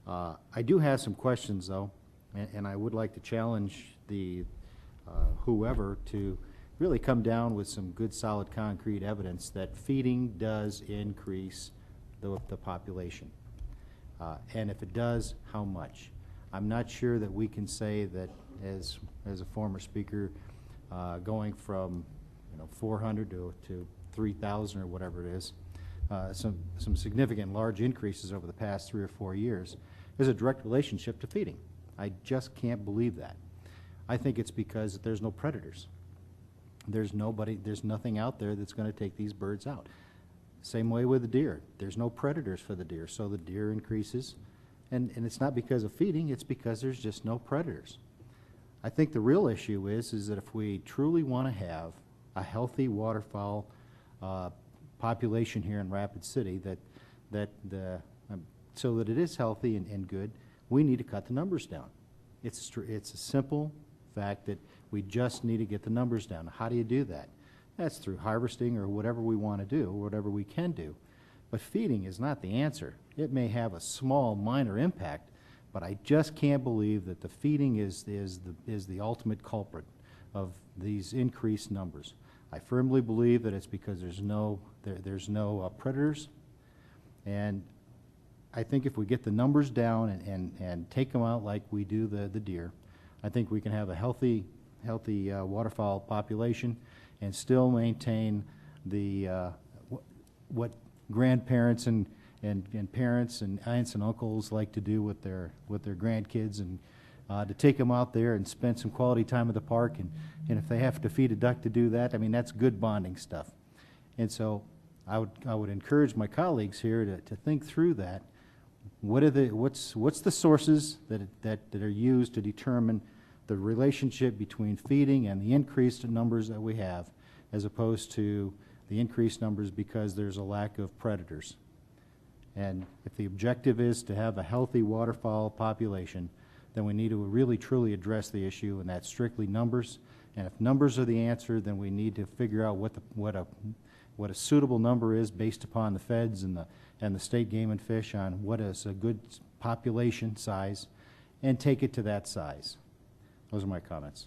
I do have some questions, though, and I would like to challenge the whoever to really come down with some good, solid, concrete evidence that feeding does increase the population. And if it does, how much? I'm not sure that we can say that, as a former speaker, going from 400 to 3,000 or whatever it is, some significant large increases over the past 3 or 4 years, is a direct relationship to feeding. I just can't believe that. I think it's because there's no predators. There's nothing out there that's going to take these birds out. Same way with the deer. There's no predators for the deer, so the deer increases. And it's not because of feeding, it's because there's just no predators. I think the real issue is that if we truly want to have a healthy waterfowl population here in Rapid City, so that it is healthy and good, we need to cut the numbers down. It's a simple fact that we just need to get the numbers down. How do you do that? That's through harvesting or whatever we want to do, or whatever we can do. But feeding is not the answer. It may have a small, minor impact, but I just can't believe that the feeding is the ultimate culprit of these increased numbers. I firmly believe that it's because there's no predators, and I think if we get the numbers down and take them out like we do the deer, I think we can have a healthy waterfowl population and still maintain the what grandparents and parents and aunts and uncles like to do with their grandkids and to take them out there and spend some quality time at the park. And if they have to feed a duck to do that, I mean, that's good bonding stuff. And so I would encourage my colleagues here to think through that. What's the sources that are used to determine the relationship between feeding and the increased numbers that we have, as opposed to the increased numbers because there's a lack of predators. And if the objective is to have a healthy waterfowl population, then we need to really truly address the issue, and that's strictly numbers. And if numbers are the answer, then we need to figure out what a suitable number is based upon the feds and the state game and fish on what is a good population size, and take it to that size. Those are my comments.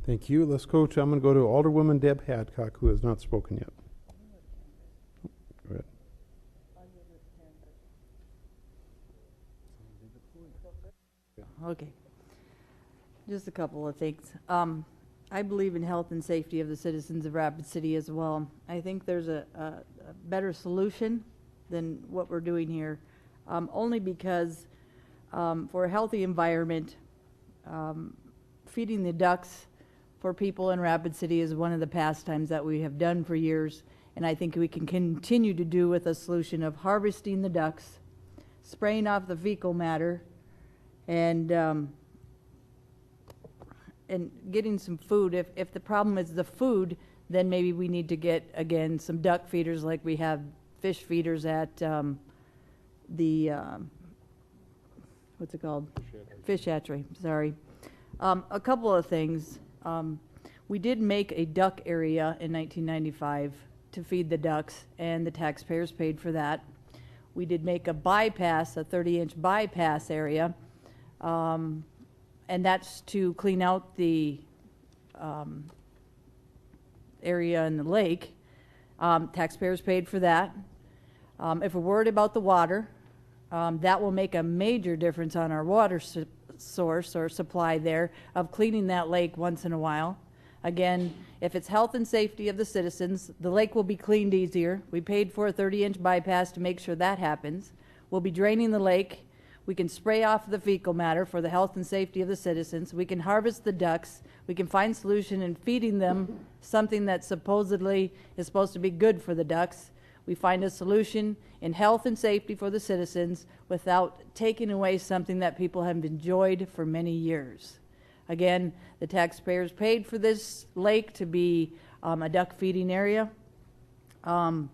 Thank you. I'm going to go to Alderwoman Deb Hadcock, who has not spoken yet. Go ahead. Okay. Just a couple of things. I believe in health and safety of the citizens of Rapid City as well. I think there's a better solution than what we're doing here, only because for a healthy environment, feeding the ducks for people in Rapid City is one of the pastimes that we have done for years, and I think we can continue to do with a solution of harvesting the ducks, spraying off the fecal matter, and getting some food. If the problem is the food, then maybe we need to get, again, some duck feeders like we have fish feeders at what's it called? Fish hatchery, sorry. A couple of things. We did make a duck area in 1995 to feed the ducks, and the taxpayers paid for that. We did make a bypass, a 30-inch bypass area, and that's to clean out the area in the lake. Taxpayers paid for that. If we're worried about the water, that will make a major difference on our water source or supply there of cleaning that lake once in a while. Again, if it's health and safety of the citizens, the lake will be cleaned easier. We paid for a 30-inch bypass to make sure that happens. We'll be draining the lake. We can spray off the fecal matter for the health and safety of the citizens. We can harvest the ducks. We can find solution in feeding them something that supposedly is supposed to be good for the ducks. We find a solution in health and safety for the citizens without taking away something that people have enjoyed for many years. Again, the taxpayers paid for this lake to be a duck feeding area. The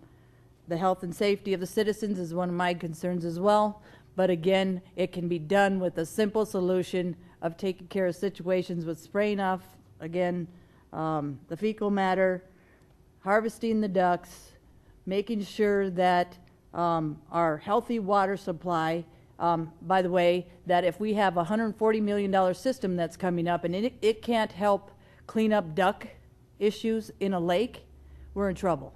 health and safety of the citizens is one of my concerns as well. But again, it can be done with a simple solution of taking care of situations with spraying off, again, the fecal matter, harvesting the ducks, making sure that our healthy water supply, by the way, that if we have a $140 million system that's coming up and it can't help clean up duck issues in a lake, we're in trouble.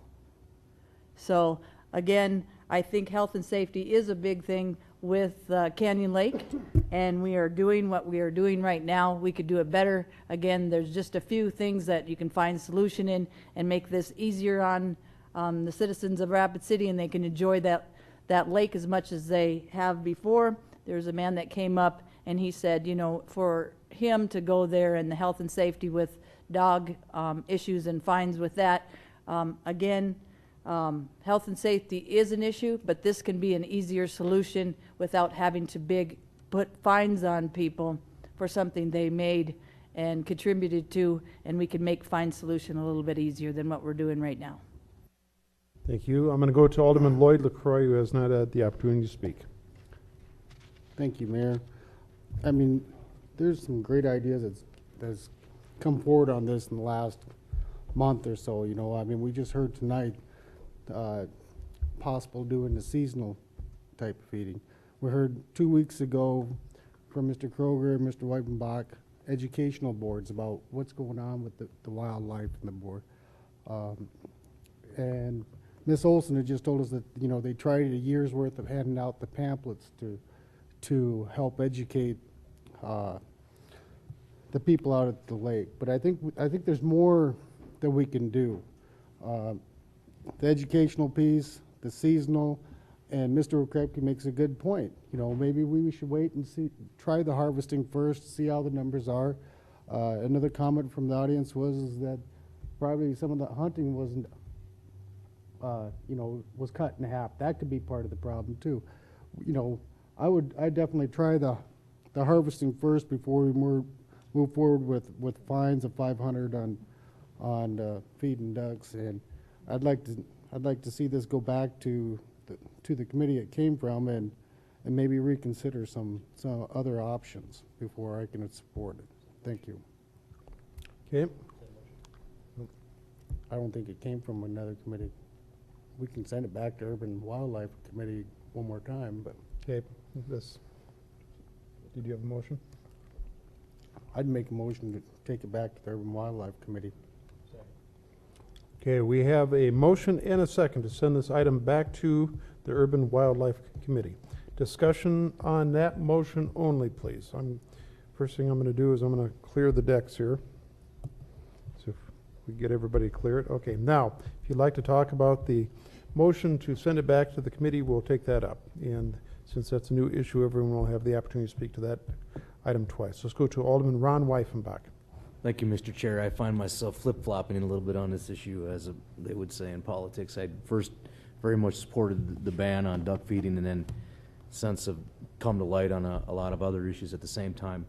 So again, I think health and safety is a big thing with Canyon Lake, and we are doing what we are doing right now. We could do it better. Again, there's just a few things that you can find solution in and make this easier on the citizens of Rapid City, and they can enjoy that lake as much as they have before. There's a man that came up and he said, you know, for him to go there and the health and safety with dog issues and fines with that, again, health and safety is an issue, but this can be an easier solution without having to put fines on people for something they made and contributed to, and we can make fine solution a little bit easier than what we're doing right now. Thank you. I'm going to go to Alderman Lloyd LaCroix, who has not had the opportunity to speak. Thank you, Mayor. I mean, there's some great ideas that's come forward on this in the last month or so. You know, I mean, we just heard tonight possible doing the seasonal type of feeding. We heard 2 weeks ago from Mr. Kroger and Mr. Weidenbach educational boards about what's going on with the wildlife in the board. And Ms. Olson had just told us that, you know, they tried a year's worth of handing out the pamphlets to help educate the people out at the lake. But I think there's more that we can do. The educational piece, the seasonal, And Mr. Okrepke makes a good point. You know, maybe we should wait and see, try the harvesting first, see how the numbers are. Another comment from the audience was that probably some of the hunting wasn't, you know, was cut in half. That could be part of the problem too. You know, I'd definitely try the harvesting first before we move forward with fines of 500 on feeding ducks. And I'd like to see this go back to the committee it came from and maybe reconsider some other options before I can support it. Thank you. Okay. I don't think it came from another committee. We can send it back to Urban Wildlife Committee one more time, but. Okay, did you have a motion? I'd make a motion to take it back to the Urban Wildlife Committee. Okay, we have a motion and a second to send this item back to the Urban Wildlife Committee. Discussion on that motion only, please. First thing I'm going to do is I'm going to clear the decks here. So if we get everybody cleared. Okay, now, if you'd like to talk about the motion to send it back to the committee, we'll take that up. And since that's a new issue, everyone will have the opportunity to speak to that item twice. Let's go to Alderman Ron Weifenbach. Thank you, Mr. Chair. I find myself flip-flopping a little bit on this issue, as they would say in politics. I first very much supported the ban on duck feeding, and then since have come to light on a lot of other issues at the same time.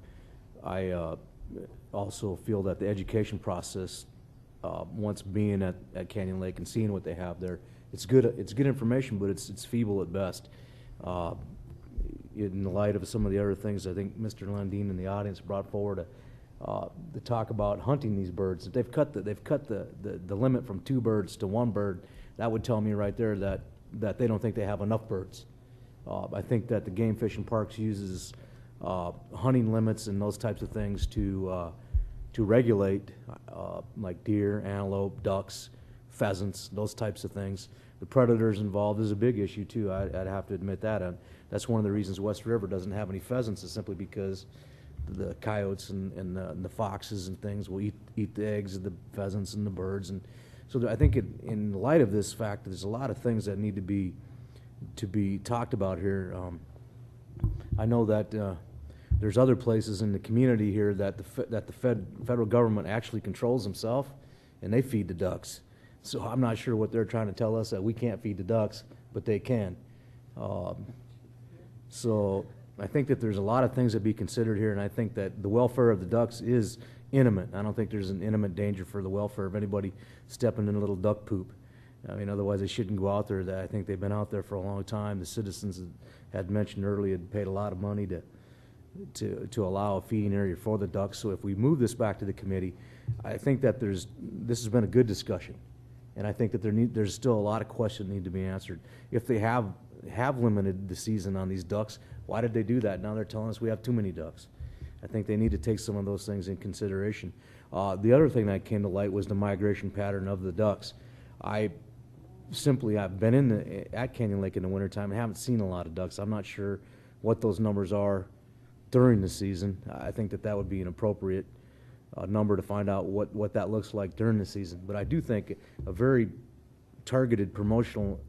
I also feel that the education process, once being at Canyon Lake and seeing what they have there, it's good information, but it's feeble at best. In the light of some of the other things I think Mr. Lundin and the audience brought forward, to talk about hunting these birds. If they've cut the limit from 2 birds to 1 bird, that would tell me right there that they don't think they have enough birds. I think that the Game Fish and Parks uses hunting limits and those types of things to regulate like deer, antelope, ducks, pheasants, those types of things. The predators involved is a big issue too. I'd have to admit that. And that's one of the reasons West River doesn't have any pheasants, is simply because the coyotes and the foxes and things will eat the eggs of the pheasants and the birds. And so I think in light of this fact, there's a lot of things that need to be talked about here. I know that there's other places in the community here that the federal government actually controls themselves, and they feed the ducks. So I'm not sure what they're trying to tell us, that we can't feed the ducks, but they can. So I think that there's a lot of things that be considered here, and I think that the welfare of the ducks is intimate. I don't think there's an intimate danger for the welfare of anybody stepping in a little duck poop. I mean, otherwise they shouldn't go out there. I think they've been out there for a long time. The citizens had mentioned earlier had paid a lot of money to allow a feeding area for the ducks. So if we move this back to the committee, I think that this has been a good discussion, and I think that there's still a lot of questions that need to be answered. If they have limited the season on these ducks, why did they do that? Now they're telling us we have too many ducks. I think they need to take some of those things in consideration. The other thing that came to light was the migration pattern of the ducks. I've been at Canyon Lake in the wintertime and haven't seen a lot of ducks. I'm not sure what those numbers are during the season. I think that would be an appropriate number to find out what that looks like during the season. But I do think a very targeted promotional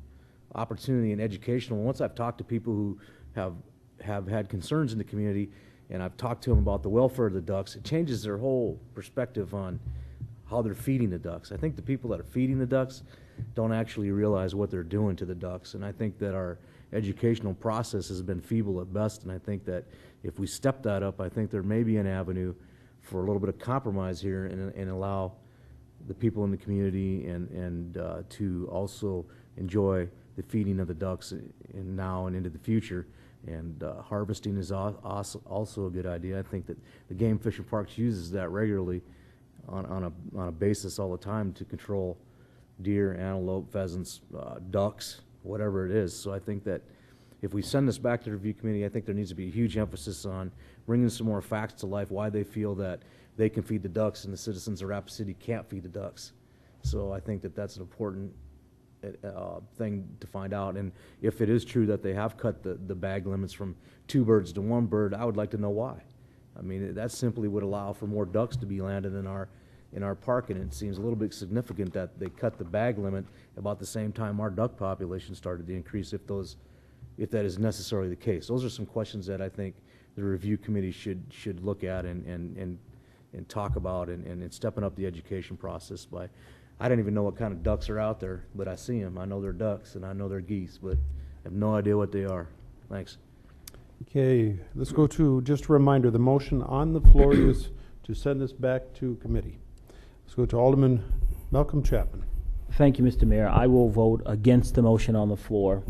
opportunity and educational. Once I've talked to people who have had concerns in the community, and I've talked to them about the welfare of the ducks, it changes their whole perspective on how they're feeding the ducks. I think the people that are feeding the ducks don't actually realize what they're doing to the ducks, and I think that our educational process has been feeble at best, and I think that if we step that up, I think there may be an avenue for a little bit of compromise here and allow the people in the community and to also enjoy the feeding of the ducks in now and into the future. And harvesting is also a good idea. I think that the Game Fish and Parks uses that regularly on a basis all the time to control deer, antelope, pheasants, ducks, whatever it is. So I think that if we send this back to the review committee, I think there needs to be a huge emphasis on bringing some more facts to life, why they feel that they can feed the ducks and the citizens of Rapid City can't feed the ducks. So I think that that's an important thing to find out. And if it is true that they have cut the bag limits from 2 birds to 1 bird, I would like to know why. I mean, that simply would allow for more ducks to be landed in our park, and it seems a little bit significant that they cut the bag limit about the same time our duck population started to increase. If those if that is necessarily the case. Those are some questions that I think the review committee should look at and talk about and stepping up the education process by, I don't even know what kind of ducks are out there, but I see them. I know they're ducks and I know they're geese, but I have no idea what they are. Thanks. Okay, let's go to, just a reminder, the motion on the floor is to send this back to committee. Let's go to Alderman Malcolm Chapman. Thank you, Mr. Mayor. I will vote against the motion on the floor.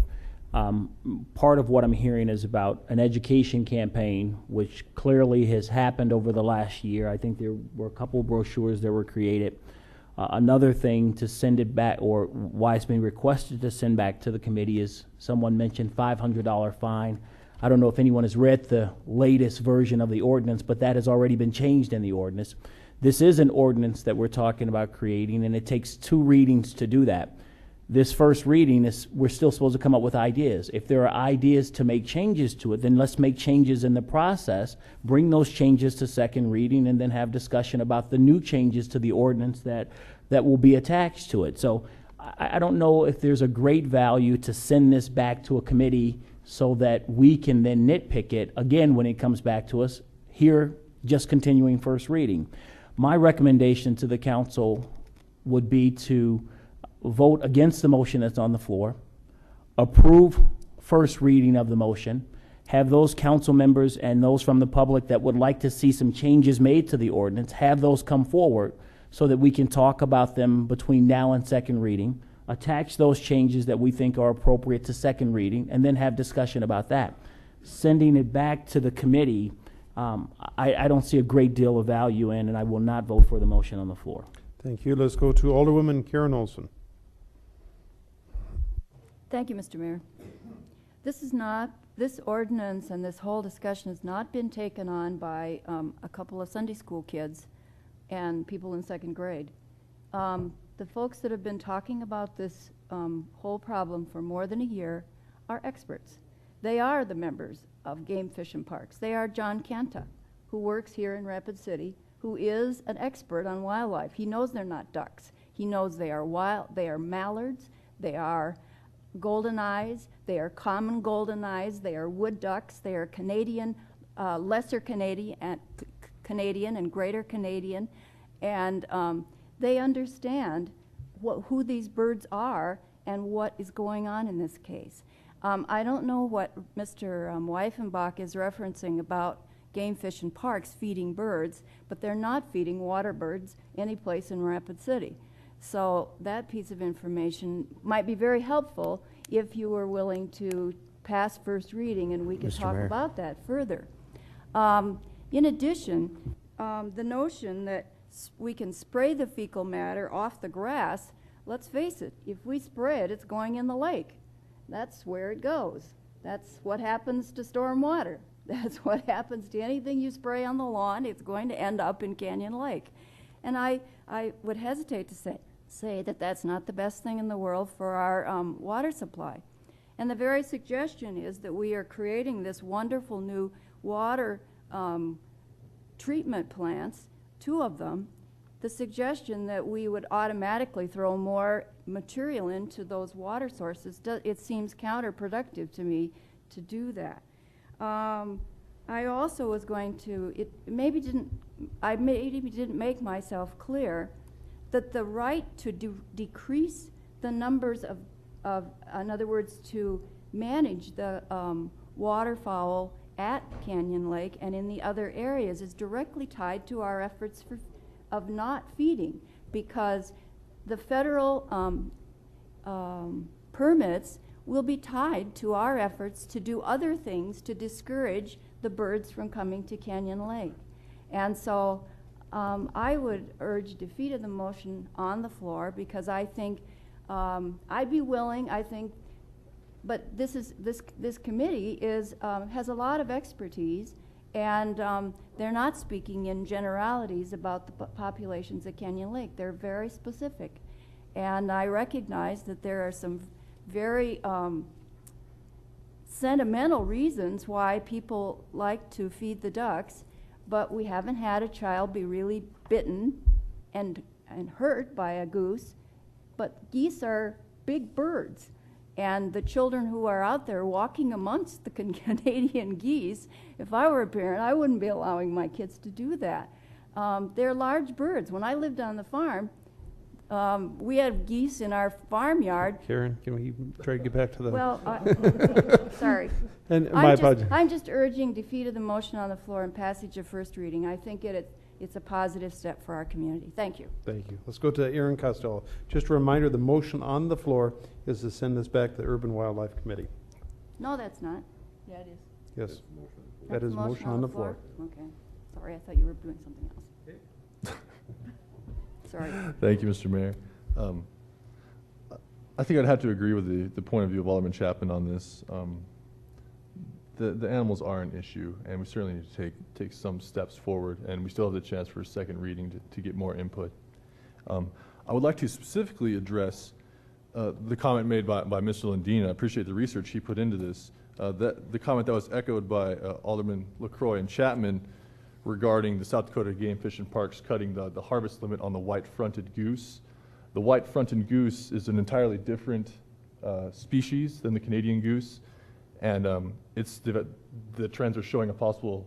Part of what I'm hearing is about an education campaign, which clearly has happened over the last year. I think there were a couple of brochures that were created. Another thing to send it back, or why it's been requested to send back to the committee, is someone mentioned $500 fine. I don't know if anyone has read the latest version of the ordinance, but that has already been changed in the ordinance. This is an ordinance that we're talking about creating, and it takes 2 readings to do that. This first reading is, we're still supposed to come up with ideas. If there are ideas to make changes to it, then let's make changes in the process, bring those changes to second reading, and then have discussion about the new changes to the ordinance that will be attached to it. So I don't know if there's a great value to send this back to a committee so that we can then nitpick it again when it comes back to us. Here, just continuing first reading. My recommendation to the council would be to vote against the motion that's on the floor, approve first reading of the motion, have those council members and those from the public that would like to see some changes made to the ordinance, have those come forward so that we can talk about them between now and second reading, attach those changes that we think are appropriate to second reading, and then have discussion about that. Sending it back to the committee, I don't see a great deal of value in, and I will not vote for the motion on the floor. Thank you. Let's go to Alderwoman Karen Olson. Thank you, Mr. Mayor. This ordinance and this whole discussion has not been taken on by a couple of Sunday school kids and people in second grade. The folks that have been talking about this whole problem for more than a year are experts. They are the members of Game Fish and Parks. They are John Canta, who works here in Rapid City, who is an expert on wildlife. He knows they're not ducks. He knows they are they are mallards, they are golden eyes, they are common golden eyes, they are wood ducks, they are Canadian, lesser Canadian and greater Canadian, and they understand who these birds are and what is going on in this case. I don't know what Mr. Weifenbach is referencing about Game Fish and Parks feeding birds, but they're not feeding water birds any place in Rapid City. So that piece of information might be very helpful if you were willing to pass first reading and we could talk about that further. In addition, the notion that we can spray the fecal matter off the grass, let's face it, if we spray it, it's going in the lake. That's where it goes. That's what happens to storm water. That's what happens to anything you spray on the lawn. It's going to end up in Canyon Lake. And I would hesitate to say that that's not the best thing in the world for our water supply. And the very suggestion is that we are creating this wonderful new water treatment plants, 2 of them. The suggestion that we would automatically throw more material into those water sources, it seems counterproductive to me to do that. I also was going to, I maybe didn't make myself clear that the right to decrease the numbers of, in other words, to manage the waterfowl at Canyon Lake and in the other areas is directly tied to our efforts of not feeding, because the federal permits will be tied to our efforts to do other things to discourage the birds from coming to Canyon Lake. And so I would urge defeat of the motion on the floor, because I think I'd be willing, but this committee has a lot of expertise, and they're not speaking in generalities about the populations at Canyon Lake. They're very specific. And I recognize that there are some very sentimental reasons why people like to feed the ducks, but we haven't had a child be really bitten and hurt by a goose. But geese are big birds, And the children who are out there walking amongst the Canadian geese, if I were a parent, I wouldn't be allowing my kids to do that. They're large birds. When I lived on the farm, we had geese in our farmyard. Karen, can we try to get back to the... Well, sorry. And my apologies. I'm just urging defeat of the motion on the floor and passage of first reading. I think it's a positive step for our community. Thank you. Thank you. Let's go to Aaron Costello. Just a reminder, the motion on the floor is to send this back to the Urban Wildlife Committee. No, that's not. Yeah, it is. Yes. That's That is the motion on the floor. Okay. Sorry, I thought you were doing something else. Sorry. Thank you, Mr. Mayor. I think I'd have to agree with the point of view of Alderman Chapman on this. The animals are an issue, and we certainly need to take some steps forward, and we still have the chance for a second reading to get more input. I would like to specifically address the comment made by Mr. Lundin. I appreciate the research he put into this. The comment that was echoed by Alderman LaCroix and Chapman regarding the South Dakota Game Fish and Parks cutting the harvest limit on the white-fronted goose. The white-fronted goose is an entirely different species than the Canadian goose, and the trends are showing a possible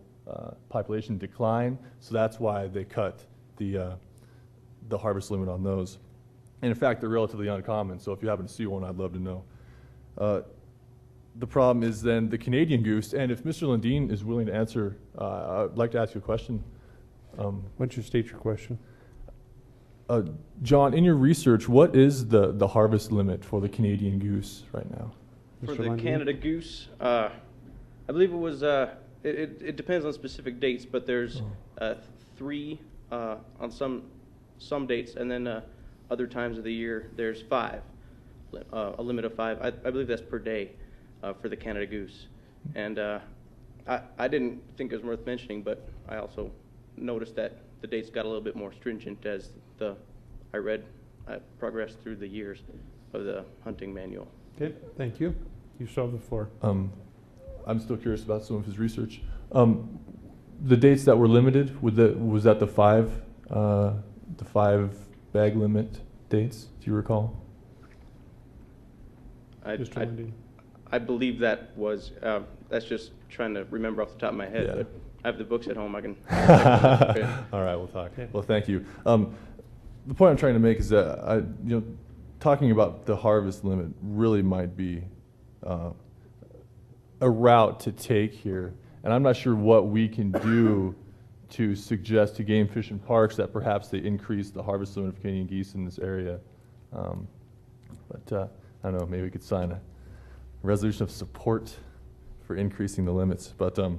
population decline, so that's why they cut the harvest limit on those. And in fact, they're relatively uncommon, so if you happen to see one, I'd love to know. The problem is then the Canadian goose, and if Mr. Lundin is willing to answer, I'd like to ask you a question. Why don't you state your question? John, in your research, what is the harvest limit for the Canadian goose right now? For the Canada goose, I believe it was, it depends on specific dates, but there's 3 on some dates, and then other times of the year there's 5, a limit of 5. I believe that's per day for the Canada goose. And I didn't think it was worth mentioning, but I also noticed that the dates got a little bit more stringent as I progressed through the years of the hunting manual. Okay, thank you. You still have the floor. I'm still curious about some of his research. The dates that were limited, was that the 5 bag limit dates? Do you recall? I believe that was, that's just trying to remember off the top of my head, but I have the books at home. I can. All right, we'll talk. Well, thank you. The point I'm trying to make is that talking about the harvest limit really might be a route to take here, and I'm not sure what we can do to suggest to Game Fish and Parks that perhaps they increase the harvest limit of Canadian geese in this area. But I don't know, maybe we could sign a resolution of support for increasing the limits. But to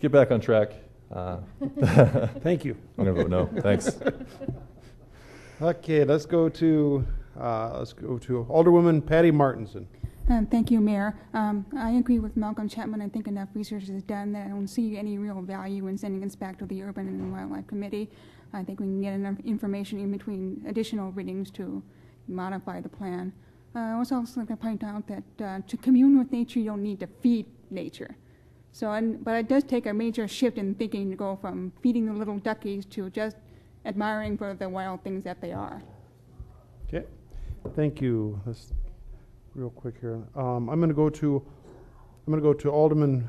get back on track. Thank you. I'm going to vote no. Thanks. Okay, let's go to Alderwoman Patty Martinson. Thank you, Mayor. I agree with Malcolm Chapman. I think enough research is done that I don't see any real value in sending this back to the Urban and Wildlife Committee. I think we can get enough information in between additional readings to modify the plan. I also like to point out that to commune with nature, you don't need to feed nature. But it does take a major shift in thinking to go from feeding the little duckies to just admiring for the wild things that they are. Okay, thank you. Let's real quick here. I'm going to go to Alderman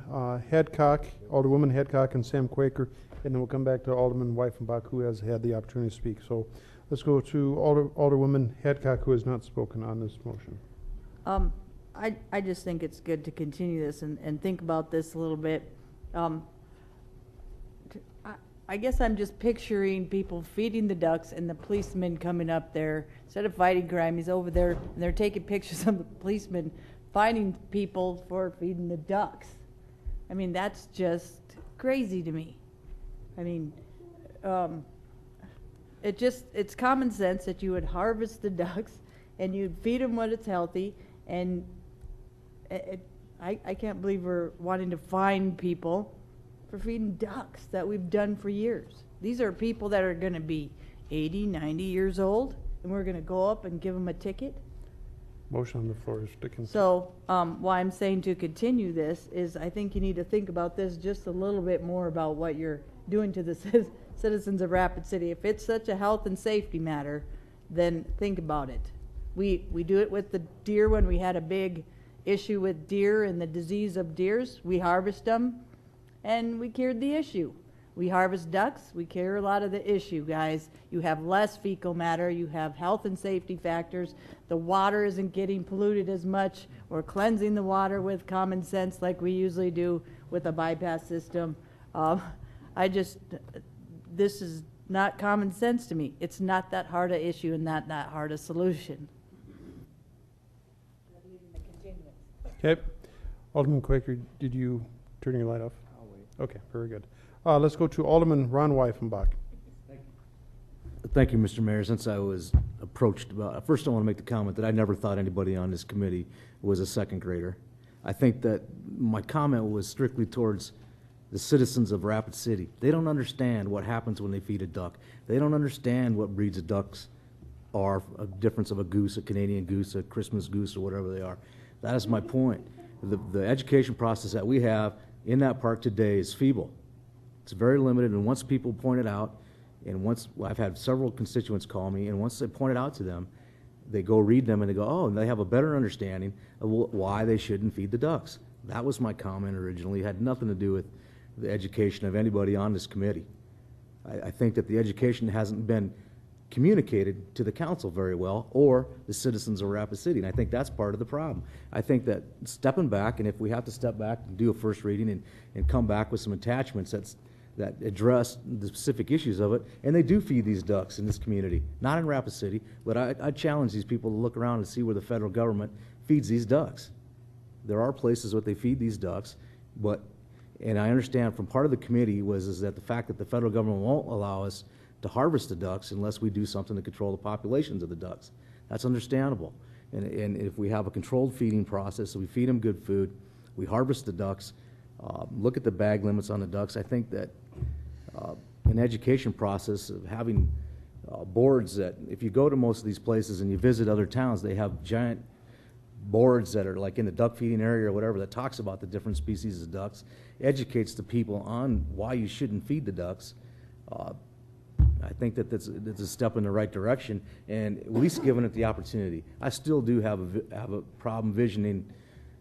Hadcock, Alderwoman Hadcock, and Sam Quaker, and then we'll come back to Alderman Weifenbach, who has had the opportunity to speak. So let's go to Alderwoman Hadcock, who has not spoken on this motion. I just think it's good to continue this and think about this a little bit. I guess I'm just picturing people feeding the ducks and the policeman coming up there. Instead of fighting crime, he's over there and they're taking pictures of the policeman finding people for feeding the ducks. I mean, that's just crazy to me. I mean, it's common sense that you would harvest the ducks and you'd feed them when it's healthy, and I can't believe we're wanting to fine people for feeding ducks that we've done for years. These are people that are going to be 80, 90 years old, and we're going to go up and give them a ticket. Motion on the floor is to continue. So why I'm saying to continue this is I think you need to think about this just a little bit more about what you're doing to the citizens of Rapid City. If it's such a health and safety matter, then think about it. We do it with the deer when we had a big issue with deer and the disease of deers. We harvest them and we cured the issue. We harvest ducks, we cure a lot of the issue, guys. You have less fecal matter, you have health and safety factors. The water isn't getting polluted as much. We're cleansing the water with common sense like we usually do with a bypass system. This is not common sense to me. It's not that hard a issue and not that hard a solution. Okay. Alderman Quaker, did you turn your light off? I'll wait. Okay, very good. Let's go to Alderman Ron Weifenbach. Thank you, Mr. Mayor. Since I was approached about, first I want to make the comment that I never thought anybody on this committee was a second grader. I think that my comment was strictly towards the citizens of Rapid City. They don't understand what happens when they feed a duck. They don't understand what breeds of ducks are, a difference of a goose, a Canadian goose, a Christmas goose, or whatever they are. That is my point. The education process that we have in that park today is feeble. It's very limited, and once people point it out, and I've had several constituents call me, and once they point it out to them, they go read them and they go, oh, and they have a better understanding of why they shouldn't feed the ducks. That was my comment originally. It had nothing to do with the education of anybody on this committee. I think that the education hasn't been communicated to the council very well, or the citizens of Rapid City, and I think that's part of the problem. I think that stepping back, and if we have to step back and do a first reading and come back with some attachments that address the specific issues of it, and they do feed these ducks in this community, not in Rapid City, but I challenge these people to look around and see where the federal government feeds these ducks. There are places where they feed these ducks, and I understand from part of the committee is that the fact that the federal government won't allow us to harvest the ducks unless we do something to control the populations of the ducks. That's understandable. And if we have a controlled feeding process, so we feed them good food, we harvest the ducks, look at the bag limits on the ducks. I think that an education process of having boards that, if you go to most of these places and you visit other towns, they have giant boards that are like in the duck feeding area or whatever that talks about the different species of ducks, educates the people on why you shouldn't feed the ducks. I think that that's a step in the right direction, and at least giving it the opportunity. I still do have a problem visioning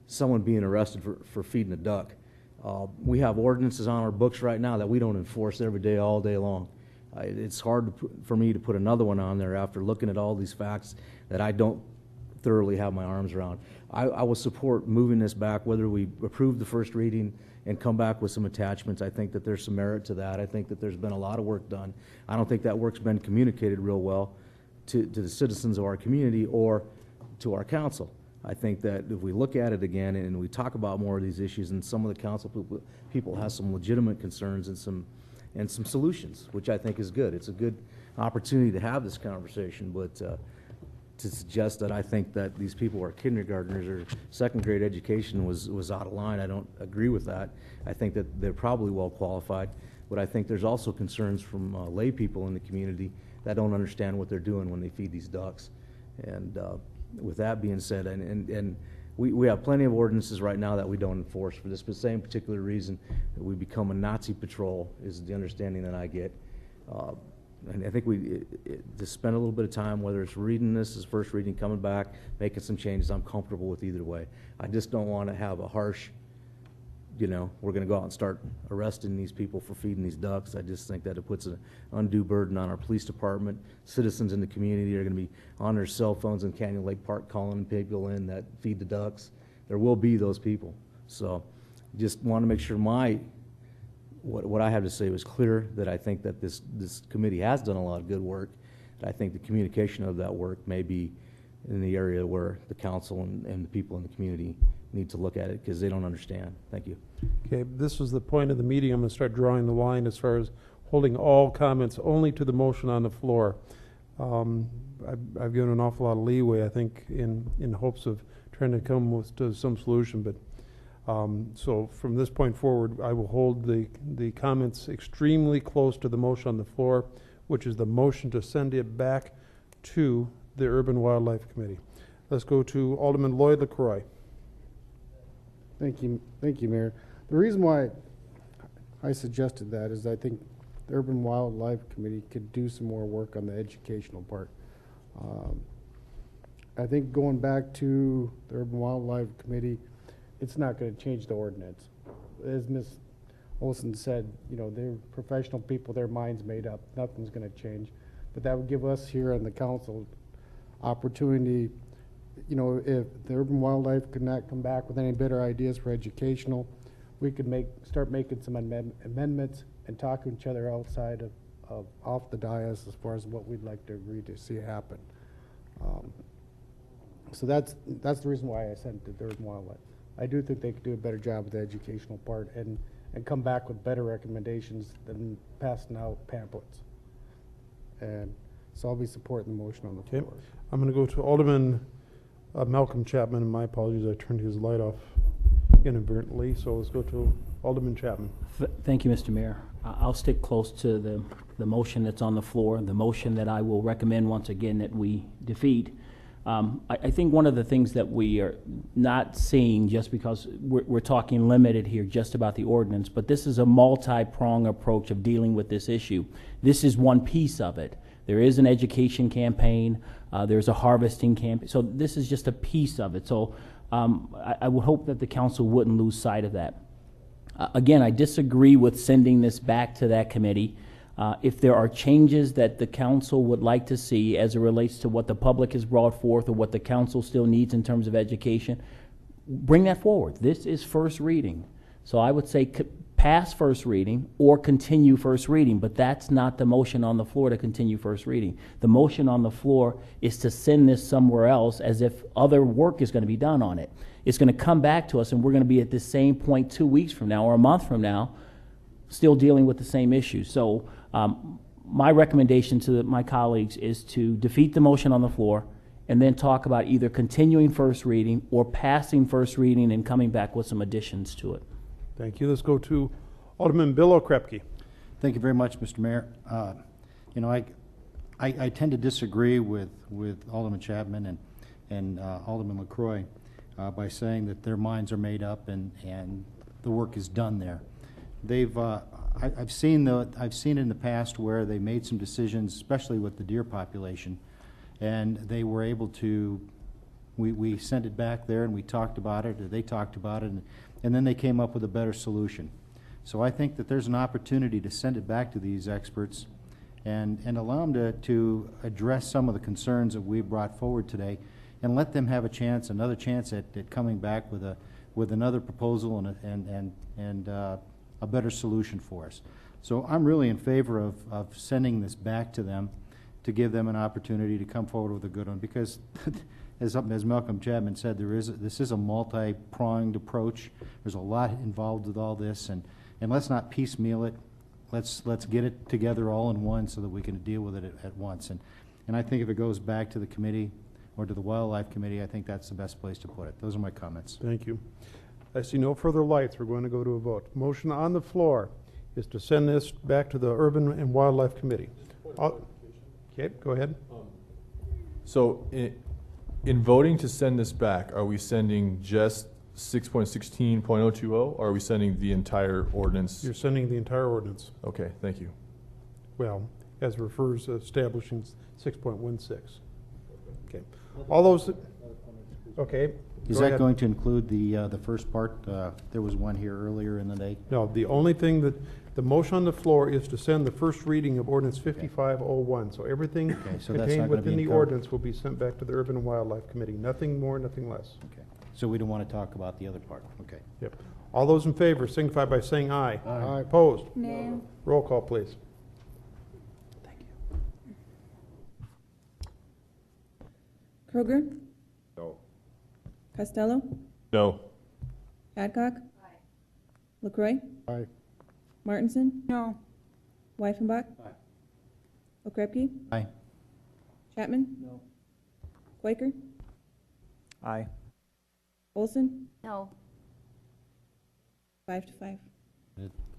someone being arrested for feeding a duck. We have ordinances on our books right now that we don't enforce every day, all day long. It's hard for me to put another one on there after looking at all these facts that I don't thoroughly have my arms around. I will support moving this back, whether we approve the first reading and come back with some attachments. I think that there's some merit to that. I think that there's been a lot of work done. I don't think that work's been communicated real well to the citizens of our community or to our council. I think that if we look at it again and we talk about more of these issues, and some of the council people have some legitimate concerns and some solutions, which I think is good. It's a good opportunity to have this conversation, but to suggest that I think that these people are kindergartners or second grade education was out of line, I don't agree with that. I think that they're probably well qualified, but I think there's also concerns from lay people in the community that don't understand what they're doing when they feed these ducks. And with that being said, and we have plenty of ordinances right now that we don't enforce for this same particular reason, that we become a Nazi patrol is the understanding that I get. And I think we just spend a little bit of time, whether it's reading this as first reading, coming back, making some changes. I'm comfortable with either way. I just don't want to have a harsh, we're going to go out and start arresting these people for feeding these ducks. I just think that it puts an undue burden on our police department. Citizens in the community are going to be on their cell phones in Canyon Lake Park calling people in that feed the ducks. There will be those people. So just want to make sure what I have to say was clear, that I think that this committee has done a lot of good work. I think the communication of that work may be in the area where the council and the people in the community need to look at it because they don't understand. Thank you. Okay, this was the point of the meeting. I'm going to start drawing the line as far as holding all comments only to the motion on the floor. I've given an awful lot of leeway, I think, in hopes of trying to come to some solution, but so from this point forward, I will hold the comments extremely close to the motion on the floor, which is the motion to send it back to the Urban Wildlife Committee. Let's go to Alderman Lloyd LaCroix. Thank you, Mayor. The reason why I suggested that is I think the Urban Wildlife Committee could do some more work on the educational part. I think going back to the Urban Wildlife Committee, it's not gonna change the ordinance. As Ms. Olson said, you know, they're professional people, their mind's made up, nothing's gonna change. But that would give us here on the council opportunity, you know, if the Urban Wildlife could not come back with any better ideas for educational, we could start making some amendments and talk to each other outside of off the dais as far as what we'd like to agree to see happen. So that's the reason why I sent it to Urban Wildlife. I do think they could do a better job with the educational part and come back with better recommendations than passing out pamphlets. And so I'll be supporting the motion on the floor. I'm going to go to Alderman Malcolm Chapman, and my apologies, I turned his light off inadvertently, so let's go to Alderman Chapman. Thank you, Mr. Mayor. I'll stick close to the motion that's on the floor, the motion that I will recommend once again that we defeat. I think one of the things that we are not seeing, just because we're talking limited here just about the ordinance, but this is a multi-pronged approach of dealing with this issue. This is one piece of it. There is an education campaign, there's a harvesting campaign, so this is just a piece of it. So I would hope that the council wouldn't lose sight of that. Again, I disagree with sending this back to that committee. If there are changes that the council would like to see as it relates to what the public has brought forth or what the council still needs in terms of education, bring that forward. This is first reading. So I would say pass first reading or continue first reading, but that's not the motion on the floor to continue first reading. The motion on the floor is to send this somewhere else as if other work is going to be done on it. It's going to come back to us and we're going to be at the same point 2 weeks from now or a month from now still dealing with the same issue. So my recommendation to my colleagues is to defeat the motion on the floor and then talk about either continuing first reading or passing first reading and coming back with some additions to it. Thank you. Let's go to Alderman Bill Okrepke. Thank you very much, Mr. Mayor. You know, I tend to disagree with Alderman Chapman and Alderman LaCroix by saying that their minds are made up and the work is done there. They've I've seen it in the past where they made some decisions, especially with the deer population, and they were able to. We sent it back there and we talked about it, or they talked about it, and then they came up with a better solution. So I think that there's an opportunity to send it back to these experts and allow them to address some of the concerns that we brought forward today, and let them have another chance at coming back with another proposal and a better solution for us. So I'm really in favor of sending this back to them to give them an opportunity to come forward with a good one, because as Malcolm Chapman said, this is a multi-pronged approach. There's a lot involved with all this, and let's not piecemeal it. Let's get it together all in one so that we can deal with it at once. And I think if it goes back to the committee or to the Wildlife Committee, I think that's the best place to put it. Those are my comments. Thank you. I see no further lights. We're going to go to a vote. Motion on the floor is to send this back to the Urban and Wildlife Committee. Okay, go ahead. So in voting to send this back, are we sending just 6.16.020, or are we sending the entire ordinance? You're sending the entire ordinance. Okay, thank you. Well, as refers to establishing 6.16. Okay. All those, okay. Is that going to include the first part? There was one here earlier in the day. No, the only thing that, the motion on the floor is to send the first reading of ordinance 5501. So everything so contained within the ordinance will be sent back to the Urban and Wildlife Committee. Nothing more, nothing less. Okay. So we don't want to talk about the other part. Okay. Yep. All those in favor signify by saying aye. Aye. Opposed? No. Roll call, please. Kroger? No. Costello? No. Adcock? LaCroix? Aye. Martinson? No. Wyffenbach? Okrepke? Aye. Chapman? No. Quaker? Aye. Olson? No. 5 to 5.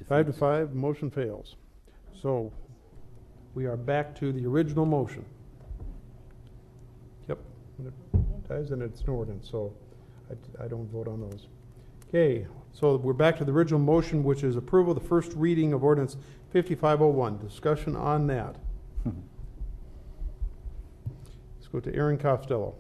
5 to 5, motion fails. So we are back to the original motion. Yep. When it ties, then it's an ordinance, so I don't vote on those. Okay, so we're back to the original motion, which is approval of the first reading of ordinance 5501. Discussion on that. Let's go to Aaron Costello.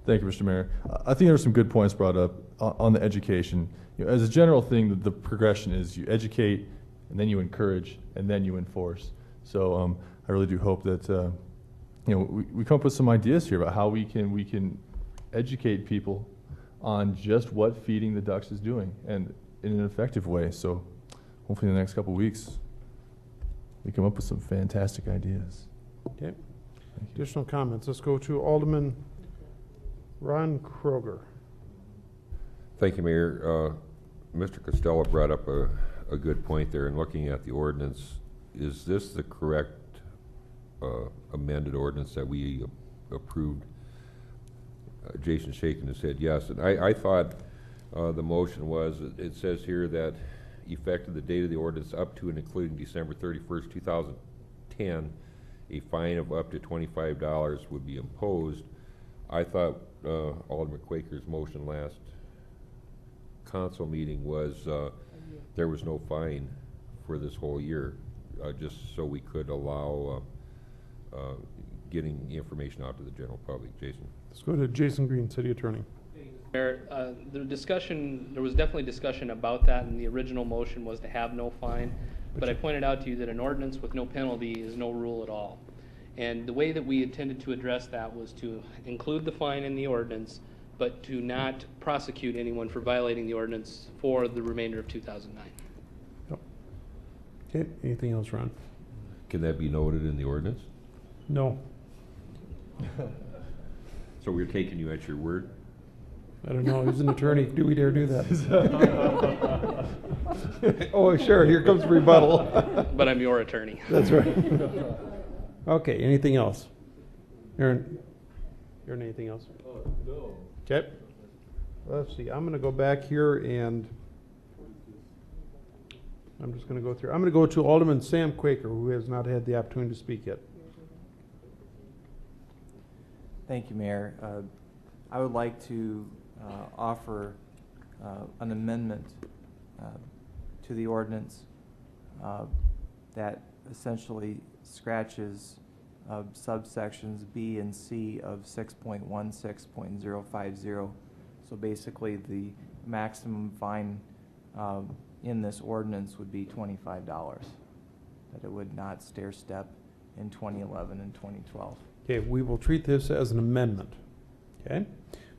Thank you, Mr. Mayor. I think there are some good points brought up on the education. As a general thing, the progression is you educate, and then you encourage, and then you enforce. So I really do hope that we come up with some ideas here about how we can educate people on just what feeding the ducks is doing, and in an effective way. So hopefully in the next couple of weeks, we come up with some fantastic ideas. Okay. Additional comments. Let's go to Alderman Ron Kroger. Thank you, Mayor. Mr. Costello brought up a good point there in looking at the ordinance. Is this the correct amended ordinance that we approved? Jason shaking his head yes. And I thought the motion was, it says here that effective the date of the ordinance up to and including December 31st, 2010, a fine of up to $25 would be imposed. I thought Alderman Quaker's motion last council meeting was there was no fine for this whole year, just so we could allow getting the information out to the general public. Jason. Let's go to Jason Green, City Attorney. Mayor, there was definitely discussion about that, and the original motion was to have no fine. But I pointed out to you that an ordinance with no penalty is no rule at all. And the way that we intended to address that was to include the fine in the ordinance, but to not prosecute anyone for violating the ordinance for the remainder of 2009. Okay, anything else, Ron? Can that be noted in the ordinance? No. So we're taking you at your word? I don't know. He's an attorney. Do we dare do that? Oh, sure. Here comes rebuttal. But I'm your attorney. That's right. Okay, anything else? Aaron, anything else? No. Okay. Let's see. I'm going to go back here and I'm just going to go through. I'm going to go to Alderman Sam Quaker, who has not had the opportunity to speak yet. Thank you, Mayor. I would like to offer an amendment to the ordinance that essentially scratches subsections B and C of 6.16.050. So basically the maximum fine in this ordinance would be $25, that it would not stair step in 2011 and 2012. Okay, we will treat this as an amendment. Okay,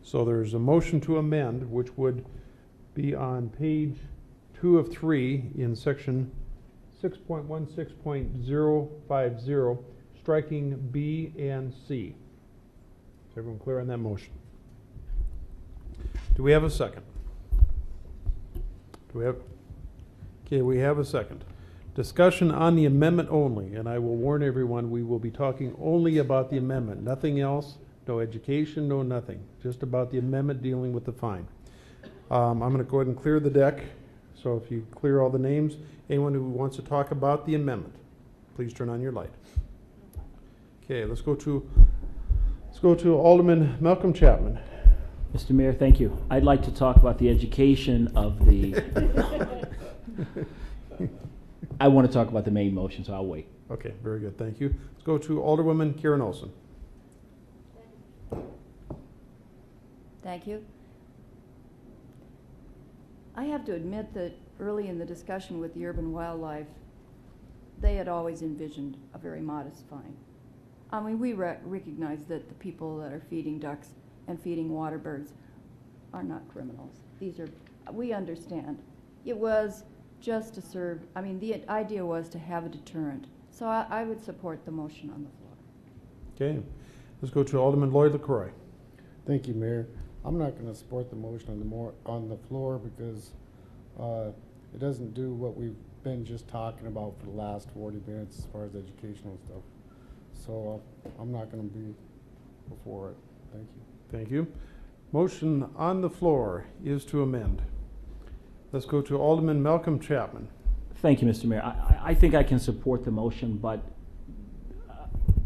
so there's a motion to amend, which would be on page 2 of 3 in section 6.16.050, striking B and C. Is everyone clear on that motion? Do we have a second? Do we have? Okay, we have a second. Discussion on the amendment only, and I will warn everyone, we will be talking only about the amendment, nothing else, no education, no nothing, just about the amendment dealing with the fine. I'm going to go ahead and clear the deck, so if you clear all the names, anyone who wants to talk about the amendment, please turn on your light. Okay, let's go to Alderman Malcolm Chapman. Mr. Mayor, thank you. I'd like to talk about the education of the... I want to talk about the main motion, so I'll wait. Okay, very good. Thank you. Let's go to Alderwoman Karen Olson. Thank you. I have to admit that early in the discussion with the urban wildlife, they had always envisioned a very modest fine. I mean, we recognize that the people that are feeding ducks and feeding water birds are not criminals. We understand. It was just to serve, I mean, the idea was to have a deterrent. So I would support the motion on the floor. Okay, let's go to Alderman Lloyd LaCroix. Thank you, Mayor. I'm not going to support the motion on the floor because it doesn't do what we've been just talking about for the last 40 minutes as far as educational stuff. So I'm not going to be before it. Thank you. Thank you. Motion on the floor is to amend. Let's go to Alderman Malcolm Chapman. Thank you, Mr. Mayor. I think I can support the motion, but,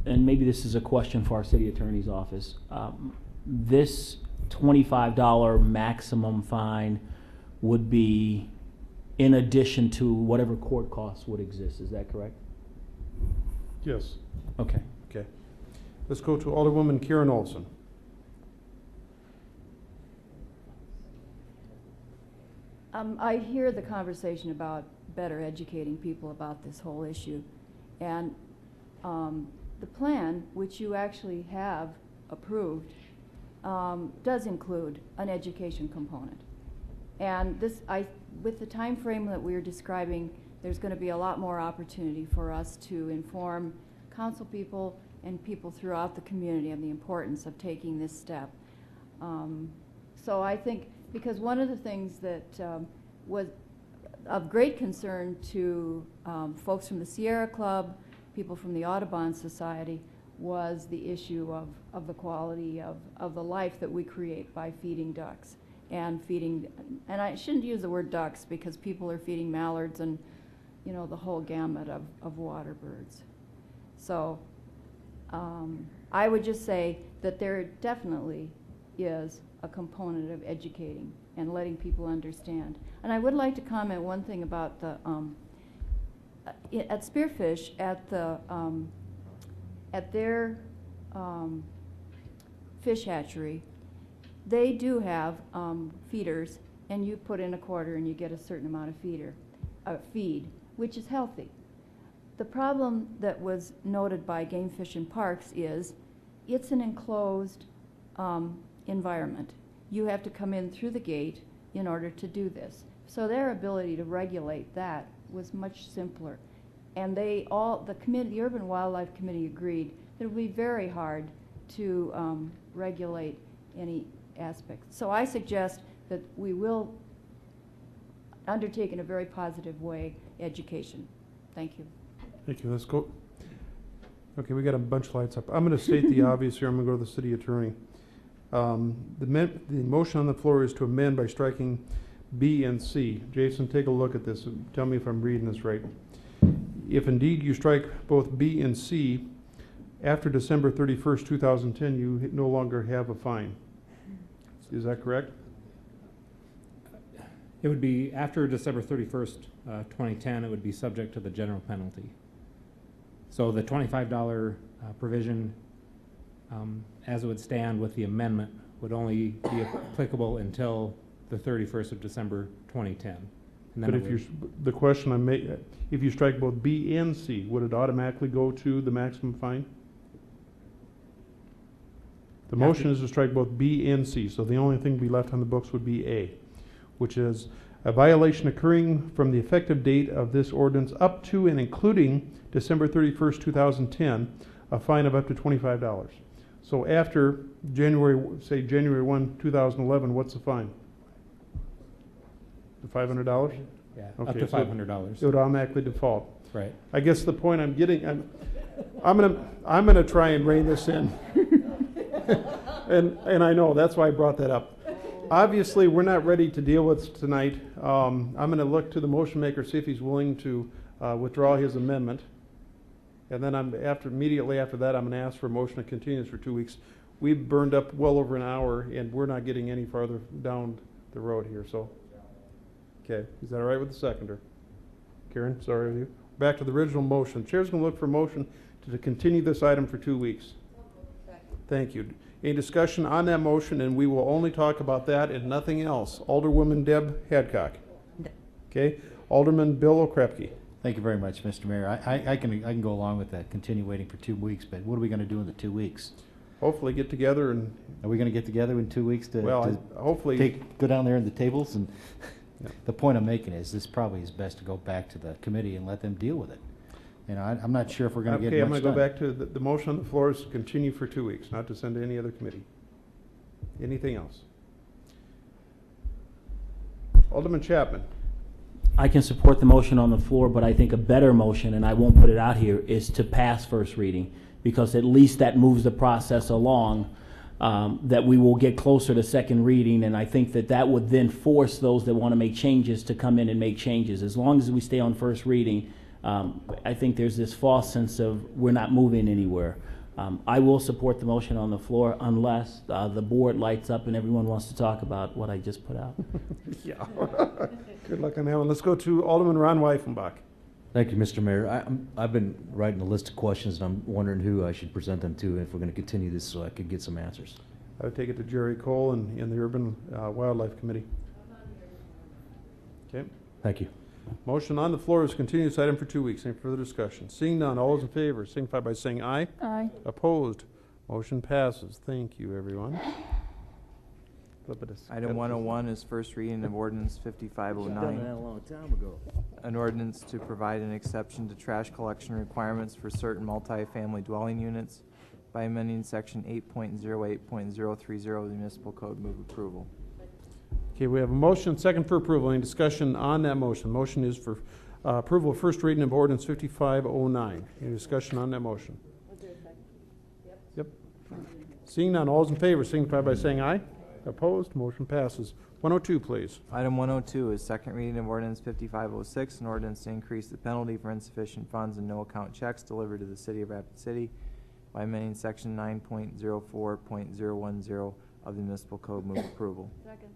and maybe this is a question for our city attorney's office, this $25 maximum fine would be in addition to whatever court costs would exist. Is that correct? Yes. Okay. Okay. Let's go to Alderwoman Karen Olson. I hear the conversation about better educating people about this whole issue. And the plan, which you actually have approved, does include an education component. And this, with the time frame that we are describing, there's going to be a lot more opportunity for us to inform council people and people throughout the community of the importance of taking this step. So I think, because one of the things that was of great concern to folks from the Sierra Club, people from the Audubon Society, was the issue of the quality of the life that we create by feeding ducks and feeding, and I shouldn't use the word ducks because people are feeding mallards and, you know, the whole gamut of water birds. So I would just say that there definitely is a component of educating and letting people understand. And I would like to comment one thing about the at Spearfish, at their fish hatchery, they do have feeders, and you put in a quarter and you get a certain amount of feed, which is healthy. The problem that was noted by Game Fish and Parks is it's an enclosed environment. You have to come in through the gate in order to do this. So their ability to regulate that was much simpler. And they all, the Urban Wildlife Committee agreed that it would be very hard to regulate any aspects. So I suggest that we will undertake in a very positive way education. Thank you. Thank you. Let's go. Okay, we got a bunch of lights up. I'm going to state the obvious here. I'm going to go to the city attorney. The motion on the floor is to amend by striking B and C. Jason, take a look at this and tell me if I'm reading this right. If indeed you strike both B and C, after December 31st, 2010, you no longer have a fine. Is that correct? It would be after December 31st, 2010, it would be subject to the general penalty. So the $25 provision, as it would stand with the amendment, would only be applicable until the 31st of December 2010. And then But if you, the question I made, if you strike both B and C, would it automatically go to the maximum fine? The motion is to strike both B and C, so the only thing to be left on the books would be A, which is a violation occurring from the effective date of this ordinance up to and including December 31st, 2010, a fine of up to $25. So after January 1, 2011, what's the fine? The $500? Yeah, okay, up to $500. So it would automatically default. Right. I guess the point I'm getting, I'm gonna try and rein this in. and I know that's why I brought that up. Obviously, we're not ready to deal with tonight. I'm going to look to the motion maker, see if he's willing to withdraw his amendment. And then immediately after that, I'm going to ask for a motion to continue this for 2 weeks. We've burned up well over an hour, and we're not getting any farther down the road here. So, okay, is that all right with the seconder? Karen, sorry with you. Back to the original motion. Chair's going to look for a motion to continue this item for 2 weeks. Thank you. Any discussion on that motion, and we will only talk about that and nothing else. Alderwoman Deb Hadcock. Okay. Alderman Bill Okrepke. Thank you very much, Mr. Mayor. I can go along with that, continue waiting for 2 weeks, but what are we going to do in the 2 weeks? Hopefully get together and... Are we going to get together in 2 weeks to, hopefully go down there in the tables? And yeah. The point I'm making is this probably is best to go back to the committee and let them deal with it. You know, I'm not sure if we're going to get much done. Okay, I'm going to go back to the motion on the floor is to continue for 2 weeks, not to send to any other committee. Anything else? Alderman Chapman. I can support the motion on the floor, but I think a better motion, and I won't put it out here, is to pass first reading, because at least that moves the process along, that we will get closer to second reading, and I think that would then force those that want to make changes to come in and make changes. As long as we stay on first reading, I think there's this false sense of we're not moving anywhere. I will support the motion on the floor unless the board lights up and everyone wants to talk about what I just put out. Yeah. Good luck on that one. Let's go to Alderman Ron Weifenbach. Thank you, Mr. Mayor. I've been writing a list of questions, and I'm wondering who I should present them to if we're going to continue this so I could get some answers. I would take it to Jerry Cole and the Urban Wildlife Committee. Okay. Thank you. Motion on the floor is continue this item for 2 weeks. Any further discussion? Seeing none, all those in favor signify by saying aye. Aye. Opposed? Motion passes. Thank you, everyone. Item 101 is first reading of ordinance Done 5509. that a long time ago. An ordinance to provide an exception to trash collection requirements for certain multifamily dwelling units by amending section 8.08.030 of the municipal code. Move approval. Okay, we have a motion, second for approval. Any discussion on that motion? Motion is for approval of first reading of ordinance 5509. Any discussion on that motion? Yep. Seeing none, all those in favor signify by saying aye. Opposed? Motion passes. 102, please. Item 102 is second reading of ordinance 5506, an ordinance to increase the penalty for insufficient funds and no account checks delivered to the city of Rapid City by amending section 9.04.010 of the municipal code. Move approval. Second.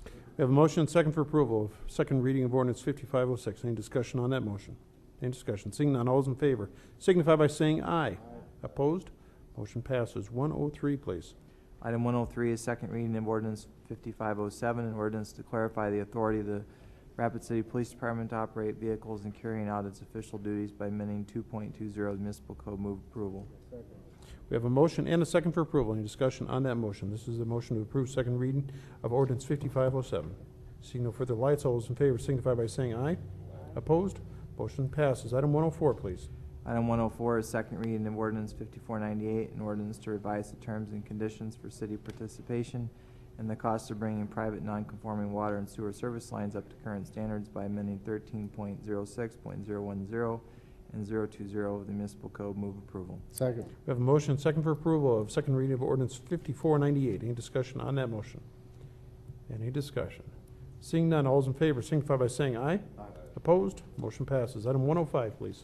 We have a motion, second for approval of second reading of ordinance 5506. Any discussion on that motion? Any discussion? Seeing none, all those in favor signify by saying aye. Opposed? Motion passes. 103, please. Item 103 is second reading of ordinance 5507, an ordinance to clarify the authority of the Rapid City Police Department to operate vehicles and carrying out its official duties by amending 2.20 of the municipal code. Move approval. We have a motion and a second for approval. Any discussion on that motion? This is the motion to approve second reading of ordinance 5507. Seeing no further lights, all those in favor signify by saying aye. Opposed? Motion passes. Item 104, please. Item 104 is second reading of ordinance 5498, an ordinance to revise the terms and conditions for city participation and the cost of bringing private non-conforming water and sewer service lines up to current standards by amending 13.06.010 and 020 of the municipal code. Move approval. Second. We have a motion, second for approval of second reading of ordinance 5498. Any discussion on that motion? Any discussion? Seeing none, all those in favor signify by saying aye. Opposed? Motion passes. Item 105, please.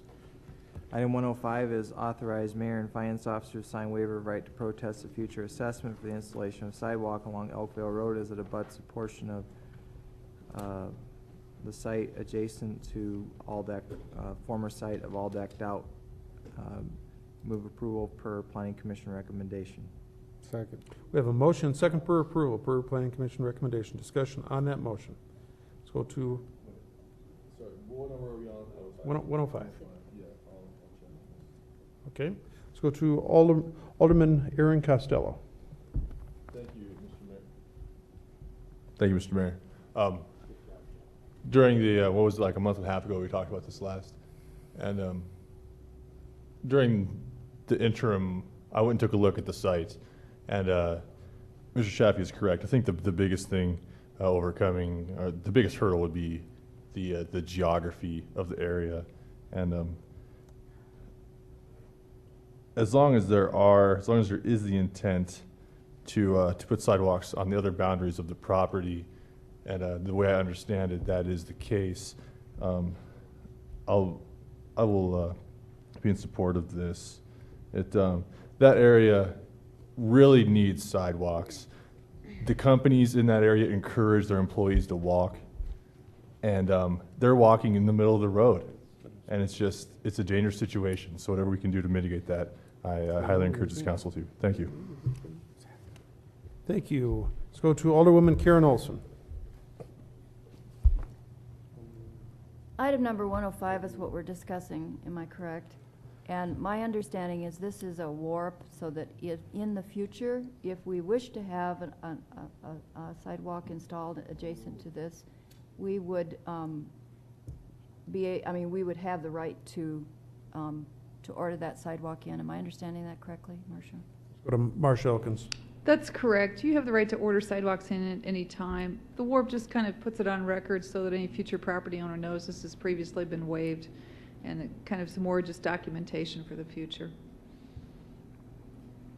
Item 105 is authorize mayor and finance officer to sign waiver of right to protest a future assessment for the installation of sidewalk along Elkvale Road as it abuts a portion of the site adjacent to former site of all decked out. Move approval per planning commission recommendation. Second. We have a motion, second for approval per planning commission recommendation. Discussion on that motion. Let's go to Sorry, what number are we on? 105. Yeah, Okay. Let's go to Alderman Aaron Costello. Thank you, Mr. Mayor. Thank you, Mr. Mayor. During the, what was it, like a month and a half ago, we talked about this last. And during the interim, I went and took a look at the site. And Mr. Chaffee is correct. I think the biggest thing overcoming, or the biggest hurdle would be the geography of the area. And as long as there is the intent to put sidewalks on the other boundaries of the property, and the way I understand it, that is the case, I will be in support of this. That area really needs sidewalks. The companies in that area encourage their employees to walk, and they're walking in the middle of the road. And it's a dangerous situation. So whatever we can do to mitigate that, I highly encourage this council to. Thank you. Thank you. Let's go to Alderwoman Karen Olson. Item number 105 is what we're discussing, am I correct? And my understanding is this is a warp so that in the future, if we wish to have a sidewalk installed adjacent to this, we would we would have the right to order that sidewalk in. Am I understanding that correctly, Marcia? Go to Marcia Elkins. That's correct. You have the right to order sidewalks in at any time. The warp just kind of puts it on record so that any future property owner knows this has previously been waived, and it kind of some more just documentation for the future.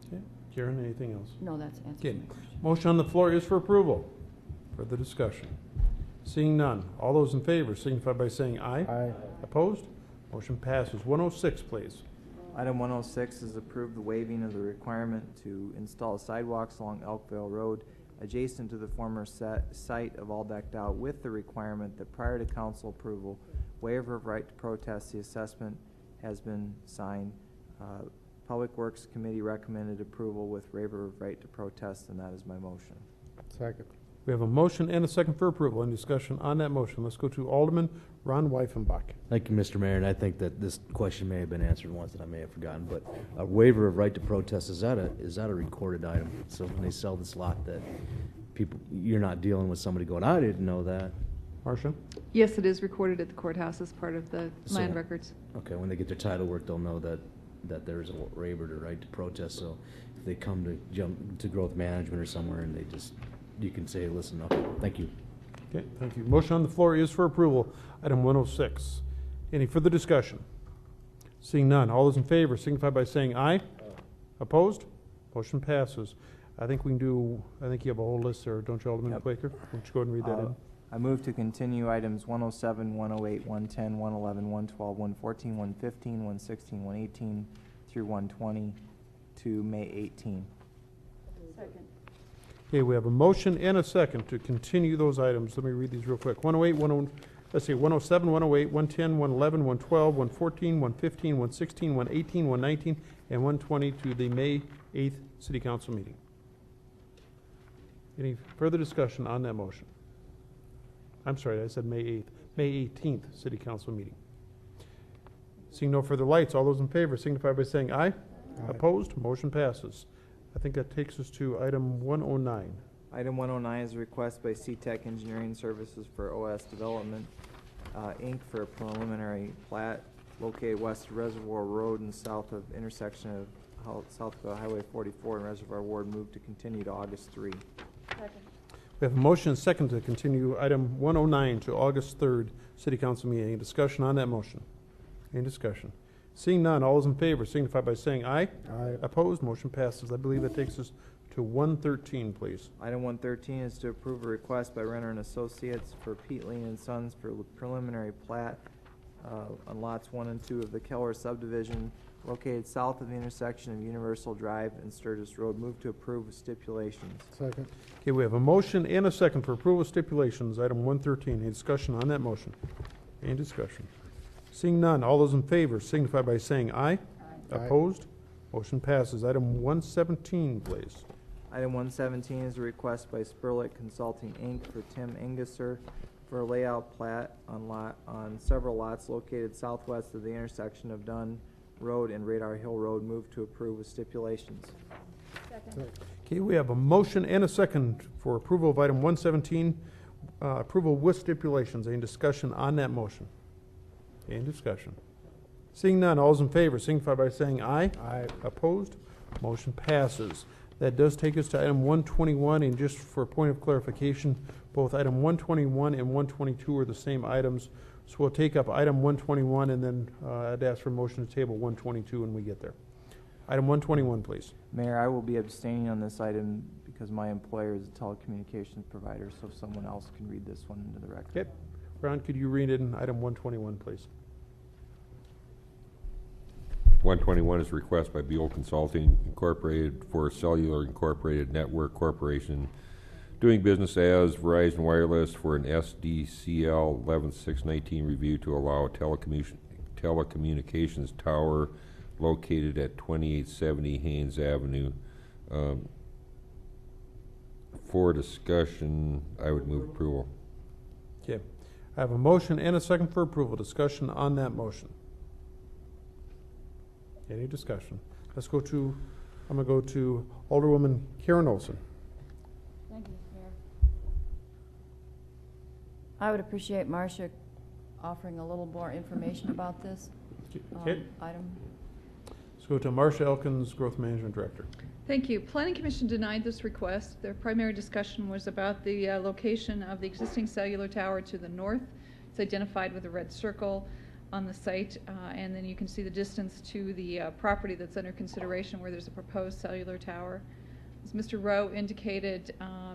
Okay. Karen, anything else? No, that's answered. Okay. Motion on the floor is for approval. Further discussion. Seeing none. All those in favor signify by saying aye. Aye. Opposed? Motion passes. 106, please. Item 106 is approve the waiving of the requirement to install sidewalks along Elkvale Road adjacent to the former site of all decked out, with the requirement that prior to council approval, waiver of right to protest the assessment has been signed. Public Works Committee recommended approval with waiver of right to protest, and that is my motion. Second. We have a motion and a second for approval. Any discussion on that motion? Let's go to Alderman Ron Weifenbach. Thank you, Mr. Mayor, and I think that this question may have been answered once that I may have forgotten, but a waiver of right to protest, is that a recorded item? So when they sell this lot, that people, you're not dealing with somebody going, I didn't know that. Marcia? Yes, it is recorded at the courthouse as part of the So- land records. Okay, when they get their title work, they'll know that there's a waiver to right to protest, so if they come to jump to growth management or somewhere and they just, you can say, listen, okay, thank you. Okay, thank you. Motion on the floor is for approval. Item 106. Any further discussion? Seeing none. All those in favor signify by saying aye. Opposed? Motion passes. I think you have a whole list there, don't you, Alderman Quaker? Why don't you go ahead and read that in? I move to continue items 107, 108, 110, 111, 112, 114, 115, 116, 118 through 120 to May 18. Second. Okay, we have a motion and a second to continue those items. Let me read these real quick. 107, 108, 110, 111, 112, 114, 115, 116, 118, 119, and 120 to the May 8th City Council meeting. Any further discussion on that motion? I'm sorry, I said May 8th. May 18th City Council meeting. Seeing no further lights, all those in favor signify by saying aye. Opposed? Motion passes. I think that takes us to item 109. Item 109 is a request by C-Tech Engineering Services for OS Development, Inc. for a preliminary plat located west of Reservoir Road and south of intersection of South Highway 44 and Reservoir Ward, moved to continue to August 3. Second. We have a motion and a second to continue item 109 to August 3rd City Council meeting. Any discussion on that motion? Any discussion? Seeing none, all those in favor signify by saying aye. Aye. Opposed? Motion passes. I believe that takes us to 113, please. Item 113 is to approve a request by Renner and Associates for Pete Lean and Sons for preliminary plat on lots 1 and 2 of the Keller subdivision located south of the intersection of Universal Drive and Sturgis Road. Move to approve with stipulations. Second. Okay, we have a motion and a second for approval of stipulations, item 113. Any discussion on that motion? Any discussion? Seeing none, all those in favor signify by saying aye. Aye. Opposed? Motion passes. Item 117, please. Item 117 is a request by Spurlick Consulting, Inc. for Tim Engesser for a layout plat on several lots located southwest of the intersection of Dunn Road and Radar Hill Road. Move to approve with stipulations. Second. Okay, we have a motion and a second for approval of item 117, approval with stipulations. Any discussion on that motion? Any discussion? Seeing none, all those in favor signify by saying aye. Aye. Opposed? Motion passes. That does take us to item 121, and just for a point of clarification, both item 121 and 122 are the same items. So we'll take up item 121, and then I'd ask for a motion to table 122 when we get there. Item 121, please. Mayor, I will be abstaining on this item because my employer is a telecommunications provider, so if someone else can read this one into the record. Okay. Ron, could you read in item 121, please? 121 is a request by Buell Consulting Incorporated for Cellular Incorporated Network Corporation doing business as Verizon Wireless for an SDCL 11619 review to allow a telecommunications tower located at 2870 Haynes Avenue. For discussion, I would move approval. Okay. I have a motion and a second for approval. Discussion on that motion. Any discussion? I'm going to go to Alderwoman Karen Olson. Thank you, Mayor. I would appreciate Marcia offering a little more information about this Okay. item. Let's go to Marcia Elkins, Growth Management Director. Thank you. Planning Commission denied this request. Their primary discussion was about the location of the existing cellular tower to the north. It's identified with a red circle on the site, and then you can see the distance to the property that's under consideration where there's a proposed cellular tower. As Mr. Rowe indicated,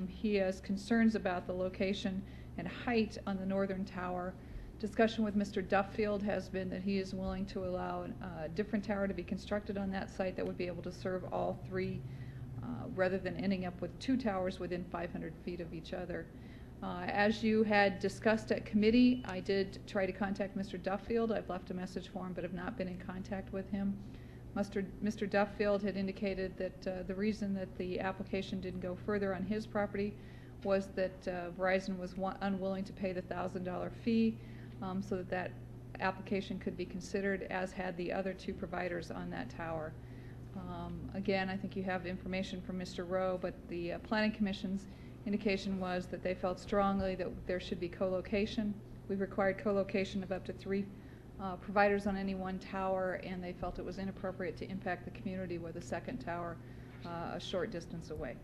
he has concerns about the location and height on the northern tower. Discussion with Mr. Duffield has been that he is willing to allow a different tower to be constructed on that site that would be able to serve all three, rather than ending up with two towers within 500 feet of each other. As you had discussed at committee, I did try to contact Mr. Duffield. I've left a message for him, but have not been in contact with him. Mr. Duffield had indicated that the reason that the application didn't go further on his property was that Verizon was unwilling to pay the $1,000 fee so that that application could be considered, as had the other two providers on that tower. Again, I think you have information from Mr. Rowe, but the Planning Commission's indication was that they felt strongly that there should be co-location. We've required co-location of up to 3 providers on any one tower, and they felt it was inappropriate to impact the community with a second tower a short distance away.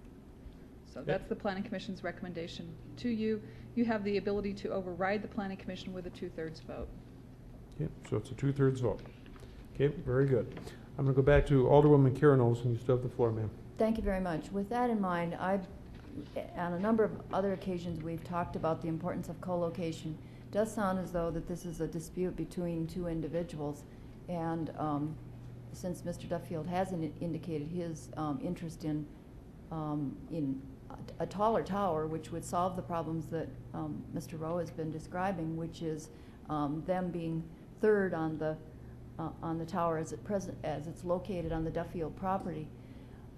So that's the Planning Commission's recommendation to you. You have the ability to override the Planning Commission with a 2/3 vote. Okay, so it's a 2/3 vote. Okay, very good. I'm going to go back to Alderwoman Karen Olson. You still have the floor, ma'am. Thank you very much. With that in mind, on a number of other occasions, we've talked about the importance of co-location. It does sound as though that this is a dispute between two individuals, and since Mr. Duffield has indicated his interest in a taller tower, which would solve the problems that Mr. Rowe has been describing, which is them being third on the tower as it's located on the Duffield property.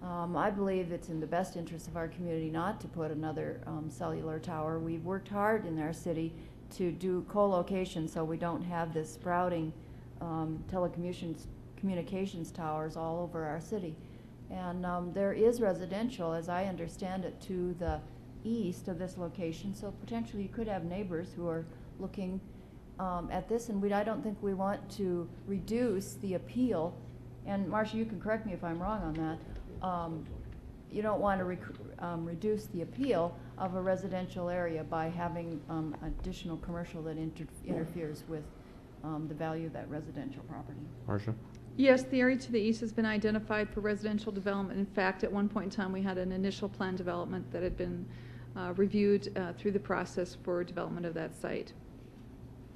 I believe it's in the best interest of our community not to put another cellular tower. We've worked hard in our city to do co-location so we don't have this sprouting telecommunications towers all over our city. And there is residential, as I understand it, to the east of this location, so potentially you could have neighbors who are looking at this, and I don't think we want to reduce the appeal. And Marcia, you can correct me if I'm wrong on that. You don't want to reduce the appeal of a residential area by having additional commercial that interferes with the value of that residential property. Marcia? Yes, the area to the east has been identified for residential development. In fact, at one point in time, we had an initial plan development that had been reviewed through the process for development of that site.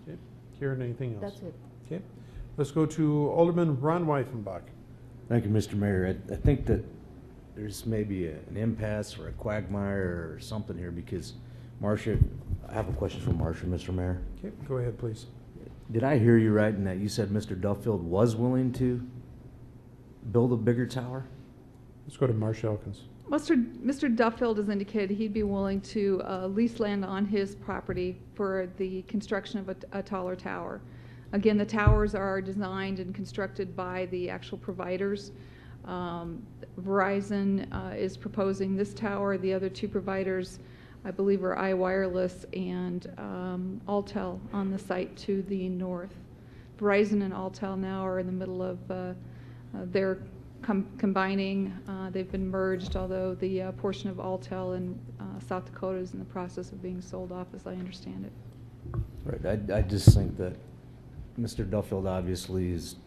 Okay. Karen, anything else? That's it. Okay. Let's go to Alderman Ron Weifenbach. Thank you, Mr. Mayor. I think that there's maybe an impasse or a quagmire or something here, because Marcia, I have a question for Marcia, Mr. Mayor. Okay, go ahead, please. Did I hear you right in that you said Mr. Duffield was willing to build a bigger tower? Let's go to Marcia Elkins. Mr. Duffield has indicated he'd be willing to lease land on his property for the construction of a taller tower. Again, the towers are designed and constructed by the actual providers. Verizon is proposing this tower. The other two providers, I believe, are iWireless and Alltel on the site to the north. Verizon and Alltel now are in the middle of their combining. They've been merged, although the portion of Alltel in South Dakota is in the process of being sold off, as I understand it. Right. I just think that Mr. Duffield obviously has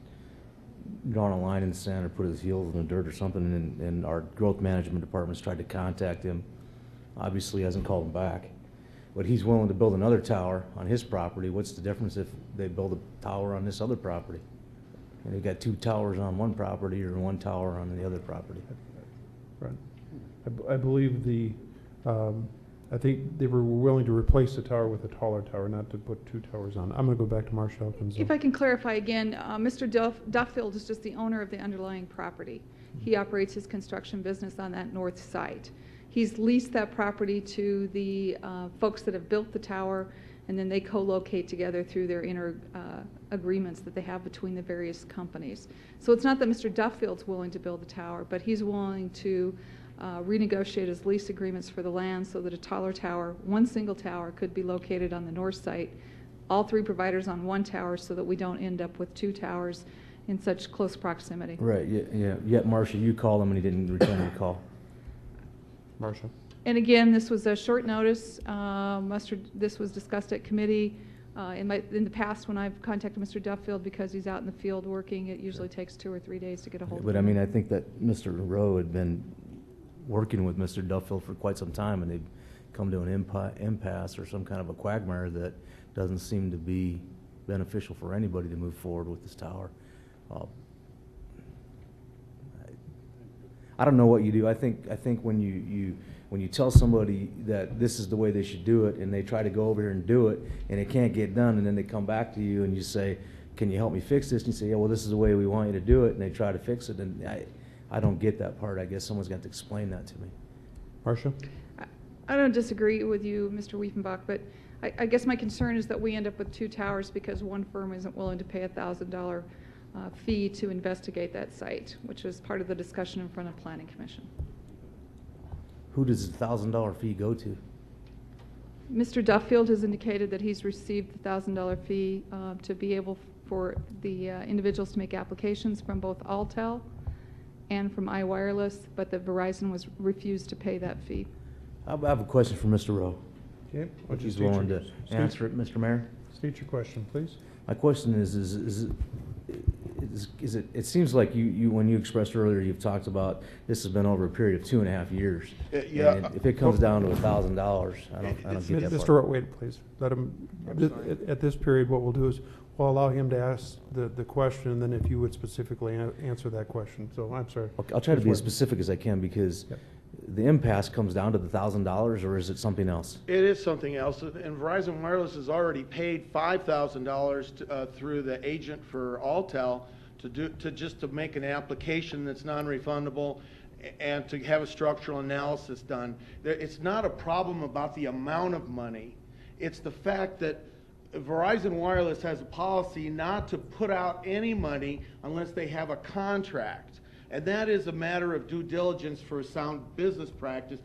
drawn a line in the sand or put his heels in the dirt or something, and our growth management department's tried to contact him. Obviously hasn't called him back. But he's willing to build another tower on his property. What's the difference if they build a tower on this other property? And they've got 2 towers on one property or 1 tower on the other property. Right. I believe I think they were willing to replace the tower with a taller tower, not to put 2 towers on. I'm going to go back to Marcia Elkins. If I can clarify again, Mr. Duffield is just the owner of the underlying property. He operates his construction business on that north site. He's leased that property to the folks that have built the tower, and then they co-locate together through their inner agreements that they have between the various companies. So it's not that Mr. Duffield's willing to build the tower, but he's willing to renegotiate his lease agreements for the land so that a taller tower, one single tower, could be located on the north site, all 3 providers on 1 tower, so that we don't end up with 2 towers in such close proximity. Right, yeah. Yet, Marcia, you called him and he didn't return your call. Marcia? And again, this was a short notice. This was discussed at committee. In the past, when I've contacted Mr. Duffield because he's out in the field working, it usually takes 2 or 3 days to get a hold of him. But I mean, I think that Mr. Rowe had been working with Mr. Duffield for quite some time, and they've come to an impasse or some kind of a quagmire that doesn't seem to be beneficial for anybody to move forward with this tower. I don't know what you do. I think when you tell somebody that this is the way they should do it, and they try to go over here and do it, and it can't get done, and then they come back to you and you say, "Can you help me fix this?" And you say, "Yeah, well, this is the way we want you to do it," and they try to fix it, and I don't get that part. I guess someone's got to explain that to me. Marcia? I don't disagree with you, Mr. Weifenbach, but I guess my concern is that we end up with two towers because one firm isn't willing to pay a $1,000 fee to investigate that site, which was part of the discussion in front of Planning Commission. Who does the $1,000 fee go to? Mr. Duffield has indicated that he's received the $1,000 fee to be able for the individuals to make applications from both Alltel and from iWireless, but that Verizon was refused to pay that fee. I have a question for Mr. Rowe. Okay. If he's willing to answer it, Mr. Mayor. State your question, please. My question is it seems like you when you expressed earlier, you've talked about this has been over a period of 2.5 years. Yeah. And if it comes down to $1,000, I don't get that Mr. part. Rowe, wait, please. Let him, at this period, what we'll do is we'll allow him to ask the question, and then if you would specifically answer that question. So I'm sorry. Okay, I'll try to be as specific as I can because the impasse comes down to the $1,000, or is it something else? It is something else, and Verizon Wireless has already paid $5,000 through the agent for Alltel to make an application that's non-refundable and to have a structural analysis done. It's not a problem about the amount of money. It's the fact that Verizon Wireless has a policy not to put out any money unless they have a contract. And that is a matter of due diligence for a sound business practice.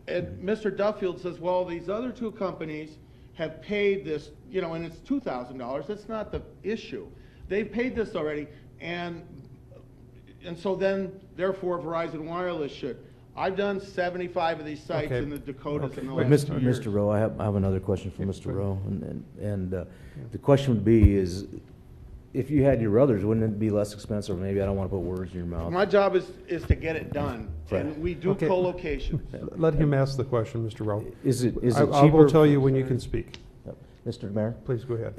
And Mr. Duffield says, well, these other two companies have paid this, and it's $2,000. That's not the issue. They've paid this already, and so then, therefore, Verizon Wireless should. I've done 75 of these sites in the Dakotas in the last 2 years. Mr. Rowe, I have another question for Mr. Rowe, and the question would be is, if you had your others, wouldn't it be less expensive? Maybe I don't want to put words in your mouth. My job is to get it done, and we do co-locations. Let him ask the question, Mr. Rowe. Is it cheaper? I will tell you when you can speak. Mr. Mayor? Please go ahead.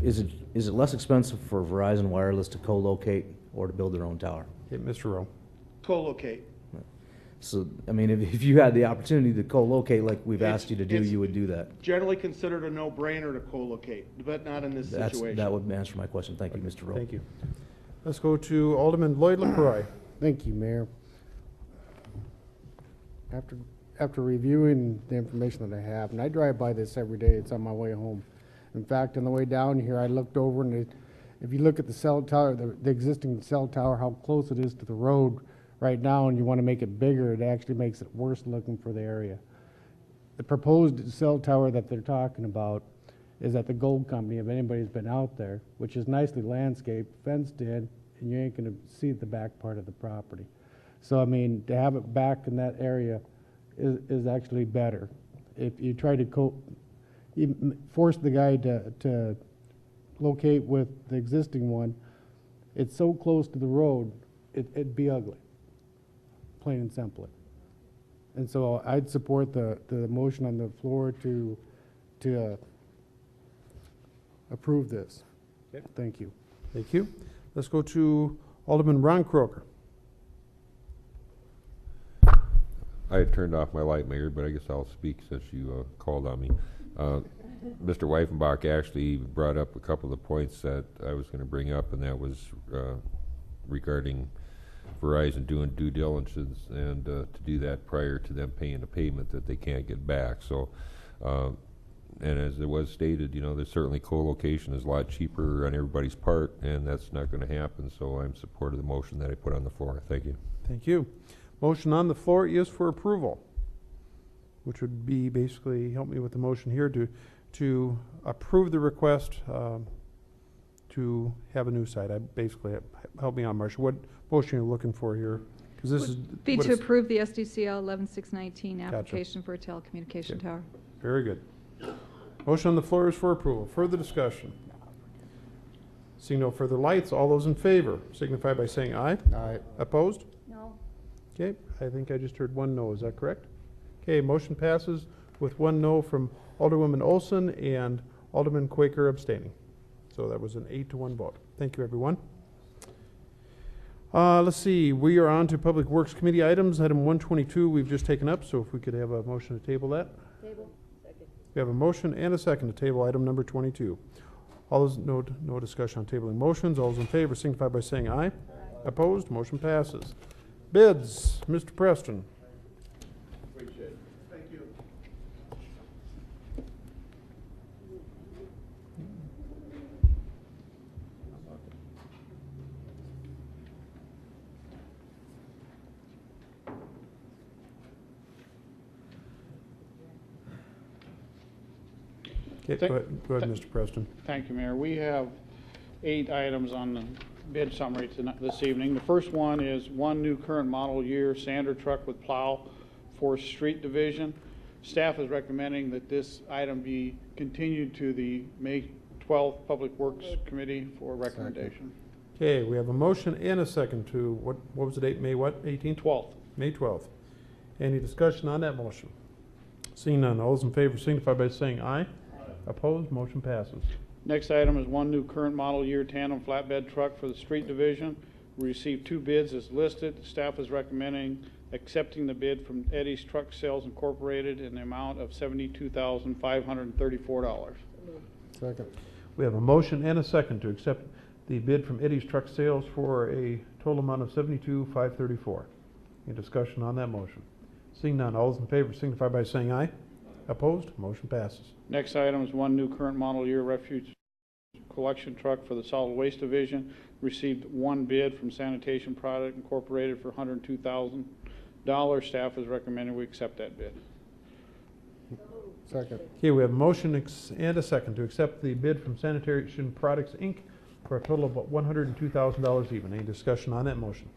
Is it less expensive for Verizon Wireless to co-locate or to build their own tower? Okay, Mr. Rowe. Co-locate. So, I mean, if you had the opportunity to co-locate like we've asked you to do, you would do that. Generally considered a no-brainer to co-locate, but not in this situation. That would answer my question. Thank you, Mr. Rowe. Thank you. Let's go to Alderman Lloyd LaCroix. Thank you, Mayor. After reviewing the information that I have, and I drive by this every day, it's on my way home. In fact, on the way down here, I looked over, and if you look at the cell tower, the existing cell tower, how close it is to the road right now, and you want to make it bigger, it actually makes it worse looking for the area. The proposed cell tower that they're talking about is at the Gold Company, if anybody's been out there, which is nicely landscaped, fenced in, and you ain't going to see the back part of the property. So, I mean, to have it back in that area is actually better. If you try to force the guy to locate with the existing one, it's so close to the road, it'd be ugly, plain and simply. And so I'd support the motion on the floor to approve this. Okay. Thank you. Thank you. Let's go to Alderman Ron Croker. I had turned off my light, Mayor, but I guess I'll speak since you called on me. Mr. Weifenbach actually brought up a couple of points that I was going to bring up, and that was regarding Verizon doing due diligence and to do that prior to them paying a payment that they can't get back. So, and as it was stated, there's certainly co-location is a lot cheaper on everybody's part, and that's not going to happen. So I'm supportive of the motion that I put on the floor. Thank you. Thank you. Motion on the floor is for approval, which would be basically, help me with the motion here, to approve the request to have a new site. Help me out, Marcia. What motion are you looking for here? Because this is Be to approve the SDCL 11619 Gotcha. application for a telecommunication tower. Very good. Motion on the floor is for approval. Further discussion? Seeing no further lights, all those in favor signify by saying aye. Aye. Opposed? No. Okay, I think I just heard one no. Is that correct? Okay, motion passes with one no from Alderwoman Olson and Alderman Quaker abstaining. So that was an 8-1 vote. Thank you, everyone. Let's see, we are on to Public Works Committee items. Item 122 we've just taken up, so if we could have a motion to table that. Table. Second. We have a motion and a second to table item number 22. All those, no discussion on tabling motions. All those in favor signify by saying aye. Aye. Opposed? Motion passes. Bids, Mr. Preston. Appreciate it. Thank you. Okay, go ahead, Mr. Preston. Thank you, Mayor. We have 8 items on the bid summary this evening. The first one is one new current model year sander truck with plow for street division. Staff is recommending that this item be continued to the May 12th Public Works Committee for recommendation. Okay, we have a motion and a second to, what was the date, May what, 18th? 12th. May 12th. Any discussion on that motion? Seeing none, all those in favor signify by saying aye. Opposed, motion passes. Next item is one new current model year tandem flatbed truck for the street division. We received 2 bids as listed. Staff is recommending accepting the bid from Eddie's Truck Sales Incorporated in the amount of $72,534. Second. We have a motion and a second to accept the bid from Eddie's Truck Sales for a total amount of $72,534. Any discussion on that motion? Seeing none, all those in favor signify by saying aye. Opposed, motion passes. Next item is one new current model year refuse collection truck for the solid waste division. Received 1 bid from Sanitation Product Incorporated for $102,000. Staff is recommending we accept that bid. Second. Okay, we have a motion and a second to accept the bid from Sanitation Products, Inc. for a total of $102,000 even. Any discussion on that motion?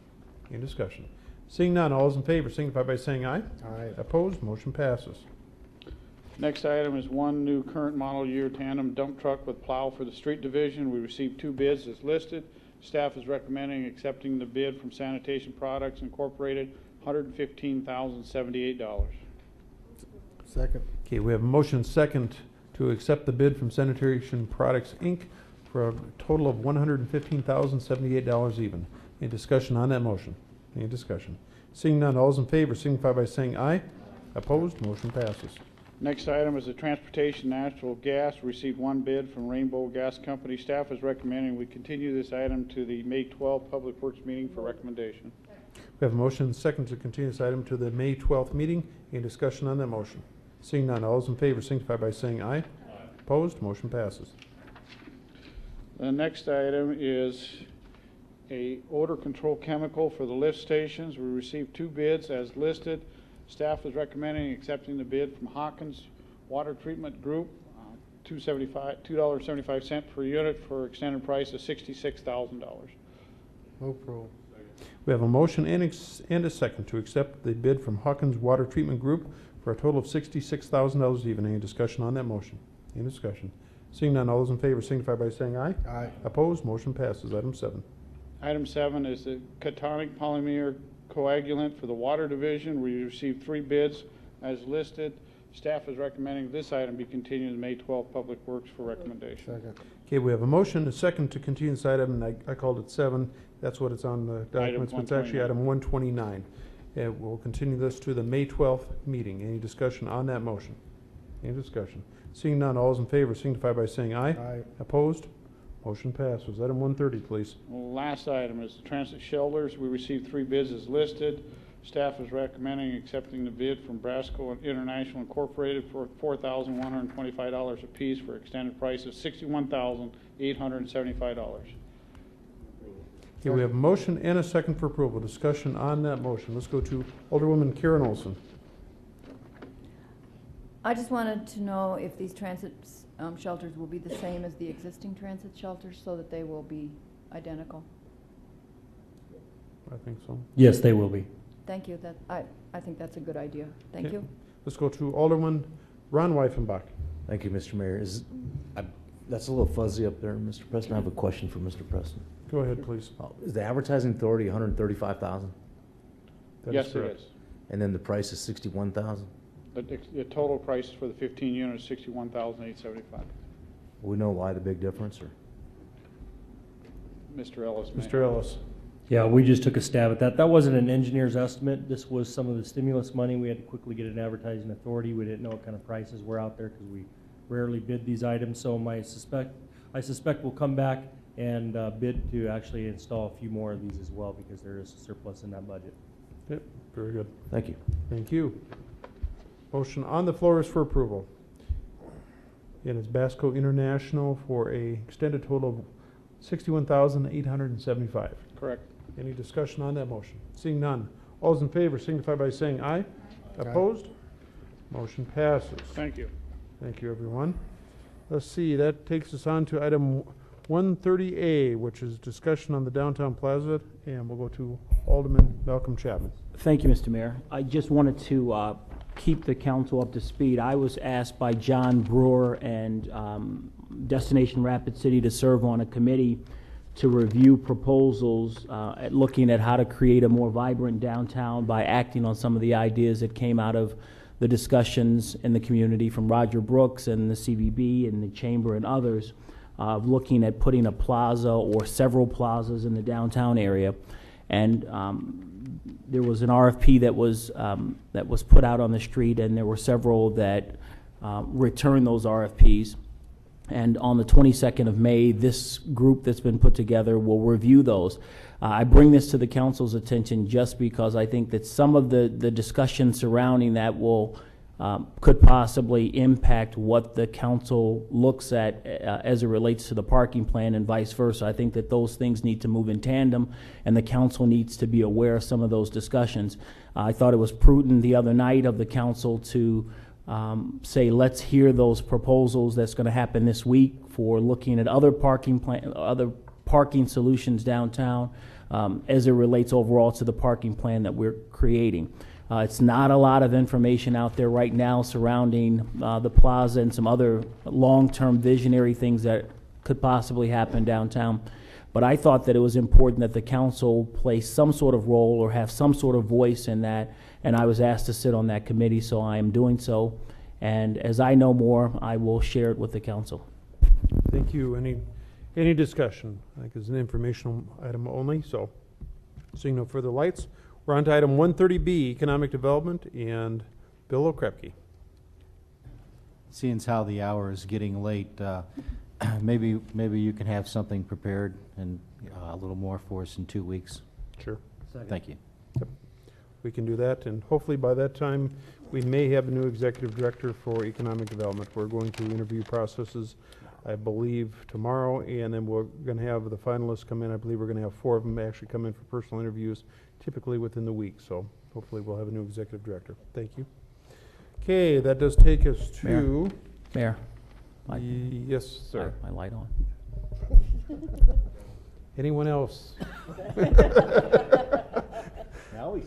Any discussion? Seeing none, all those in favor signify by saying aye. Aye. Opposed, motion passes. Next item is one new current model year tandem dump truck with plow for the street division. We received 2 bids as listed. Staff is recommending accepting the bid from Sanitation Products Incorporated, $115,078. Second. Okay, we have a motion second to accept the bid from Sanitation Products, Inc. for a total of $115,078 even. Any discussion on that motion? Any discussion? Seeing none, all those in favor signify by saying aye. Opposed, motion passes. Next item is the transportation natural gas. Received 1 bid from Rainbow Gas Company. Staff is recommending we continue this item to the May 12th Public Works meeting for recommendation. We have a motion and second to continue this item to the May 12th meeting. Any discussion on that motion? Seeing none, all those in favor signify by saying aye. Aye. Opposed, motion passes. The next item is a odor control chemical for the lift stations. We received 2 bids as listed. Staff is recommending accepting the bid from Hawkins Water Treatment Group, $2.75 per unit for extended price of $66,000. Move approval. We have a motion and a second to accept the bid from Hawkins Water Treatment Group for a total of $66,000 even. Any discussion on that motion? Any discussion? Seeing none, all those in favor signify by saying aye. Aye. Opposed, motion passes. Item 7. Item 7 is the Catonic Polymer Coagulant for the Water Division. We received 3 bids as listed. Staff is recommending this item be continued to May 12th Public Works for recommendation. Second. Okay, we have a motion, a second to continue this item, and I called it 7. That's what it's on the documents, but it's actually item 129. We'll continue this to the May 12th meeting. Any discussion on that motion? Any discussion? Seeing none, all those in favor signify by saying aye. Aye. Opposed? Motion passes. Item 130, please. Last item is the transit shelters. We received 3 bids as listed. Staff is recommending accepting the bid from Brasco International Incorporated for $4,125 apiece for extended price of $61,875. Okay, we have a motion and a second for approval. Discussion on that motion. Let's go to Alderwoman Karen Olson. I just wanted to know if these transit shelters will be the same as the existing transit shelters so that they will be identical. I think so. Yes, they will be. Thank you. I think that's a good idea. Thank Okay. you. Let's go to Alderman Ron Weifenbach. Thank you, Mr. Mayor. That's a little fuzzy up there, Mr. Preston. I have a question for Mr. Preston. Go ahead, please. Is the advertising authority $135,000? Yes, it is. And then the price is $61,000? The total price for the 15 units is $61,875. We know why the big difference, or? Mr. Ellis. Mr. Ellis. Yeah, we just took a stab at that. That wasn't an engineer's estimate. This was some of the stimulus money. We had to quickly get an advertising authority. We didn't know what kind of prices were out there because we rarely bid these items. So I suspect we'll come back and bid to actually install a few more of these as well because there is a surplus in that budget. Yep, very good. Thank you. Thank you. Motion on the floor is for approval. It is Basco International for a extended total of $61,875. Correct. Any discussion on that motion? Seeing none. All those in favor signify by saying aye. Opposed? Motion passes. Thank you. Thank you, everyone. let's see, that takes us on to item 130A, which is discussion on the downtown plaza, and we'll go to Alderman Malcolm Chapman. Thank you, Mr. Mayor. I just wanted to keep the council up to speed. I was asked by John Brewer and Destination Rapid City to serve on a committee to review proposals looking at how to create a more vibrant downtown by acting on some of the ideas that came out of the discussions in the community from Roger Brooks and the CVB and the Chamber and others, of looking at putting a plaza or several plazas in the downtown area. And there was an RFP that was put out on the street, and there were several that returned those RFPs. And on the 22nd of May, this group that's been put together will review those. I bring this to the council's attention just because I think that some of the discussion surrounding that will could possibly impact what the council looks at as it relates to the parking plan and vice versa. I think that those things need to move in tandem, and the council needs to be aware of some of those discussions. I thought it was prudent the other night of the council to say, let's hear those proposals that's going to happen this week for looking at other parking solutions downtown as it relates overall to the parking plan that we're creating. It's not a lot of information out there right now surrounding the plaza and some other long-term visionary things that could possibly happen downtown. But I thought that it was important that the council play some sort of role or have some sort of voice in that, and I was asked to sit on that committee, so I am doing so. And as I know more, I will share it with the council. Thank you. Any discussion? I think it's an informational item only, so seeing no further lights, we're on to item 130B, Economic Development, and Bill Okrepke. Seeing as how the hour is getting late, maybe you can have something prepared and a little more for us in 2 weeks. Sure. Thank you. Yep. We can do that, and hopefully by that time we may have a new executive director for economic development. We're going through interview processes, I believe, tomorrow, and then we're going to have the finalists come in. I believe we're going to have 4 of them actually come in for personal interviews, typically within the week. So hopefully we'll have a new executive director. Thank you. Okay, that does take us to... Mayor. Yes, sir. My light on. Anyone else? Now we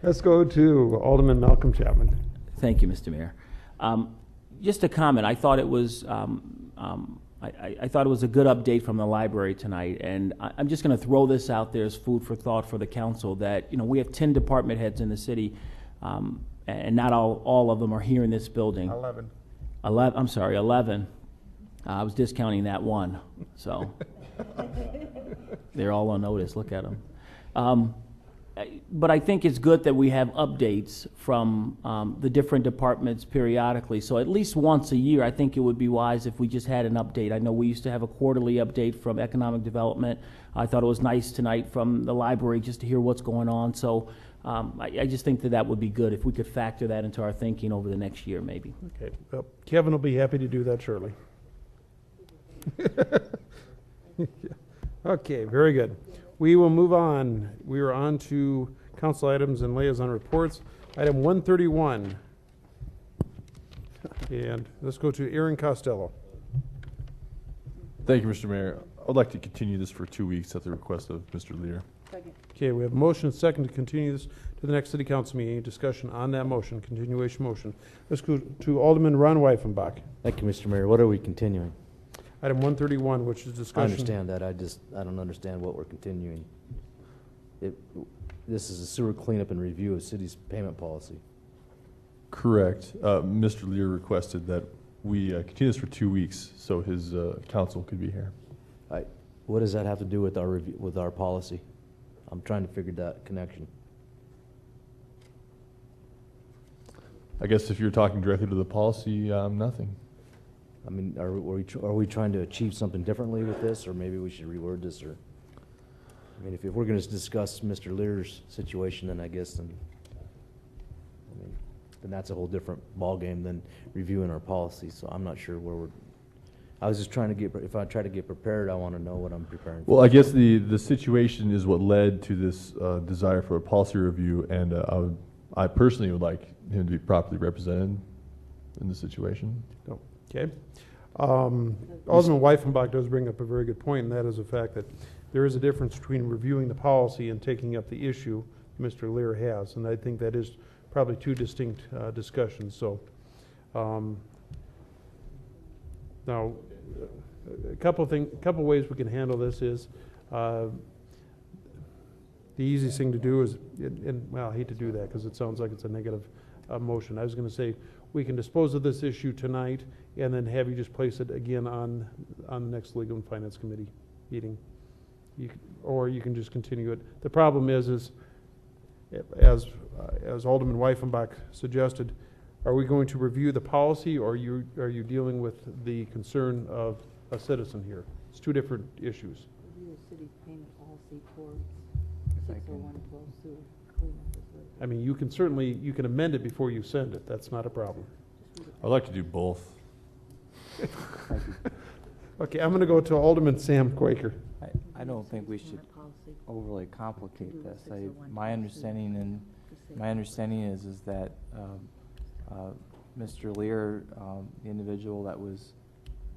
Let's go to Alderman Malcolm Chapman. Thank you, Mr. Mayor. Just a comment. I thought it was I thought it was a good update from the library tonight, and I'm just going to throw this out there as food for thought for the council. That we have 10 department heads in the city, and not all of them are here in this building. 11. 11. I'm sorry, 11. I was discounting that one, so they're all on notice. Look at them. But I think it's good that we have updates from the different departments periodically. So at least once a year, I think it would be wise if we just had an update. I know we used to have a quarterly update from economic development. I thought it was nice tonight from the library just to hear what's going on. So I just think that would be good if we could factor that into our thinking over the next year, maybe. Okay. Well, Kevin will be happy to do that shortly. Okay, very good. We will move on. We are on to council items and liaison reports. Item 131. And let's go to Aaron Costello. Thank you, Mr. Mayor. I would like to continue this for 2 weeks at the request of Mr. Lear. Okay, we have a motion and second to continue this to the next city council meeting. Any discussion on that motion, continuation motion? Let's go to Alderman Ron Weifenbach. Thank you, Mr. Mayor. What are we continuing? Item 131, which is discussion. I understand that. I don't understand what we're continuing. This is a sewer cleanup and review of city's payment policy. Correct. Mr. Lear requested that we continue this for 2 weeks so his council could be here. What does that have to do with our review, with our policy? I'm trying to figure that connection. I guess if you're talking directly to the policy, nothing. I mean, are we trying to achieve something differently with this, or maybe we should reword this? Or, I mean, if we're going to discuss Mr. Lear's situation, then I guess then that's a whole different ballgame than reviewing our policy. So I'm not sure where we're. I was just trying to get. If I try to get prepared, I want to know what I'm preparing for. Well, I guess the situation is what led to this desire for a policy review, and I personally would like him to be properly represented in the situation. Okay. Alderman Weifenbach does bring up a very good point, and that is the fact that there is a difference between reviewing the policy and taking up the issue Mr. Lear has, and I think that is probably two distinct discussions. So, now, a couple ways we can handle this is the easiest thing to do is, well, I hate to do that because it sounds like it's a negative motion. I was going to say we can dispose of this issue tonight and then have you just place it again on the next Legal and Finance Committee meeting. Or you can just continue it. The problem is as Alderman Weifenbach suggested, are we going to review the policy, or are you dealing with the concern of a citizen here? It's two different issues. Review the city's payment policy for If I can- 60112 sewer cleanup is what- I mean, you can amend it before you send it. That's not a problem. I'd like to do both. Okay, I'm going to go to Alderman Sam Quaker. I don't think we should overly complicate this. My understanding is that Mr. Lear, the individual that was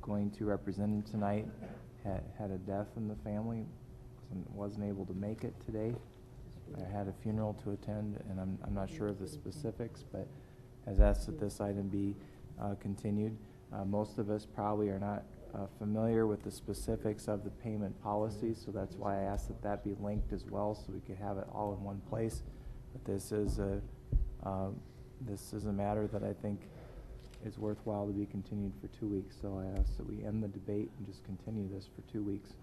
going to represent him tonight, had a death in the family, wasn't able to make it today. I had a funeral to attend, and I'm not sure of the specifics, but has asked that this item be continued. Most of us probably are not familiar with the specifics of the payment policy, so that's why I asked that that be linked as well, so we could have it all in one place. But this is a matter that I think is worthwhile to be continued for 2 weeks. So I ask that we end the debate and just continue this for 2 weeks.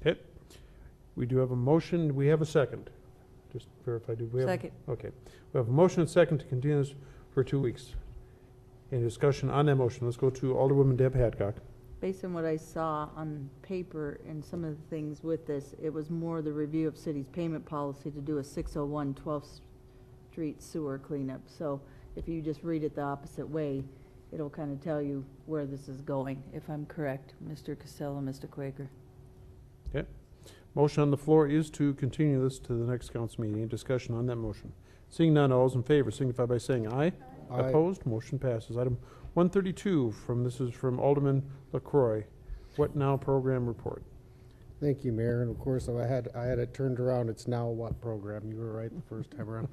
Okay. We do have a motion. We have a second. Just verify. Do we have? Second. Okay. We have a motion and second to continue this for 2 weeks. Any discussion on that motion? Let's go to Alderwoman Deb Hadcock. Based on what I saw on paper and some of the things with this, it was more the review of city's payment policy to do a 601 12th Street sewer cleanup. So if you just read it the opposite way, it'll kind of tell you where this is going, if I'm correct, Mr. Costello, Mr. Quaker. Okay. Motion on the floor is to continue this to the next council meeting. Any discussion on that motion? Seeing none, all those in favor signify by saying aye. Aye. Opposed? Motion passes. Item 132 this is from Alderman LaCroix. What Now program report. Thank you, Mayor. And of course, I had it turned around. It's Now What program. You were right the first time around.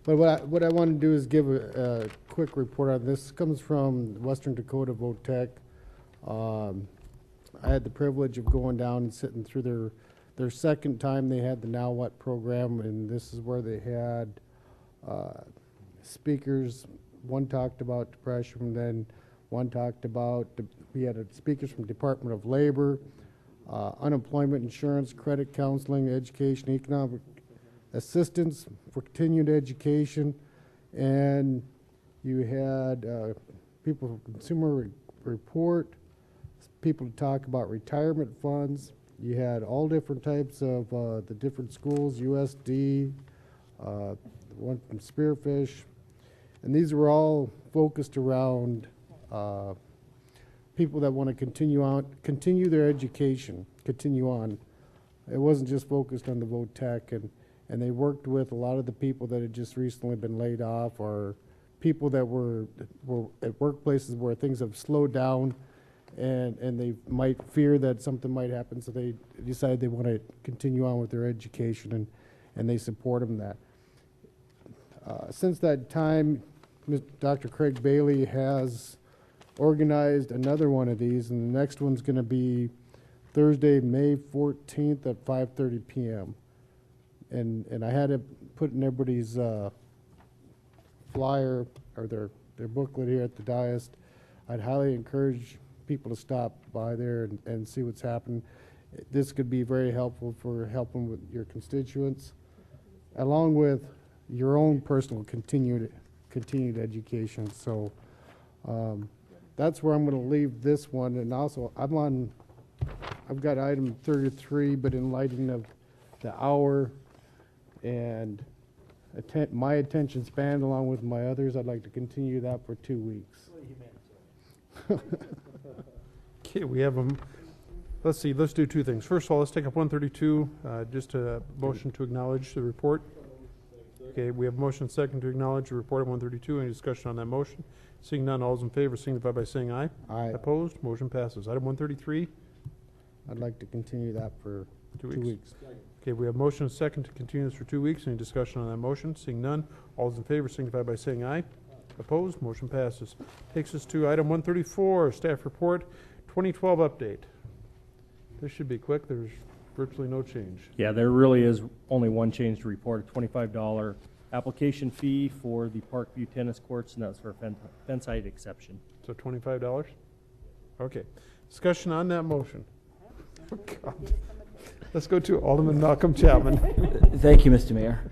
But what I want to do is give a quick report on this. Comes from Western Dakota VOTEC. I had the privilege of going down and sitting through their second time they had the Now What program, and this is where they had speakers. One talked about depression, then one talked about, we had speakers from Department of Labor, unemployment insurance, credit counseling, education, economic assistance for continued education, and you had people from Consumer Report, people to talk about retirement funds. You had all different types of the different schools, USD, one from Spearfish, and these were all focused around people that want to continue their education, continue on. It wasn't just focused on the VOTEC, and they worked with a lot of the people that had just recently been laid off, or people that were at workplaces where things have slowed down, and they might fear that something might happen, so they decide they want to continue on with their education, and they support them that. Since that time, Dr. Craig Bailey has organized another one of these, and the next one's going to be Thursday, May 14th at 5:30 p.m. And I had it put in everybody's flyer or their booklet here at the dais. I'd highly encourage people to stop by there and see what's happening. This could be very helpful for helping with your constituents, along with your own personal continued education. So that's where I'm going to leave this one. And also, I've got item 33, but in lighting of the hour and my attention span, along with my others, I'd like to continue that for 2 weeks. Okay, we have them. Let's see, let's do two things. First of all, let's take up 132, just a motion to acknowledge the report. Okay, we have motion second to acknowledge the report of 132. Any discussion on that motion? Seeing none, all those in favor signify by saying aye. Aye. Opposed? Motion passes. Item 133. I'd like to continue that for 2 2 weeks. Okay, we have motion second to continue this for 2 weeks. Any discussion on that motion? Seeing none, all those in favor signify by saying aye. Opposed? Motion passes. Takes us to item 134, staff report, 2012 update. This should be quick. There's virtually no change. Yeah, there really is only one change to report, a $25 application fee for the Parkview tennis courts, and that's for a fence height exception. So $25? Okay. Discussion on that motion. Oh, God. Let's go to Alderman Malcolm Chapman. Thank you, Mr. Mayor.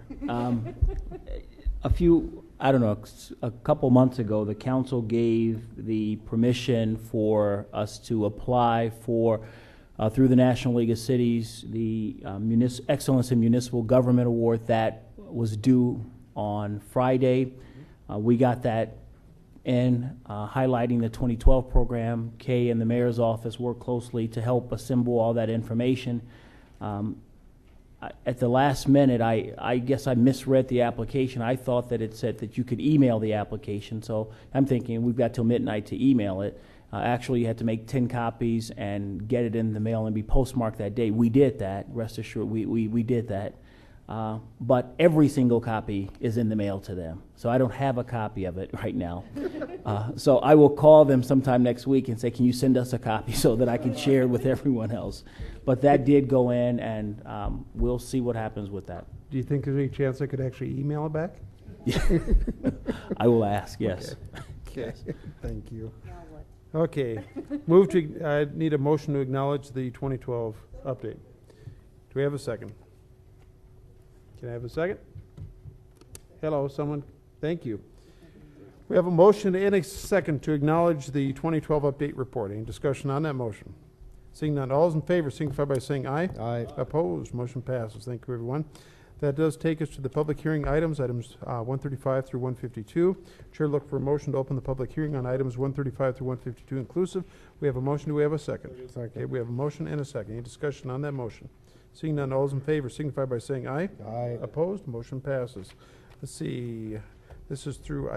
A couple months ago, the council gave the permission for us to apply for, through the National League of Cities, the Excellence in Municipal Government Award that was due on Friday. We got that in, highlighting the 2012 program. Kay and the mayor's office worked closely to help assemble all that information. At the last minute, I guess I misread the application. I thought that it said that you could email the application, so I'm thinking we've got till midnight to email it. Actually, you had to make 10 copies and get it in the mail and be postmarked that day. We did that, rest assured, we did that. But every single copy is in the mail to them, so I don't have a copy of it right now. So I will call them sometime next week and say, can you send us a copy so that I can share it with everyone else? But that did go in, and we'll see what happens with that. Do you think there's any chance I could actually email it back? I will ask, yes. Okay. Thank you. Okay. Move to, I need a motion to acknowledge the 2012 update. Do we have a second? Can I have a second? Hello, someone? Thank you. We have a motion and a second to acknowledge the 2012 update report. Any discussion on that motion? Seeing none, all those in favor signify by saying aye. Aye. Opposed, motion passes. Thank you, everyone. That does take us to the public hearing items, 135 through 152. Chair, look for a motion to open the public hearing on items 135 through 152 inclusive. We have a motion. Do we have a second? Second. Okay, we have a motion and a second. Any discussion on that motion? Seeing none, all those in favor signify by saying aye. Aye. Opposed, motion passes. Let's see, this is through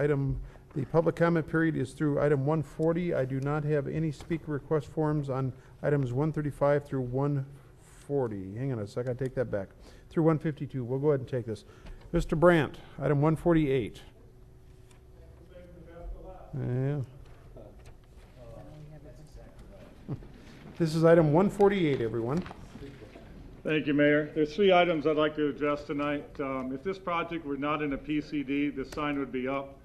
the public comment period is through item 140. I do not have any speaker request forms on items 135 through 140. Hang on a sec, I take that back. Through 152, we'll go ahead and take this. Mr. Brandt, item 148. Yeah. This is item 148, everyone. Thank you, Mayor. There's 3 items I'd like to address tonight. If this project were not in a PCD, the sign would be up.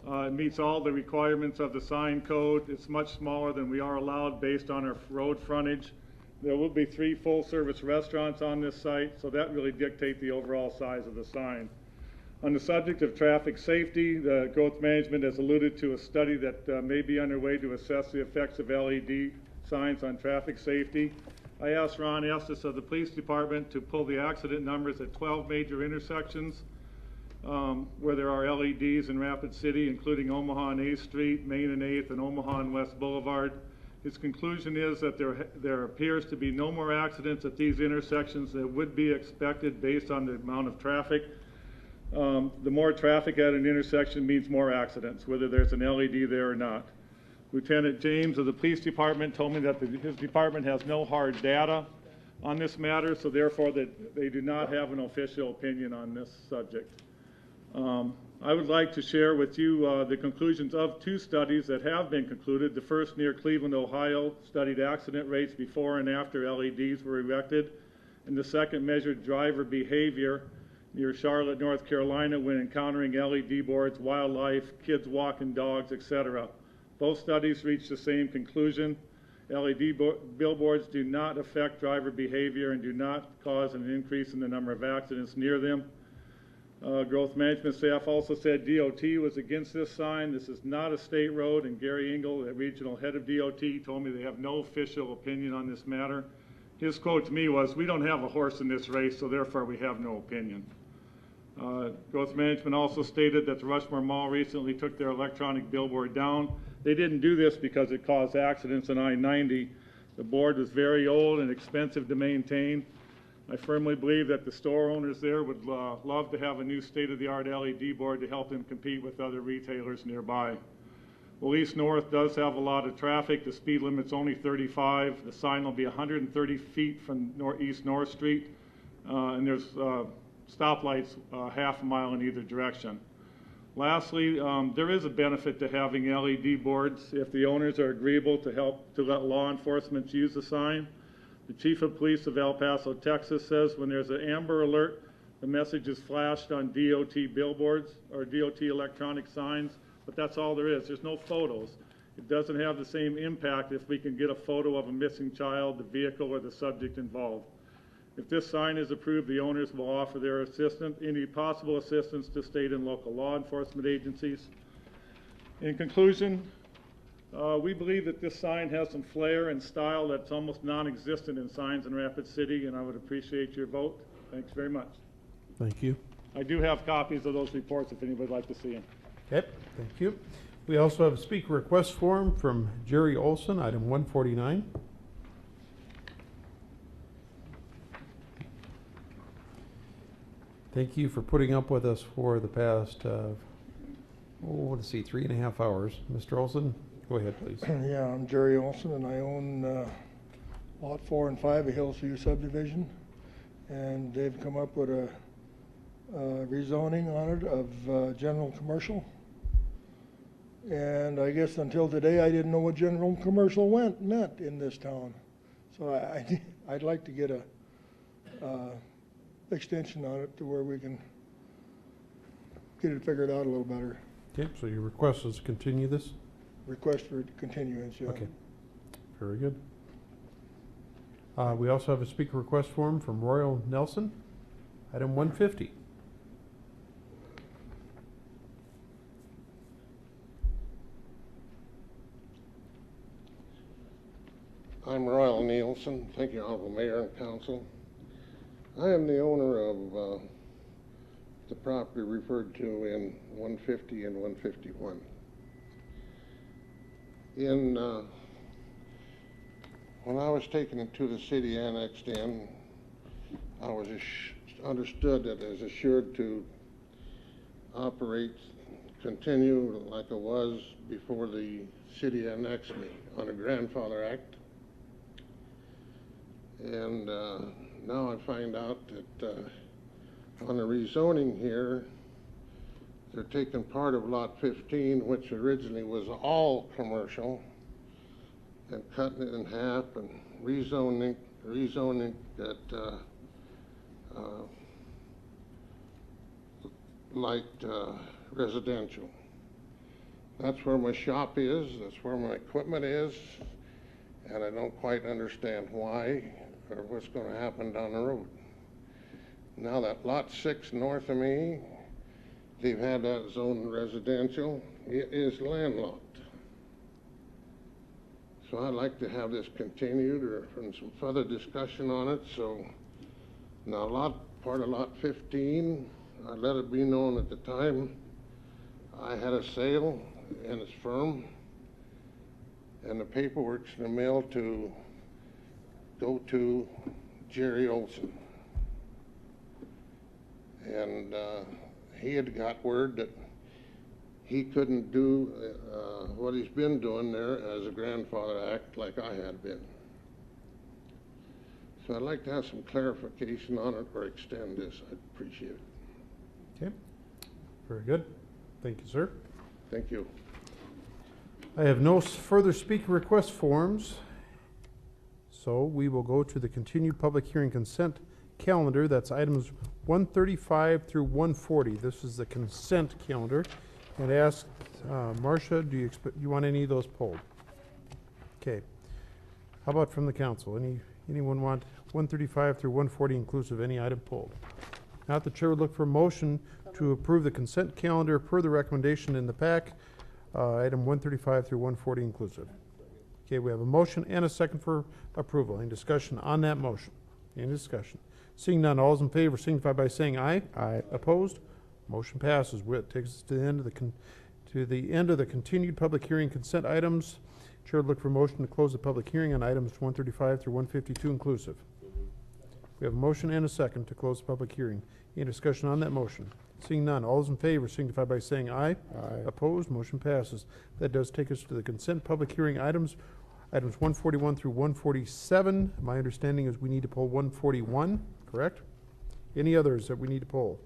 It meets all the requirements of the sign code. It's much smaller than we are allowed based on our road frontage. There will be 3 full-service restaurants on this site, so that really dictates the overall size of the sign. On the subject of traffic safety, the growth management has alluded to a study that may be underway to assess the effects of LED signs on traffic safety. I asked Ron Estes of the police department to pull the accident numbers at 12 major intersections where there are LEDs in Rapid City, including Omaha and 8th Street, Main and 8th, and Omaha and West Boulevard. His conclusion is that there appears to be no more accidents at these intersections than would be expected based on the amount of traffic. The more traffic at an intersection means more accidents, whether there's an LED there or not. Lieutenant James of the police department told me that his department has no hard data on this matter, so therefore that they do not have an official opinion on this subject. I would like to share with you the conclusions of 2 studies that have been concluded. The first, near Cleveland, Ohio, studied accident rates before and after LEDs were erected, and the second measured driver behavior near Charlotte, North Carolina, when encountering LED boards, wildlife, kids walking dogs, etc. Both studies reached the same conclusion. LED billboards do not affect driver behavior and do not cause an increase in the number of accidents near them. Growth management staff also said DOT was against this sign. This is not a state road, and Gary Engel, the regional head of DOT, told me they have no official opinion on this matter. His quote to me was, "We don't have a horse in this race, so therefore we have no opinion." Growth management also stated that the Rushmore Mall recently took their electronic billboard down. They didn't do this because it caused accidents on I-90. The board was very old and expensive to maintain. I firmly believe that the store owners there would love to have a new state-of-the-art LED board to help them compete with other retailers nearby. Well, East North does have a lot of traffic. The speed limit's only 35. The sign will be 130 feet from East North Street, and there's stoplights half a mile in either direction. Lastly, there is a benefit to having LED boards if the owners are agreeable to help to let law enforcement use the sign. The Chief of Police of El Paso, Texas says when there's an Amber Alert, the message is flashed on DOT billboards or DOT electronic signs, but that's all there is. There's no photos. It doesn't have the same impact if we can get a photo of a missing child, the vehicle, or the subject involved. If this sign is approved, the owners will offer their assistance, any possible assistance to state and local law enforcement agencies. In conclusion, we believe that this sign has some flair and style that's almost non-existent in signs in Rapid City, and I would appreciate your vote. Thanks very much. Thank you. I do have copies of those reports if anybody would like to see them. Okay, thank you. We also have a speaker request form from Jerry Olson, item 149. Thank you for putting up with us for the past, let's see, 3.5 hours. Mr. Olson, go ahead, please. Yeah, I'm Jerry Olson, and I own Lot 4 and 5 of Hillsview subdivision, and they've come up with a rezoning on it of general commercial. And I guess until today, I didn't know what general commercial meant in this town. So I'd like to get a extension on it to where we can get it figured out a little better. Okay, so your request is to continue this? Request for continuance, yeah. Okay, very good. We also have a speaker request form from Royal Nelson, item 150. I'm Royal Nielsen. Thank you, Honorable Mayor and Council. I am the owner of the property referred to in 150 and 151. When I was taken into the city annexed in, I was understood that I was assured to operate, continue like it was before the city annexed me on a Grandfather Act. And now I find out that on the rezoning here, they're taking part of Lot 15, which originally was all commercial, and cutting it in half and rezoning that light residential. That's where my shop is, that's where my equipment is, and I don't quite understand why or what's going to happen down the road. Now that Lot 6 north of me, they've had that zone residential. It is landlocked. So I'd like to have this continued or some further discussion on it. So now part of Lot 15, I let it be known at the time I had a sale and it's firm, and the paperwork's in the mail to go to Jerry Olson. And he had got word that he couldn't do what he's been doing there as a Grandfather Act like I had been. So I'd like to have some clarification on it or extend this. I'd appreciate it. Okay, very good. Thank you, sir. Thank you. I have no further speaker request forms, so we will go to the continued public hearing consent calendar. That's items 135 through 140. This is the consent calendar. And ask Marcia, do you want any of those pulled? Okay. How about from the council? Anyone want 135 through 140 inclusive, any item pulled? Not, the chair would look for a motion to approve the consent calendar per the recommendation in the pack, item 135 through 140 inclusive. Okay, we have a motion and a second for approval. Any discussion on that motion? Any discussion? Seeing none, all those in favor signify by saying aye. Aye. Opposed? Motion passes. It takes us to the end of the continued public hearing consent items. Chair would look for a motion to close the public hearing on items 135 through 152 inclusive. We have a motion and a second to close the public hearing. Any discussion on that motion? Seeing none, all those in favor signify by saying aye. Aye. Opposed, motion passes. That does take us to the consent public hearing items, items 141 through 147. My understanding is we need to pull 141, correct? Any others that we need to pull?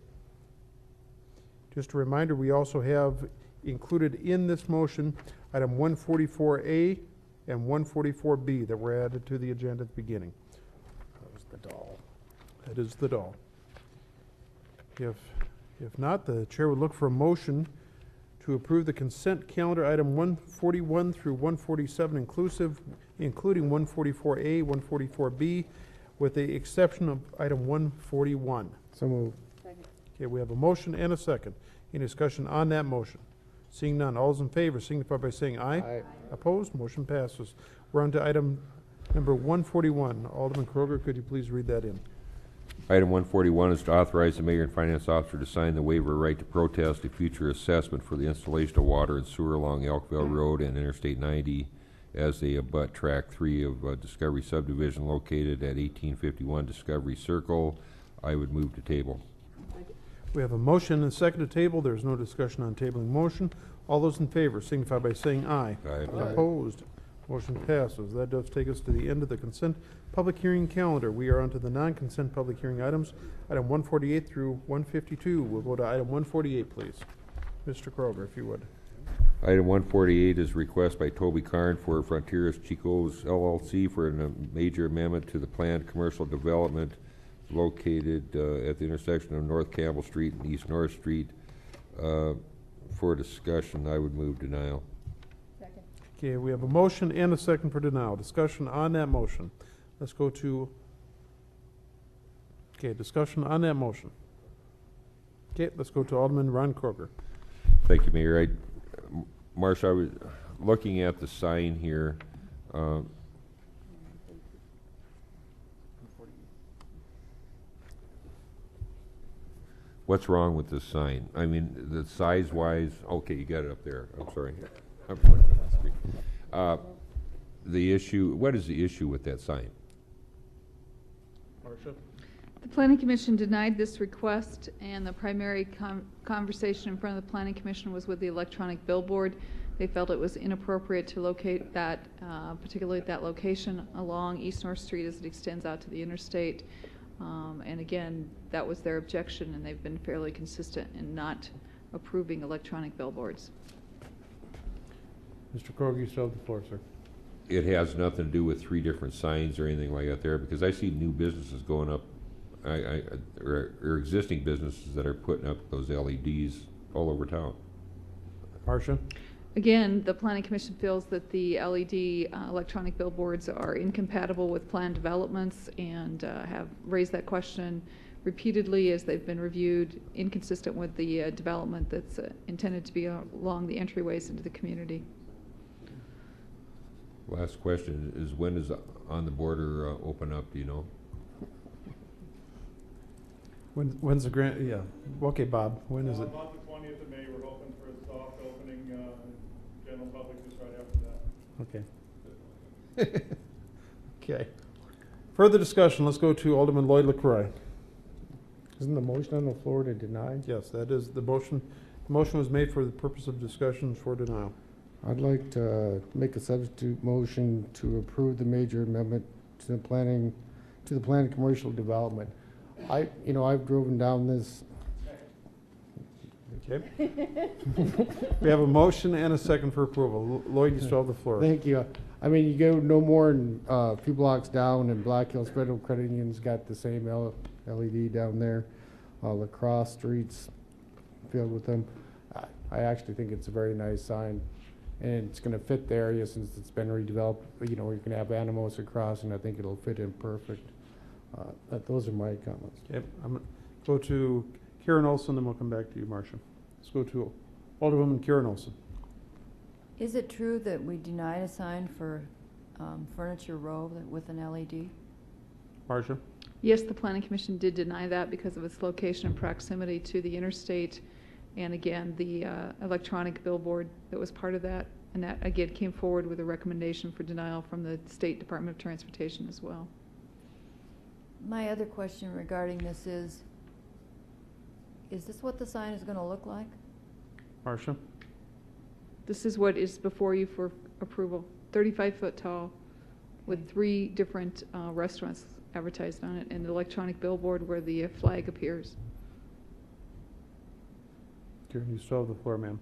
Just a reminder, we also have included in this motion item 144A and 144B that were added to the agenda at the beginning. That was the doll. That is the doll. If not, the chair would look for a motion to approve the consent calendar item 141 through 147 inclusive, including 144A, 144B, with the exception of item 141. So moved. Okay, we have a motion and a second. Any discussion on that motion? Seeing none, all those in favor signify by saying aye. Aye. Opposed, motion passes. We're on to item number 141. Alderman Kroger, could you please read that in? Item 141 is to authorize the mayor and finance officer to sign the waiver of right to protest a future assessment for the installation of water and sewer along Elkville Road and Interstate 90 as they abut Track 3 of Discovery subdivision located at 1851 Discovery Circle. I would move to table. We have a motion and a second to table. There's no discussion on tabling motion. All those in favor signify by saying aye. Aye. Opposed, motion passes. That does take us to the end of the consent public hearing calendar. We are on to the non-consent public hearing items, item 148 through 152. We'll go to item 148, please. Mr. Kroger, if you would. Item 148 is a request by Toby Karn for Frontieres Chico's LLC for a major amendment to the planned commercial development located at the intersection of North Campbell Street and East North Street. For discussion, I would move denial. Second. Okay, we have a motion and a second for denial. Discussion on that motion. Let's go to, okay, discussion on that motion. Okay, let's go to Alderman Ron Kroger. Thank you, Mayor. Marcia, I was looking at the sign here. What's wrong with this sign? I mean, the size-wise, okay, you got it up there. I'm sorry. I'm pointing at the screen. The issue, what is the issue with that sign? Marcia? The Planning Commission denied this request, and the primary conversation in front of the Planning Commission was with the electronic billboard. They felt it was inappropriate to locate that, particularly at that location along East North Street as it extends out to the interstate. And again, that was their objection, and they've been fairly consistent in not approving electronic billboards. Mr. Kroger, you still have the floor, sir. It has nothing to do with 3 different signs or anything like that there, because I see new businesses going up, or existing businesses that are putting up those LEDs all over town. Marcia? Again, the Planning Commission feels that the LED electronic billboards are incompatible with planned developments and have raised that question repeatedly as they've been reviewed, inconsistent with the development that's intended to be along the entryways into the community. Last question is, when does On the Border open up, do you know? When's the grant? Yeah. Okay, Bob, when is it? About the 20th of May, we're hoping for a soft opening, general public just right after that. Okay. Okay. Further discussion, let's go to Alderman Lloyd LaCroix. Isn't the motion on the floor to deny? Yes, that is the motion. The motion was made for the purpose of discussion for denial. I'd like to make a substitute motion to approve the major amendment to the planning commercial development. I've driven down this. Okay. We have a motion and a second for approval. Lloyd, you still have the floor. Thank you. I mean, you go no more than a few blocks down, and Black Hills Federal Credit Union's got the same LED down there. Lacrosse Street's filled with them. I actually think it's a very nice sign, and it's going to fit the area since it's been redeveloped. You know, you can have animals across, and I think it'll fit in perfect. Those are my comments. Okay, I'm going to go to Karen Olson, then we'll come back to you, Marcia. Let's go to Alderwoman Karen Olson. Is it true that we denied a sign for Furniture Row with an LED? Marcia? Yes, the Planning Commission did deny that because of its location and proximity to the interstate. And again, the electronic billboard that was part of that, and that again came forward with a recommendation for denial from the State Department of Transportation as well. My other question regarding this is this what the sign is going to look like? Marcia? This is what is before you for approval. 35-foot tall with 3 different restaurants advertised on it and an electronic billboard where the flag appears. Karen, you still have the floor, ma'am.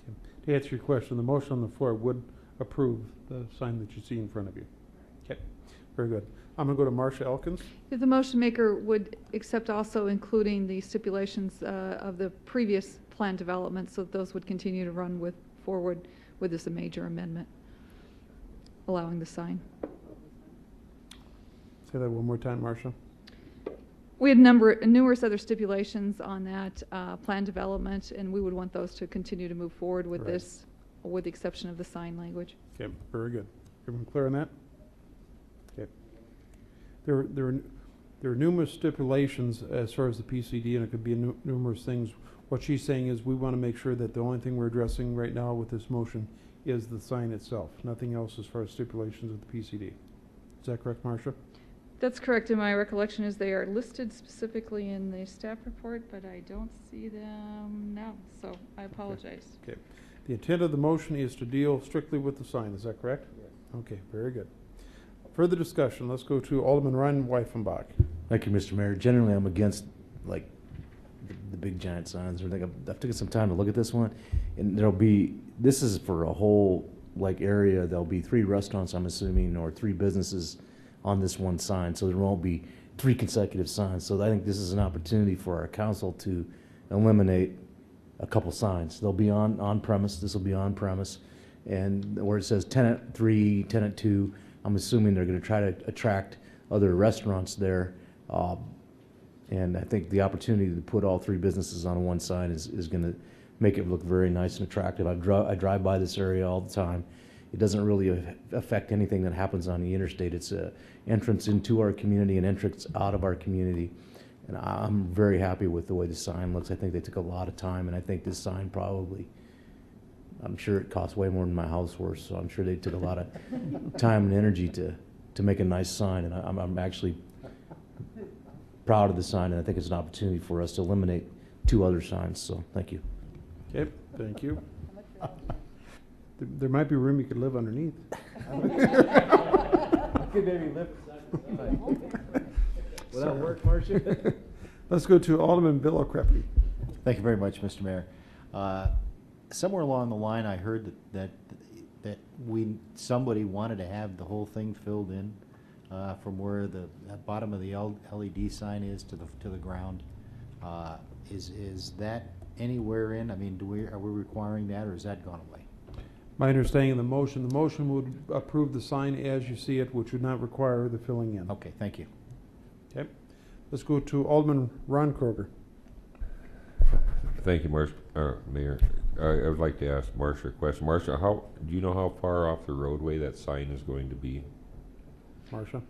Okay. To answer your question, the motion on the floor would approve the sign that you see in front of you. Okay, very good. I'm going to go to Marcia Elkins. If the motion maker would accept also including the stipulations of the previous plan development, so that those would continue to run forward with this a major amendment, allowing the sign. Say that one more time, Marcia. We had numerous other stipulations on that plan development, and we would want those to continue to move forward with Right. this, with the exception of the sign language. Okay, very good. Everyone clear on that? Okay. There are numerous stipulations as far as the PCD, and it could be numerous things. What she's saying is we want to make sure that the only thing we're addressing right now with this motion is the sign itself, nothing else as far as stipulations of the PCD. Is that correct, Marcia? That's correct. In my recollection is they are listed specifically in the staff report, but I don't see them now, so I apologize. Okay. The intent of the motion is to deal strictly with the sign, is that correct? Yes. Okay, very good. Further discussion, let's go to Alderman Ryan Weifenbach. Thank you, Mr. Mayor. Generally, I'm against, like, the big giant signs. I've taken some time to look at this one, and this is for a whole, like, area. There'll be 3 restaurants, I'm assuming, or 3 businesses on this one sign, so there won't be 3 consecutive signs. So I think this is an opportunity for our council to eliminate a couple signs. They'll be on premise. This will be on premise, and where it says tenant 3, tenant 2, I'm assuming they're going to try to attract other restaurants there. And I think the opportunity to put all 3 businesses on one sign is going to make it look very nice and attractive. I drive by this area all the time. It doesn't really affect anything that happens on the interstate. It's an entrance into our community and entrance out of our community. And I'm very happy with the way the sign looks. I think they took a lot of time, and I think this sign probably, I'm sure it costs way more than my house was, so I'm sure they took a lot of time and energy to make a nice sign. And I'm actually proud of the sign, and I think it's an opportunity for us to eliminate 2 other signs. So thank you. Okay, thank you. There might be room you could live underneath. Could maybe live. Will that work, Marcia? Let's go to Alderman Bill O'Creppy. Thank you very much, Mr. Mayor. Somewhere along the line, I heard that somebody wanted to have the whole thing filled in from where the bottom of the LED sign is to the ground. Is that anywhere in? I mean, are we requiring that, or has that gone away? My understanding of the motion would approve the sign as you see it, which would not require the filling in. Okay, thank you. Okay. Let's go to Alderman Ron Kroger. Thank you, Mayor. I would like to ask Marcia a question. Marcia, do you know how far off the roadway that sign is going to be? Marcia?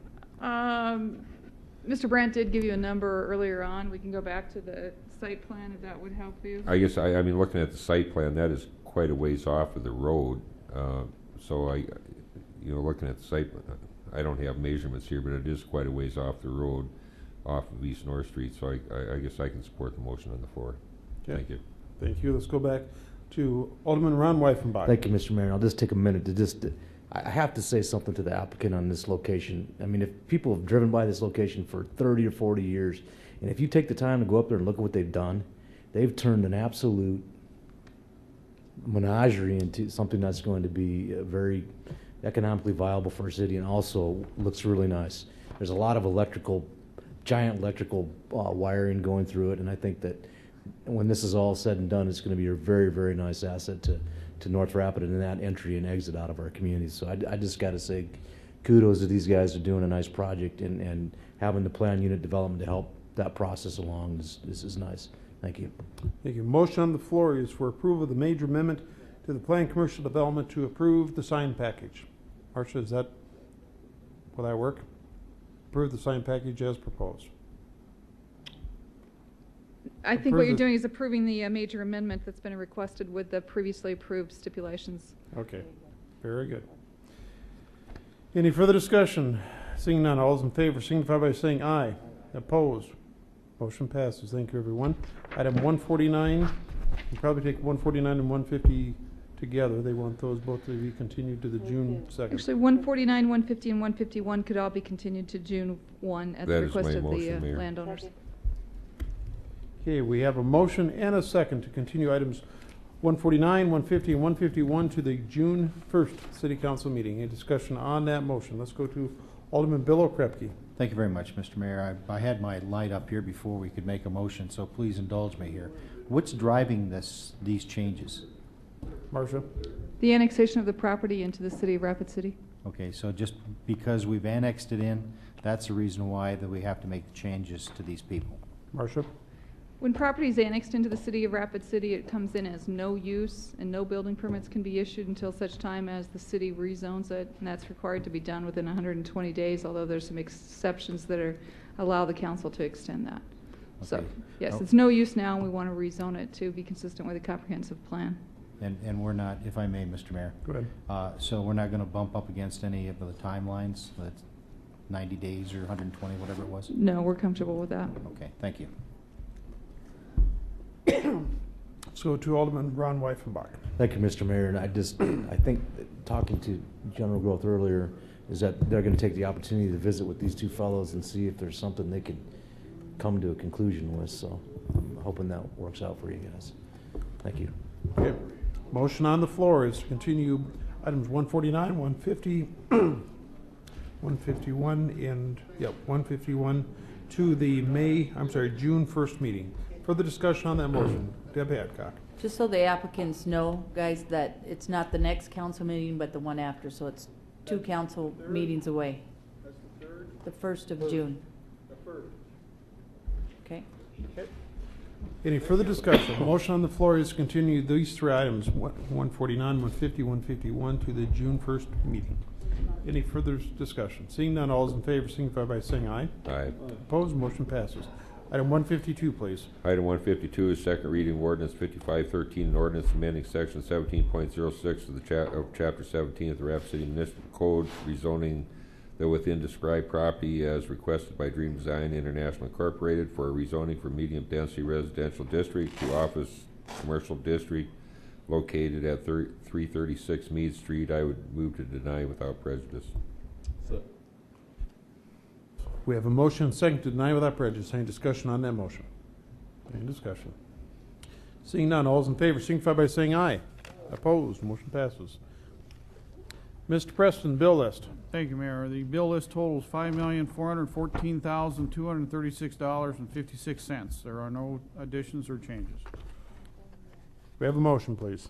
Mr. Brandt did give you a number earlier on. We can go back to the site plan if that would help you. I guess, I mean, looking at the site plan, that is quite a ways off of the road. So looking at the site, I don't have measurements here, but it is quite a ways off the road, off of East North Street. So I guess I can support the motion on the floor. Okay. Thank you. Thank you. Let's go back to Alderman Ron Weifenbach. Thank you, Mr. Mayor. I'll just take a minute to I have to say something to the applicant on this location. I mean, if people have driven by this location for 30 or 40 years, and if you take the time to go up there and look at what they've done, they've turned an absolute menagerie into something that's going to be very economically viable for our city, and also looks really nice. There's a lot of giant electrical wiring going through it, and I think that when this is all said and done, it's going to be a very, very nice asset to North Rapid and that entry and exit out of our community. So I just got to say kudos to these guys for doing a nice project and having the plan unit development to help that process along. This is nice. Thank you. Thank you. Motion on the floor is for approval of the major amendment to the Plan Commercial Development to approve the sign package. Marcia, will that work? Approve the sign package as proposed. I think what you're doing is approving the major amendment that's been requested with the previously approved stipulations. Okay, very good. Any further discussion? Seeing none, all those in favor signify by saying aye. Opposed? Motion passes. Thank you, everyone. Item 149, we'll probably take 149 and 150 together. They want those both to be continued to the June 2nd. Actually, 149, 150, and 151 could all be continued to June 1 at the That is request my of the motion, Mayor. landowners. Okay, we have a motion and a second to continue items 149, 150, and 151 to the June 1st City Council meeting. Any discussion on that motion? Let's go to Alderman Bill Okrepke. Thank you very much, Mr. Mayor. I had my light up here before we could make a motion, so please indulge me here. What's driving these changes? Marcia? The annexation of the property into the city of Rapid City. Okay, so just because we've annexed it in, that's the reason why that we have to make the changes to these people. Marcia? When property is annexed into the city of Rapid City, it comes in as no use, and no building permits can be issued until such time as the city rezones it, and that's required to be done within 120 days, although there's some exceptions that allow the council to extend that. So, Okay. yes, Oh. it's no use now, and we want to rezone it to be consistent with the comprehensive plan. And we're not, if I may, Mr. Mayor. Go ahead. So we're not going to bump up against any of the timelines, that's 90 days or 120, whatever it was? No, we're comfortable with that. Okay, thank you. Let's go to Alderman Ron Weifenbach. Thank you, Mr. Mayor, and I think that talking to General Growth earlier, is that they're gonna take the opportunity to visit with these two fellows and see if there's something they could come to a conclusion with, so I'm hoping that works out for you guys. Thank you. Okay. Motion on the floor is to continue items 149, 150, 151, and, 151 to the June 1st meeting. Further discussion on that motion. Deb Adcock. Just so the applicants know, guys, that it's not the next council meeting, but the one after, so it's 2 council meetings away. That's the 3rd? The 1st of June. The 1st. Okay? Any further discussion? Motion on the floor is to continue these 3 items, 149, 150, 151 to the June 1st meeting. Any further discussion? Seeing none, all those in favor signify by saying aye. Aye. Opposed, motion passes. Item 152, please. Item 152 is second reading of ordinance 5513, an ordinance amending section 17.06 of the chapter 17 of the Rapid City Municipal Code, rezoning the within described property as requested by Dream Design International Incorporated for a rezoning from medium density residential district to office commercial district located at 336 Meade Street. I would move to deny without prejudice. We have a motion and second to deny without prejudice. Any discussion on that motion? Any discussion? Seeing none, all those in favor signify by saying aye. Opposed, motion passes. Mr. Preston, bill list. Thank you, Mayor. The bill list totals $5,414,236.56. There are no additions or changes. We have a motion, please.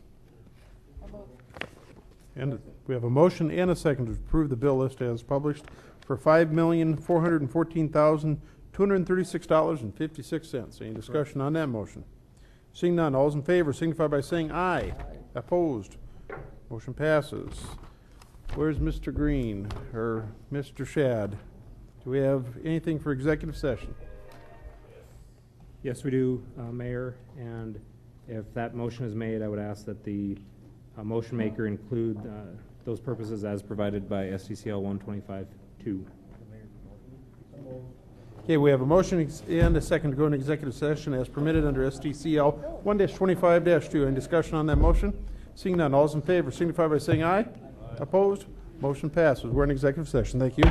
And we have a motion and a second to approve the bill list as published for $5,414,236.56. Any discussion on that motion? Seeing none, all those in favor signify by saying aye. Opposed, motion passes. Where's Mr. Green or Mr. Shad? Do we have anything for executive session? Yes, we do, Mayor, and if that motion is made, I would ask that the motion maker include those purposes as provided by SDCL 125-2. Okay, we have a motion and a second to go into executive session as permitted under SDCL 1-25-2. Any discussion on that motion? Seeing none, all those in favor signify by saying aye. Opposed? Motion passes. We're in executive session. Thank you.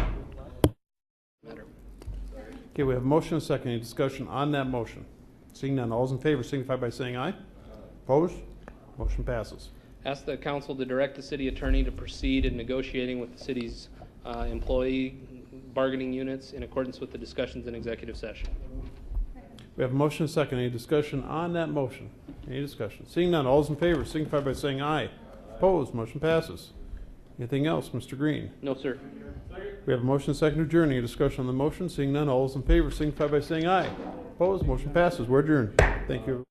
Okay, we have a motion and a second. Any discussion on that motion? Seeing none, all those in favor signify by saying aye. Opposed? Motion passes. Ask the council to direct the city attorney to proceed in negotiating with the city's employee bargaining units in accordance with the discussions in executive session. We have a motion and a second. Any discussion on that motion? Any discussion? Seeing none, all those in favor signify by saying aye. Opposed? Motion passes. Anything else, Mr. Green? No, sir. We have a motion and a second to adjourn. Any discussion on the motion? Seeing none, all those in favor signify by saying aye. Opposed? Motion passes. We're adjourned. Thank you.